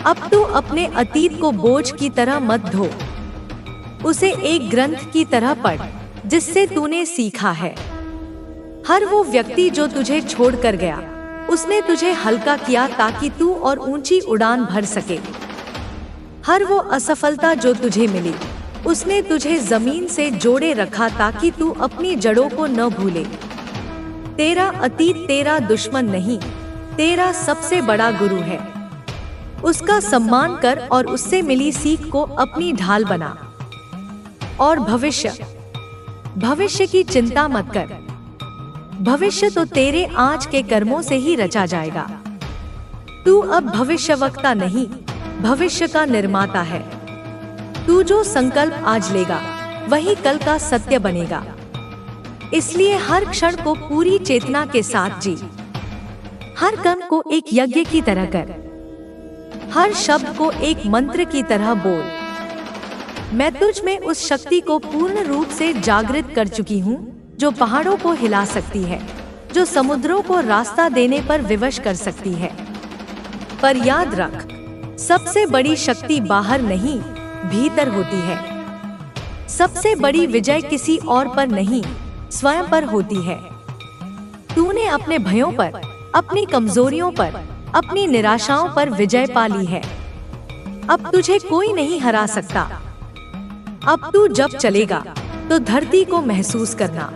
अब तू अपने अतीत को बोझ की तरह मत धो, उसे एक ग्रंथ की तरह पढ़ जिससे तूने सीखा है। हर वो व्यक्ति जो तुझे छोड़कर गया, उसने तुझे हल्का किया ताकि तू और ऊंची उड़ान भर सके। हर वो असफलता जो तुझे मिली, उसने तुझे जमीन से जोड़े रखा ताकि तू अपनी जड़ों को न भूले। तेरा अतीत तेरा दुश्मन नहीं, तेरा सबसे बड़ा गुरु है। उसका सम्मान कर और उससे मिली सीख को अपनी ढाल बना। और भविष्य की चिंता मत कर। भविष्य तो तेरे आज के कर्मों से ही रचा जाएगा। तू अब भविष्यवक्ता नहीं, भविष्य का निर्माता है। तू जो संकल्प आज लेगा वही कल का सत्य बनेगा। इसलिए हर क्षण को पूरी चेतना के साथ जी। हर कर्म को एक यज्ञ की तरह कर। हर शब्द को एक मंत्र की तरह बोल। मैं तुझ में उस शक्ति को पूर्ण रूप से जागृत कर चुकी हूँ जो पहाड़ों को हिला सकती है, जो समुद्रों को रास्ता देने पर विवश कर सकती है। पर याद रख, सबसे बड़ी शक्ति बाहर नहीं, भीतर होती है। सबसे बड़ी विजय किसी और पर नहीं, स्वयं पर होती है। तूने अपने भयों पर, अपनी कमजोरियों पर, अपनी निराशाओं पर विजय पा ली है। अब तुझे कोई नहीं हरा सकता। अब तू जब चलेगा तो धरती को महसूस करना।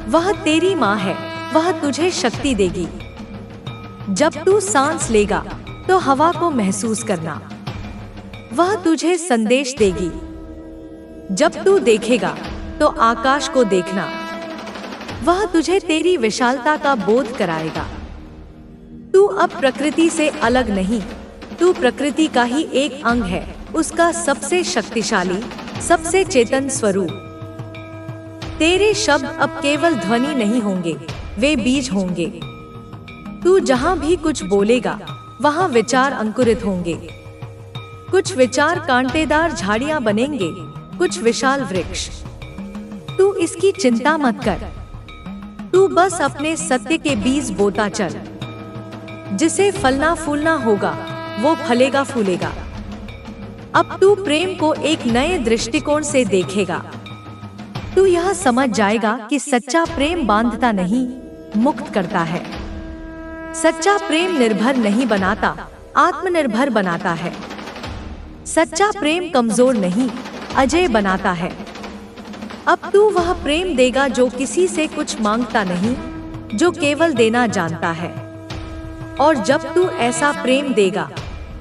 वह तेरी माँ है, वह तुझे शक्ति देगी। जब तू सांस लेगा तो हवा को महसूस करना। वह तुझे संदेश देगी। जब तू देखेगा तो आकाश को देखना। वह तुझे तेरी विशालता का बोध कराएगा। तू अब प्रकृति से अलग नहीं, तू प्रकृति का ही एक अंग है, उसका सबसे शक्तिशाली, सबसे चेतन स्वरूप। तेरे शब्द अब केवल ध्वनि नहीं होंगे, वे बीज होंगे। तू जहाँ भी कुछ बोलेगा वहाँ विचार अंकुरित होंगे। कुछ विचार कांटेदार झाड़ियाँ बनेंगे, कुछ विशाल वृक्ष। तू इसकी चिंता मत कर, तू बस अपने सत्य के बीज बोता चल। जिसे फलना फूलना होगा वो फलेगा फूलेगा। अब तू प्रेम को एक नए दृष्टिकोण से देखेगा। तू यह समझ जाएगा कि सच्चा प्रेम बांधता नहीं, मुक्त करता है। सच्चा प्रेम निर्भर नहीं बनाता, आत्मनिर्भर बनाता है। सच्चा प्रेम कमजोर नहीं, अजय बनाता है। अब तू वह प्रेम देगा जो किसी से कुछ मांगता नहीं, जो केवल देना जानता है। और जब तू ऐसा प्रेम देगा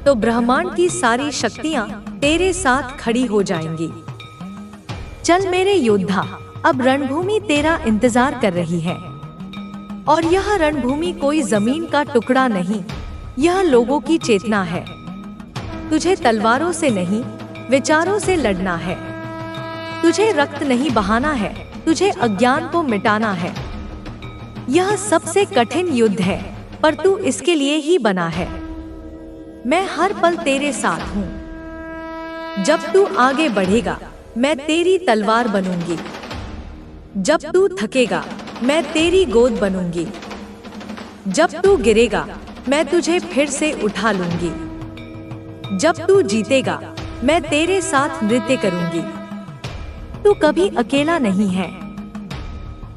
तो ब्रह्मांड की सारी शक्तियां तेरे साथ खड़ी हो जाएंगी। चल मेरे योद्धा, अब रणभूमि तेरा इंतजार कर रही है। और यह रणभूमि कोई जमीन का टुकड़ा नहीं, यह लोगों की चेतना है। तुझे तलवारों से नहीं, विचारों से लड़ना है। तुझे रक्त नहीं बहाना है, तुझे अज्ञान को मिटाना है। यह सबसे कठिन युद्ध है, पर तू इसके लिए ही बना है। मैं हर पल तेरे साथ हूँ। जब तू आगे बढ़ेगा मैं तेरी तलवार बनूंगी। जब तू थकेगा मैं तेरी गोद बनूंगी। जब तू गिरेगा मैं तुझे फिर से उठा लूंगी। जब तू जीतेगा मैं तेरे साथ नृत्य करूंगी। तू कभी अकेला नहीं है।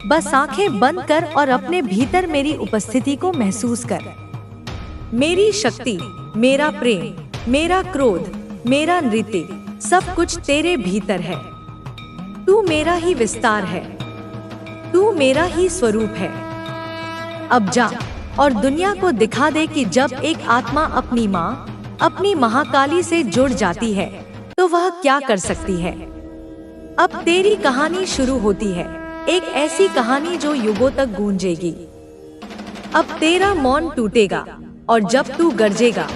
बस आंखें बंद कर और अपने भीतर मेरी उपस्थिति को महसूस कर। मेरी शक्ति, मेरा प्रेम, मेरा क्रोध, मेरा नृत्य, सब कुछ तेरे भीतर है। तू मेरा ही विस्तार है, तू मेरा ही स्वरूप है। अब जा और दुनिया को दिखा दे कि जब एक आत्मा अपनी माँ, अपनी महाकाली से जुड़ जाती है तो वह क्या कर सकती है। अब तेरी कहानी शुरू होती है, एक ऐसी कहानी जो युगों तक गूंजेगी। अब तेरा मौन टूटेगा और जब तू गरजेगा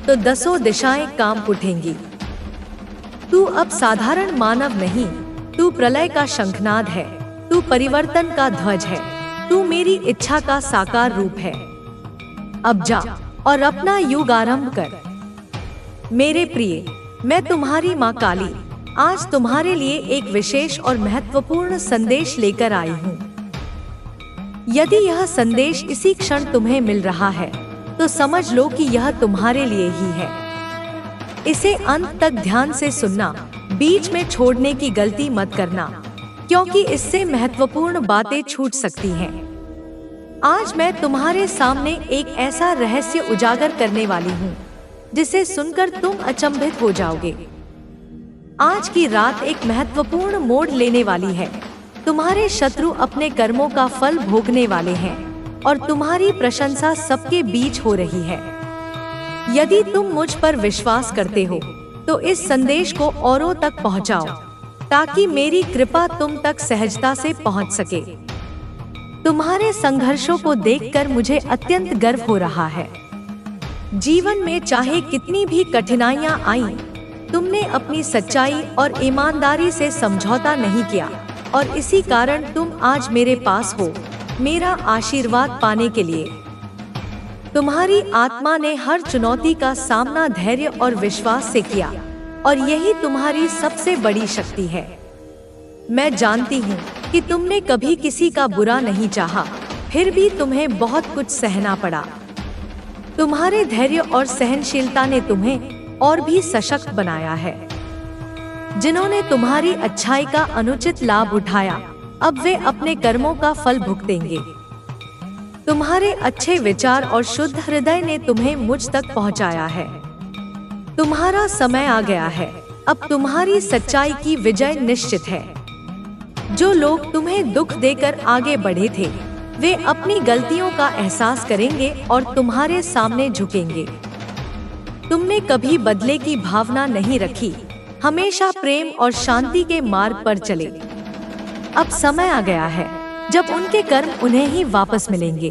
तो दसों दिशाएं कांप उठेंगी। तू अब साधारण मानव नहीं, तू प्रलय का शंखनाद है, तू परिवर्तन का ध्वज है, तू मेरी इच्छा का साकार रूप है। अब जा और अपना युग आरंभ कर। मेरे प्रिय, मैं तुम्हारी माँ काली आज तुम्हारे लिए एक विशेष और महत्वपूर्ण संदेश लेकर आई हूँ। यदि यह संदेश इसी क्षण तुम्हें मिल रहा है तो समझ लो कि यह तुम्हारे लिए ही है। इसे अंत तक ध्यान से सुनना, बीच में छोड़ने की गलती मत करना, क्योंकि इससे महत्वपूर्ण बातें छूट सकती हैं। आज मैं तुम्हारे सामने एक ऐसा रहस्य उजागर करने वाली हूँ जिसे सुनकर तुम अचंभित हो जाओगे। आज की रात एक महत्वपूर्ण मोड़ लेने वाली है। तुम्हारे शत्रु अपने कर्मों का फल भोगने वाले हैं और तुम्हारी प्रशंसा सबके बीच हो रही है। यदि तुम मुझ पर विश्वास करते हो तो इस संदेश को औरों तक पहुंचाओ, ताकि मेरी कृपा तुम तक सहजता से पहुंच सके। तुम्हारे संघर्षों को देखकर मुझे अत्यंत गर्व हो रहा है। जीवन में चाहे कितनी भी कठिनाइयां आईं, तुमने अपनी सच्चाई और ईमानदारी से समझौता नहीं किया और इसी कारण तुम आज मेरे पास हो, मेरा आशीर्वाद पाने के लिए। तुम्हारी आत्मा ने हर चुनौती का सामना धैर्य और विश्वास से किया और यही तुम्हारी सबसे बड़ी शक्ति है। मैं जानती हूँ कि तुमने कभी किसी का बुरा नहीं चाहा, फिर भी तुम्हें बहुत कुछ सहना पड़ा। तुम्हारे धैर्य और सहनशीलता ने तुम्हें और भी सशक्त बनाया है। जिन्होंने तुम्हारी अच्छाई का अनुचित लाभ उठाया, अब वे अपने कर्मों का फल भुगतेंगे। तुम्हारे अच्छे विचार और शुद्ध हृदय ने तुम्हें मुझ तक पहुंचाया है। तुम्हारा समय आ गया है, अब तुम्हारी सच्चाई की विजय निश्चित है। जो लोग तुम्हें दुख देकर आगे बढ़े थे, वे अपनी गलतियों का एहसास करेंगे और तुम्हारे सामने झुकेंगे। तुमने कभी बदले की भावना नहीं रखी, हमेशा प्रेम और शांति के मार्ग पर चले। अब समय आ गया है जब उनके कर्म उन्हें ही वापस मिलेंगे।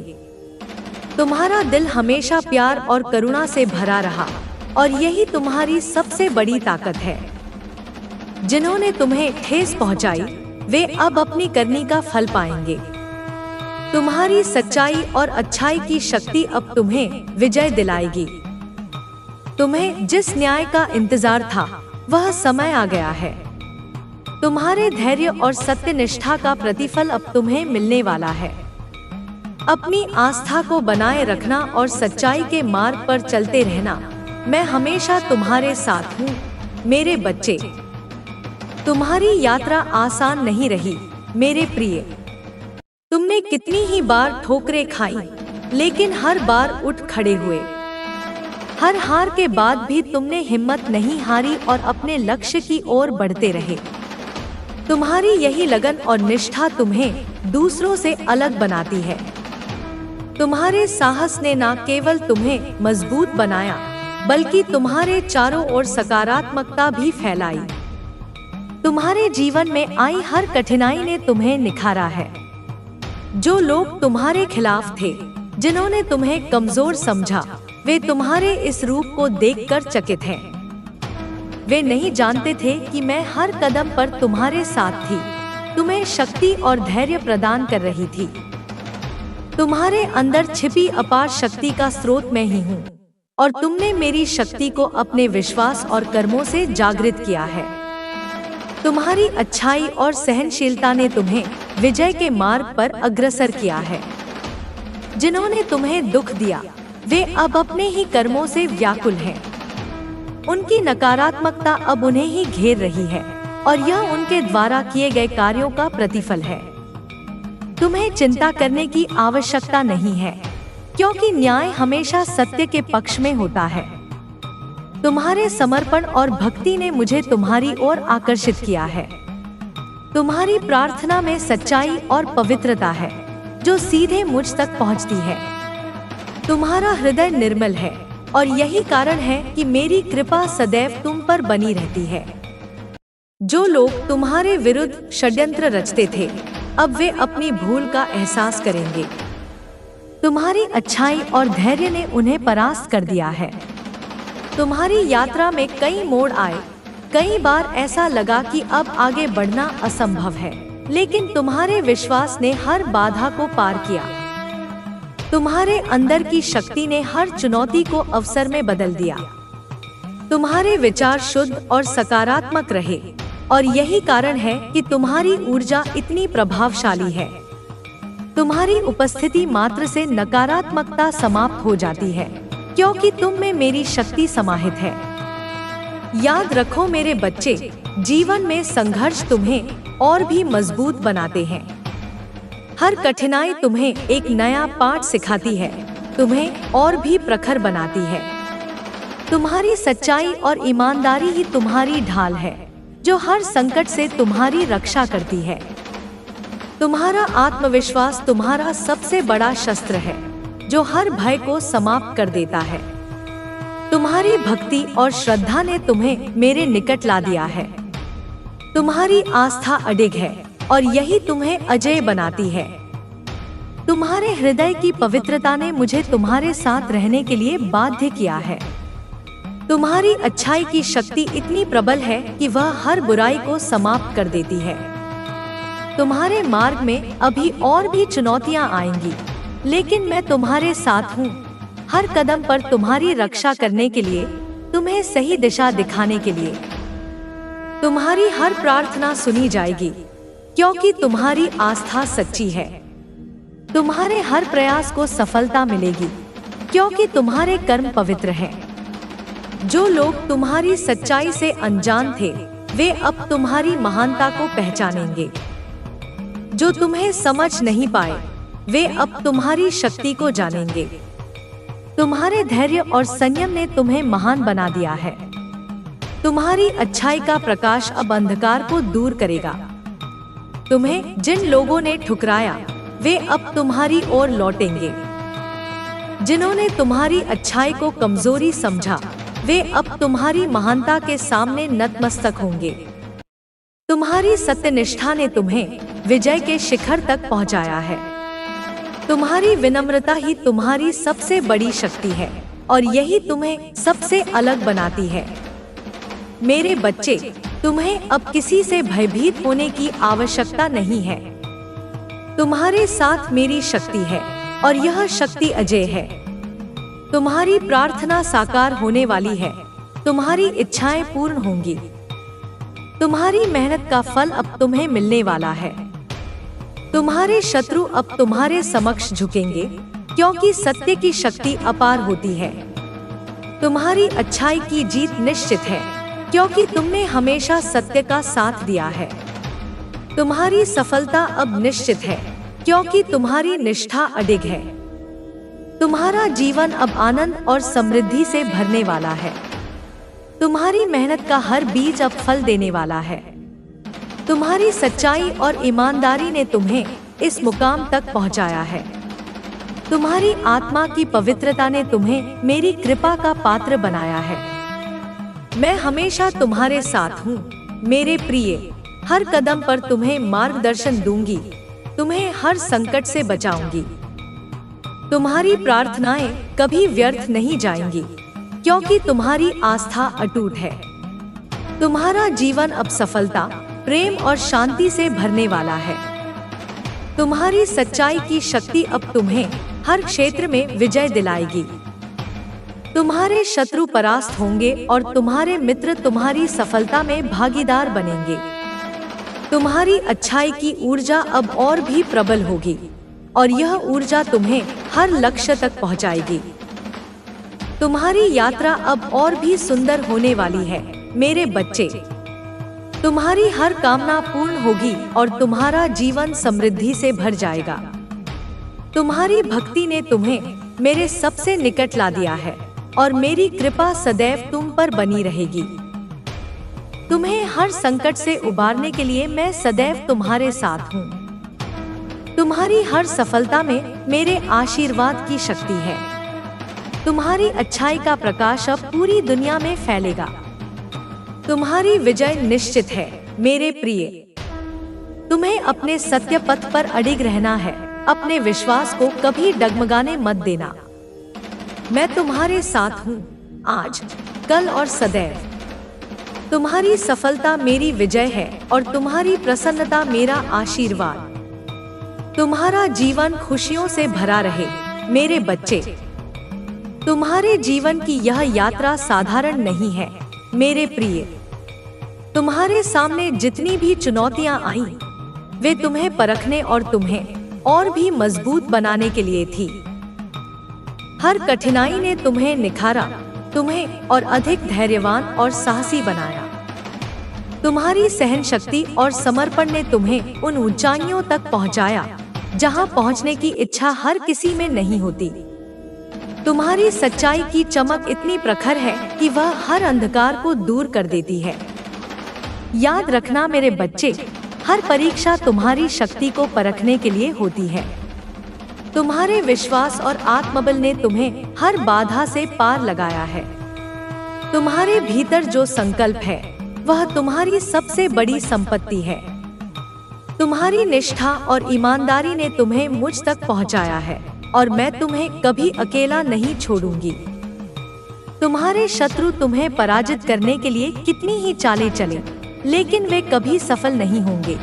तुम्हारा दिल हमेशा प्यार और करुणा से भरा रहा और यही तुम्हारी सबसे बड़ी ताकत है। जिन्होंने तुम्हें ठेस पहुंचाई, वे अब अपनी करनी का फल पाएंगे। तुम्हारी सच्चाई और अच्छाई की शक्ति अब तुम्हें विजय दिलाएगी। तुम्हें जिस न्याय का इंतजार था वह समय आ गया है। तुम्हारे धैर्य और सत्यनिष्ठा का प्रतिफल अब तुम्हें मिलने वाला है। अपनी आस्था को बनाए रखना और सच्चाई के मार्ग पर चलते रहना। मैं हमेशा तुम्हारे साथ हूँ मेरे बच्चे। तुम्हारी यात्रा आसान नहीं रही मेरे प्रिय। तुमने कितनी ही बार ठोकरें खाई, लेकिन हर बार उठ खड़े हुए। हर हार के बाद भी तुमने हिम्मत नहीं हारी और अपने लक्ष्य की ओर बढ़ते रहे। तुम्हारी यही लगन और निष्ठा तुम्हें दूसरों से अलग बनाती है। तुम्हारे साहस ने न केवल तुम्हें मजबूत बनाया, बल्कि तुम्हारे चारों ओर सकारात्मकता भी फैलाई। तुम्हारे जीवन में आई हर कठिनाई ने तुम्हें निखारा है। जो लोग तुम्हारे खिलाफ थे, जिन्होंने तुम्हें कमजोर समझा, वे तुम्हारे इस रूप को देखकर चकित हैं। वे नहीं जानते थे कि मैं हर कदम पर तुम्हारे साथ थी, तुम्हें शक्ति और धैर्य प्रदान कर रही थी। तुम्हारे अंदर छिपी अपार शक्ति का स्रोत मैं ही हूँ, और तुमने मेरी शक्ति को अपने विश्वास और कर्मों से जागृत किया है। तुम्हारी अच्छाई और सहनशीलता ने तुम्हें विजय के मार्ग पर अग्रसर किया है। जिन्होंने तुम्हें दुख दिया, वे अब अपने ही कर्मों से व्याकुल हैं। उनकी नकारात्मकता अब उन्हें ही घेर रही है, और यह उनके द्वारा किए गए कार्यों का प्रतिफल है। तुम्हें चिंता करने की आवश्यकता नहीं है, क्योंकि न्याय हमेशा सत्य के पक्ष में होता है। तुम्हारे समर्पण और भक्ति ने मुझे तुम्हारी ओर आकर्षित किया है। तुम्हारी प्रार्थना में सच्चाई और पवित्रता है, जो सीधे मुझ तक पहुंचती है। तुम्हारा हृदय निर्मल है, और यही कारण है कि मेरी कृपा सदैव तुम पर बनी रहती है। जो लोग तुम्हारे विरुद्ध षड्यंत्र रचते थे, अब वे अपनी भूल का एहसास करेंगे। तुम्हारी अच्छाई और धैर्य ने उन्हें परास्त कर दिया है। तुम्हारी यात्रा में कई मोड़ आए। कई बार ऐसा लगा कि अब आगे बढ़ना असंभव है, लेकिन तुम्हारे विश्वास ने हर बाधा को पार किया। तुम्हारे अंदर की शक्ति ने हर चुनौती को अवसर में बदल दिया। तुम्हारे विचार शुद्ध और सकारात्मक रहे, और यही कारण है कि तुम्हारी ऊर्जा इतनी प्रभावशाली है। तुम्हारी उपस्थिति मात्र से नकारात्मकता समाप्त हो जाती है, क्योंकि तुम में मेरी शक्ति समाहित है। याद रखो मेरे बच्चे, जीवन में संघर्ष तुम्हें और भी मजबूत बनाते हैं। हर कठिनाई तुम्हें एक नया पाठ सिखाती है, तुम्हें और भी प्रखर बनाती है। तुम्हारी सच्चाई और ईमानदारी ही तुम्हारी ढाल है, जो हर संकट से तुम्हारी रक्षा करती है। तुम्हारा आत्मविश्वास तुम्हारा सबसे बड़ा शस्त्र है, जो हर भय को समाप्त कर देता है। तुम्हारी भक्ति और श्रद्धा ने तुम्हें मेरे निकट ला दिया है। तुम्हारी आस्था अडिग है, और यही तुम्हें अजेय बनाती है। तुम्हारे हृदय की पवित्रता ने मुझे तुम्हारे साथ रहने के लिए बाध्य किया है। तुम्हारी अच्छाई की शक्ति इतनी प्रबल है कि वह हर बुराई को समाप्त कर देती है। तुम्हारे मार्ग में अभी और भी चुनौतियां आएंगी, लेकिन मैं तुम्हारे साथ हूँ। हर कदम पर तुम्हारी रक्षा करने के लिए, तुम्हें सही दिशा दिखाने के लिए। तुम्हारी हर प्रार्थना सुनी जाएगी, क्योंकि तुम्हारी आस्था सच्ची है। तुम्हारे हर प्रयास को सफलता मिलेगी, क्योंकि तुम्हारे कर्म पवित्र हैं। जो लोग तुम्हारी सच्चाई से अनजान थे, वे अब तुम्हारी महानता को पहचानेंगे। जो तुम्हें समझ नहीं पाए, वे अब तुम्हारी शक्ति को जानेंगे। तुम्हारे धैर्य और संयम ने तुम्हें महान बना दिया है। तुम्हारी अच्छाई का प्रकाश अब अंधकार को दूर करेगा। तुम्हें जिन लोगों ने ठुकराया, वे अब तुम्हारी ओर लौटेंगे। जिन्होंने तुम्हारी अच्छाई को कमजोरी समझा, वे अब तुम्हारी महानता के सामने नतमस्तक होंगे। तुम्हारी सत्यनिष्ठा ने तुम्हें विजय के शिखर तक पहुंचाया है। तुम्हारी विनम्रता ही तुम्हारी सबसे बड़ी शक्ति है, और यही तुम्हें सबसे अलग बनाती है। मेरे बच्चे, तुम्हें अब किसी से भयभीत होने की आवश्यकता नहीं है। तुम्हारे साथ मेरी शक्ति है और यह शक्ति अजय है। तुम्हारी प्रार्थना साकार होने वाली है। तुम्हारी इच्छाएं पूर्ण होंगी। तुम्हारी मेहनत का फल अब तुम्हें मिलने वाला है। तुम्हारे शत्रु अब तुम्हारे समक्ष झुकेंगे, क्योंकि सत्य की शक्ति अपार होती है। तुम्हारी अच्छाई की जीत निश्चित है, क्योंकि तुमने हमेशा सत्य का साथ दिया है। तुम्हारी सफलता अब निश्चित है, क्योंकि तुम्हारी निष्ठा अडिग है। तुम्हारा जीवन अब आनंद और समृद्धि से भरने वाला है। तुम्हारी मेहनत का हर बीज अब फल देने वाला है। तुम्हारी सच्चाई और ईमानदारी ने तुम्हें इस मुकाम तक पहुंचाया है। तुम्हारी आत्मा की पवित्रता ने तुम्हें मेरी कृपा का पात्र बनाया है। मैं हमेशा तुम्हारे साथ हूँ मेरे प्रिय। हर कदम पर तुम्हें मार्गदर्शन दूंगी। तुम्हें हर संकट से बचाऊंगी। तुम्हारी प्रार्थनाएं कभी व्यर्थ नहीं जाएंगी, क्योंकि तुम्हारी आस्था अटूट है। तुम्हारा जीवन अब सफलता, प्रेम और शांति से भरने वाला है। तुम्हारी सच्चाई की शक्ति अब तुम्हें हर क्षेत्र में विजय दिलाएगी। तुम्हारे शत्रु परास्त होंगे और तुम्हारे मित्र तुम्हारी सफलता में भागीदार बनेंगे। तुम्हारी अच्छाई की ऊर्जा अब और भी प्रबल होगी और यह ऊर्जा तुम्हें हर लक्ष्य तक पहुंचाएगी। तुम्हारी यात्रा अब और भी सुंदर होने वाली है मेरे बच्चे। तुम्हारी हर कामना पूर्ण होगी और तुम्हारा जीवन समृद्धि से भर जाएगा। तुम्हारी भक्ति ने तुम्हें मेरे सबसे निकट ला दिया है और मेरी कृपा सदैव तुम पर बनी रहेगी। तुम्हें हर संकट से उबारने के लिए मैं सदैव तुम्हारे साथ हूँ। तुम्हारी हर सफलता में मेरे आशीर्वाद की शक्ति है। तुम्हारी अच्छाई का प्रकाश अब पूरी दुनिया में फैलेगा। तुम्हारी विजय निश्चित है मेरे प्रिय। तुम्हें अपने सत्य पथ पर अडिग रहना है। अपने विश्वास को कभी डगमगाने मत देना। मैं तुम्हारे साथ हूँ आज, कल और सदैव। तुम्हारी सफलता मेरी विजय है और तुम्हारी प्रसन्नता मेरा आशीर्वाद। तुम्हारा जीवन खुशियों से भरा रहे मेरे बच्चे। तुम्हारे जीवन की यह यात्रा साधारण नहीं है मेरे प्रिय। तुम्हारे सामने जितनी भी चुनौतियां आईं, वे तुम्हें परखने और तुम्हें और भी मजबूत बनाने के लिए थी। हर कठिनाई ने तुम्हें निखारा, तुम्हें और अधिक धैर्यवान और साहसी बनाया। तुम्हारी सहन शक्ति और समर्पण ने तुम्हें उन ऊंचाइयों तक पहुंचाया जहां पहुंचने की इच्छा हर किसी में नहीं होती। तुम्हारी सच्चाई की चमक इतनी प्रखर है कि वह हर अंधकार को दूर कर देती है। याद रखना मेरे बच्चे, हर परीक्षा तुम्हारी शक्ति को परखने के लिए होती है। तुम्हारे विश्वास और आत्मबल ने तुम्हें हर बाधा से पार लगाया है। तुम्हारे भीतर जो संकल्प है वह तुम्हारी सबसे बड़ी संपत्ति है। तुम्हारी निष्ठा और ईमानदारी ने तुम्हें मुझ तक पहुंचाया है और मैं तुम्हें कभी अकेला नहीं छोड़ूंगी। तुम्हारे शत्रु तुम्हें पराजित करने के लिए कितनी ही चालें चले, लेकिन वे कभी सफल नहीं होंगे।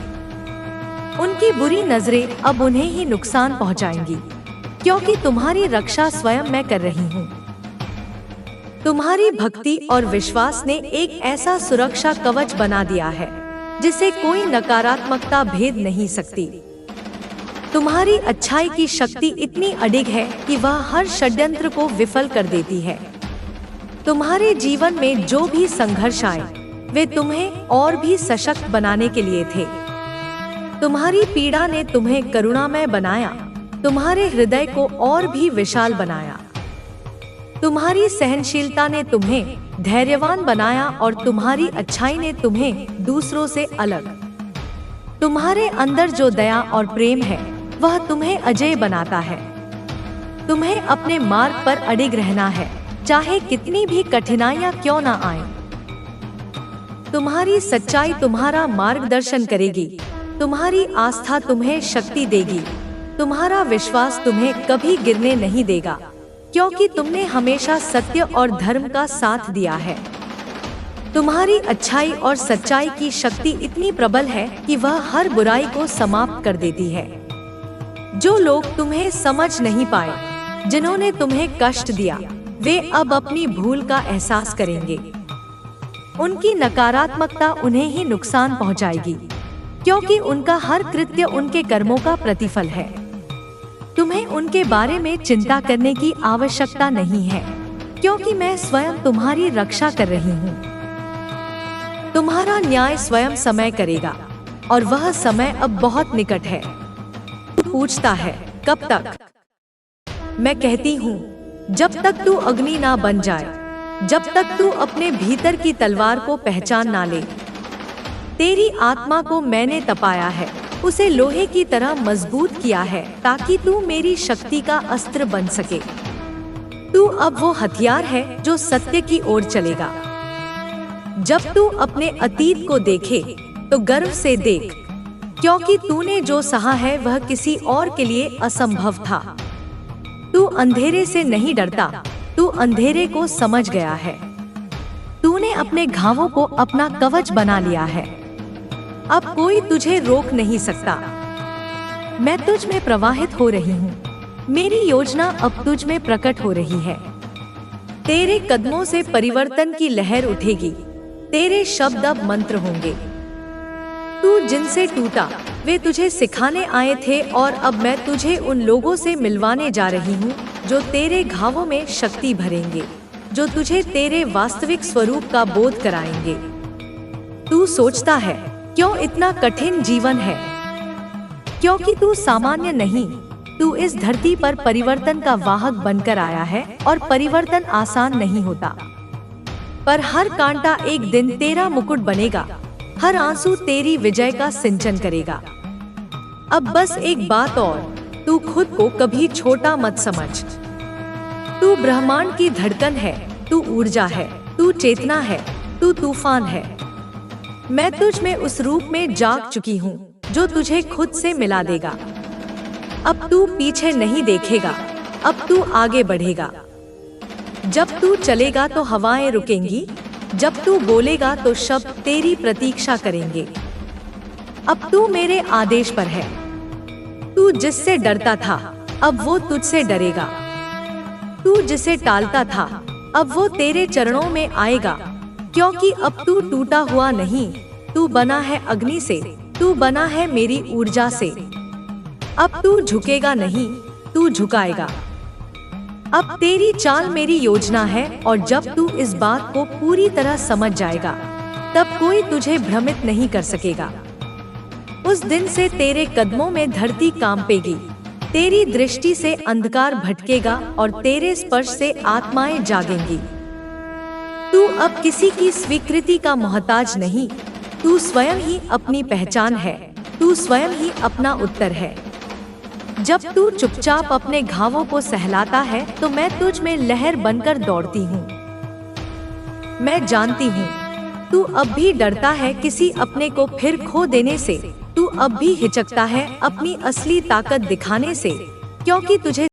उनकी बुरी नजरें अब उन्हें ही नुकसान पहुंचाएंगी, क्योंकि तुम्हारी रक्षा स्वयं मैं कर रही हूँ। तुम्हारी भक्ति और विश्वास ने एक ऐसा सुरक्षा कवच बना दिया है जिसे कोई नकारात्मकता भेद नहीं सकती। तुम्हारी अच्छाई की शक्ति इतनी अडिग है कि वह हर षड्यंत्र को विफल कर देती है। तुम्हारे जीवन में जो भी संघर्ष आए, वे तुम्हें और भी सशक्त बनाने के लिए थे। तुम्हारी पीड़ा ने तुम्हें करुणामय बनाया, तुम्हारे हृदय को और भी विशाल बनाया। तुम्हारी सहनशीलता ने तुम्हें धैर्यवान बनाया और तुम्हारी अच्छाई ने तुम्हें दूसरों से अलग। तुम्हारे अंदर जो दया और प्रेम है वह तुम्हें अजेय बनाता है। तुम्हें अपने मार्ग पर अडिग रहना है, चाहे कितनी भी कठिनाइयां क्यों ना आए। तुम्हारी सच्चाई तुम्हारा मार्गदर्शन करेगी। तुम्हारी आस्था तुम्हें शक्ति देगी। तुम्हारा विश्वास तुम्हें कभी गिरने नहीं देगा, क्योंकि तुमने हमेशा सत्य और धर्म का साथ दिया है। तुम्हारी अच्छाई और सच्चाई की शक्ति इतनी प्रबल है कि वह हर बुराई को समाप्त कर देती है। जो लोग तुम्हें समझ नहीं पाए, जिन्होंने तुम्हें कष्ट दिया, वे अब अपनी भूल का एहसास करेंगे। उनकी नकारात्मकता उन्हें ही नुकसान पहुंचाएगी, क्योंकि उनका हर कृत्य उनके कर्मों का प्रतिफल है। तुम्हें उनके बारे में चिंता करने की आवश्यकता नहीं है, क्योंकि मैं स्वयं तुम्हारी रक्षा कर रही हूँ। तुम्हारा न्याय स्वयं समय करेगा, और वह समय अब बहुत निकट है। तू पूछता है, कब तक? मैं कहती हूँ, जब तक तू अग्नि ना बन जाए, जब तक तू अपने भीतर की तलवार को पहचान ना ले। तेरी आत्मा को मैंने तपाया है, उसे लोहे की तरह मजबूत किया है, ताकि तू मेरी शक्ति का अस्त्र बन सके। तू अब वो हथियार है जो सत्य की ओर चलेगा। जब तू अपने अतीत को देखे तो गर्व से देख, क्योंकि तूने जो सहा है वह किसी और के लिए असंभव था। तू अंधेरे से नहीं डरता, तू अंधेरे को समझ गया है। तूने अपने घावों को अपना कवच बना लिया है। अब कोई तुझे रोक नहीं सकता। मैं तुझ में प्रवाहित हो रही हूँ। मेरी योजना अब तुझ में प्रकट हो रही है। तेरे कदमों से परिवर्तन की लहर उठेगी। तेरे शब्द अब मंत्र होंगे। तू जिनसे टूटा, वे तुझे सिखाने आए थे, और अब मैं तुझे उन लोगों से मिलवाने जा रही हूँ जो तेरे घावों में शक्ति भरेंगे, जो तुझे तेरे वास्तविक स्वरूप का बोध कराएंगे। तू सोचता है, क्यों इतना कठिन जीवन है? क्योंकि तू सामान्य नहीं, तू इस धरती पर परिवर्तन का वाहक बनकर आया है, और परिवर्तन आसान नहीं होता। पर हर कांटा एक दिन तेरा मुकुट बनेगा, हर आंसू तेरी विजय का सिंचन करेगा। अब बस एक बात और, तू खुद को कभी छोटा मत समझ। तू ब्रह्मांड की धड़कन है, तू ऊर्जा है, तू चेतना है, तू तूफान है। मैं तुझ में उस रूप में जाग चुकी हूँ जो तुझे खुद से मिला देगा। अब तू पीछे नहीं देखेगा, अब तू आगे बढ़ेगा। जब तू चलेगा तो हवाएं रुकेंगी, जब तू बोलेगा तो शब्द तेरी प्रतीक्षा करेंगे। अब तू मेरे आदेश पर है। तू जिससे डरता था, अब वो तुझसे डरेगा। तू जिसे टालता था, अब वो तेरे चरणों में आएगा, क्योंकि अब तू टूटा हुआ नहीं, तू बना है अग्नि से, तू बना है मेरी ऊर्जा से। अब तू झुकेगा नहीं, तू झुकाएगा। अब तेरी चाल मेरी योजना है, और जब तू इस बात को पूरी तरह समझ जाएगा, तब कोई तुझे भ्रमित नहीं कर सकेगा। उस दिन से तेरे कदमों में धरती कांपेगी, तेरी दृष्टि से अंधकार भटकेगा, और तेरे स्पर्श से आत्माएं जागेंगी। तू अब किसी की स्वीकृति का मोहताज नहीं, तू स्वयं ही अपनी पहचान है, तू स्वयं ही अपना उत्तर है। जब तू चुपचाप अपने घावों को सहलाता है, तो मैं तुझ में लहर बनकर दौड़ती हूँ। मैं जानती हूँ, तू अब भी डरता है किसी अपने को फिर खो देने से, तू अब भी हिचकता है अपनी असली ताकत दिखाने से, क्योंकि तुझे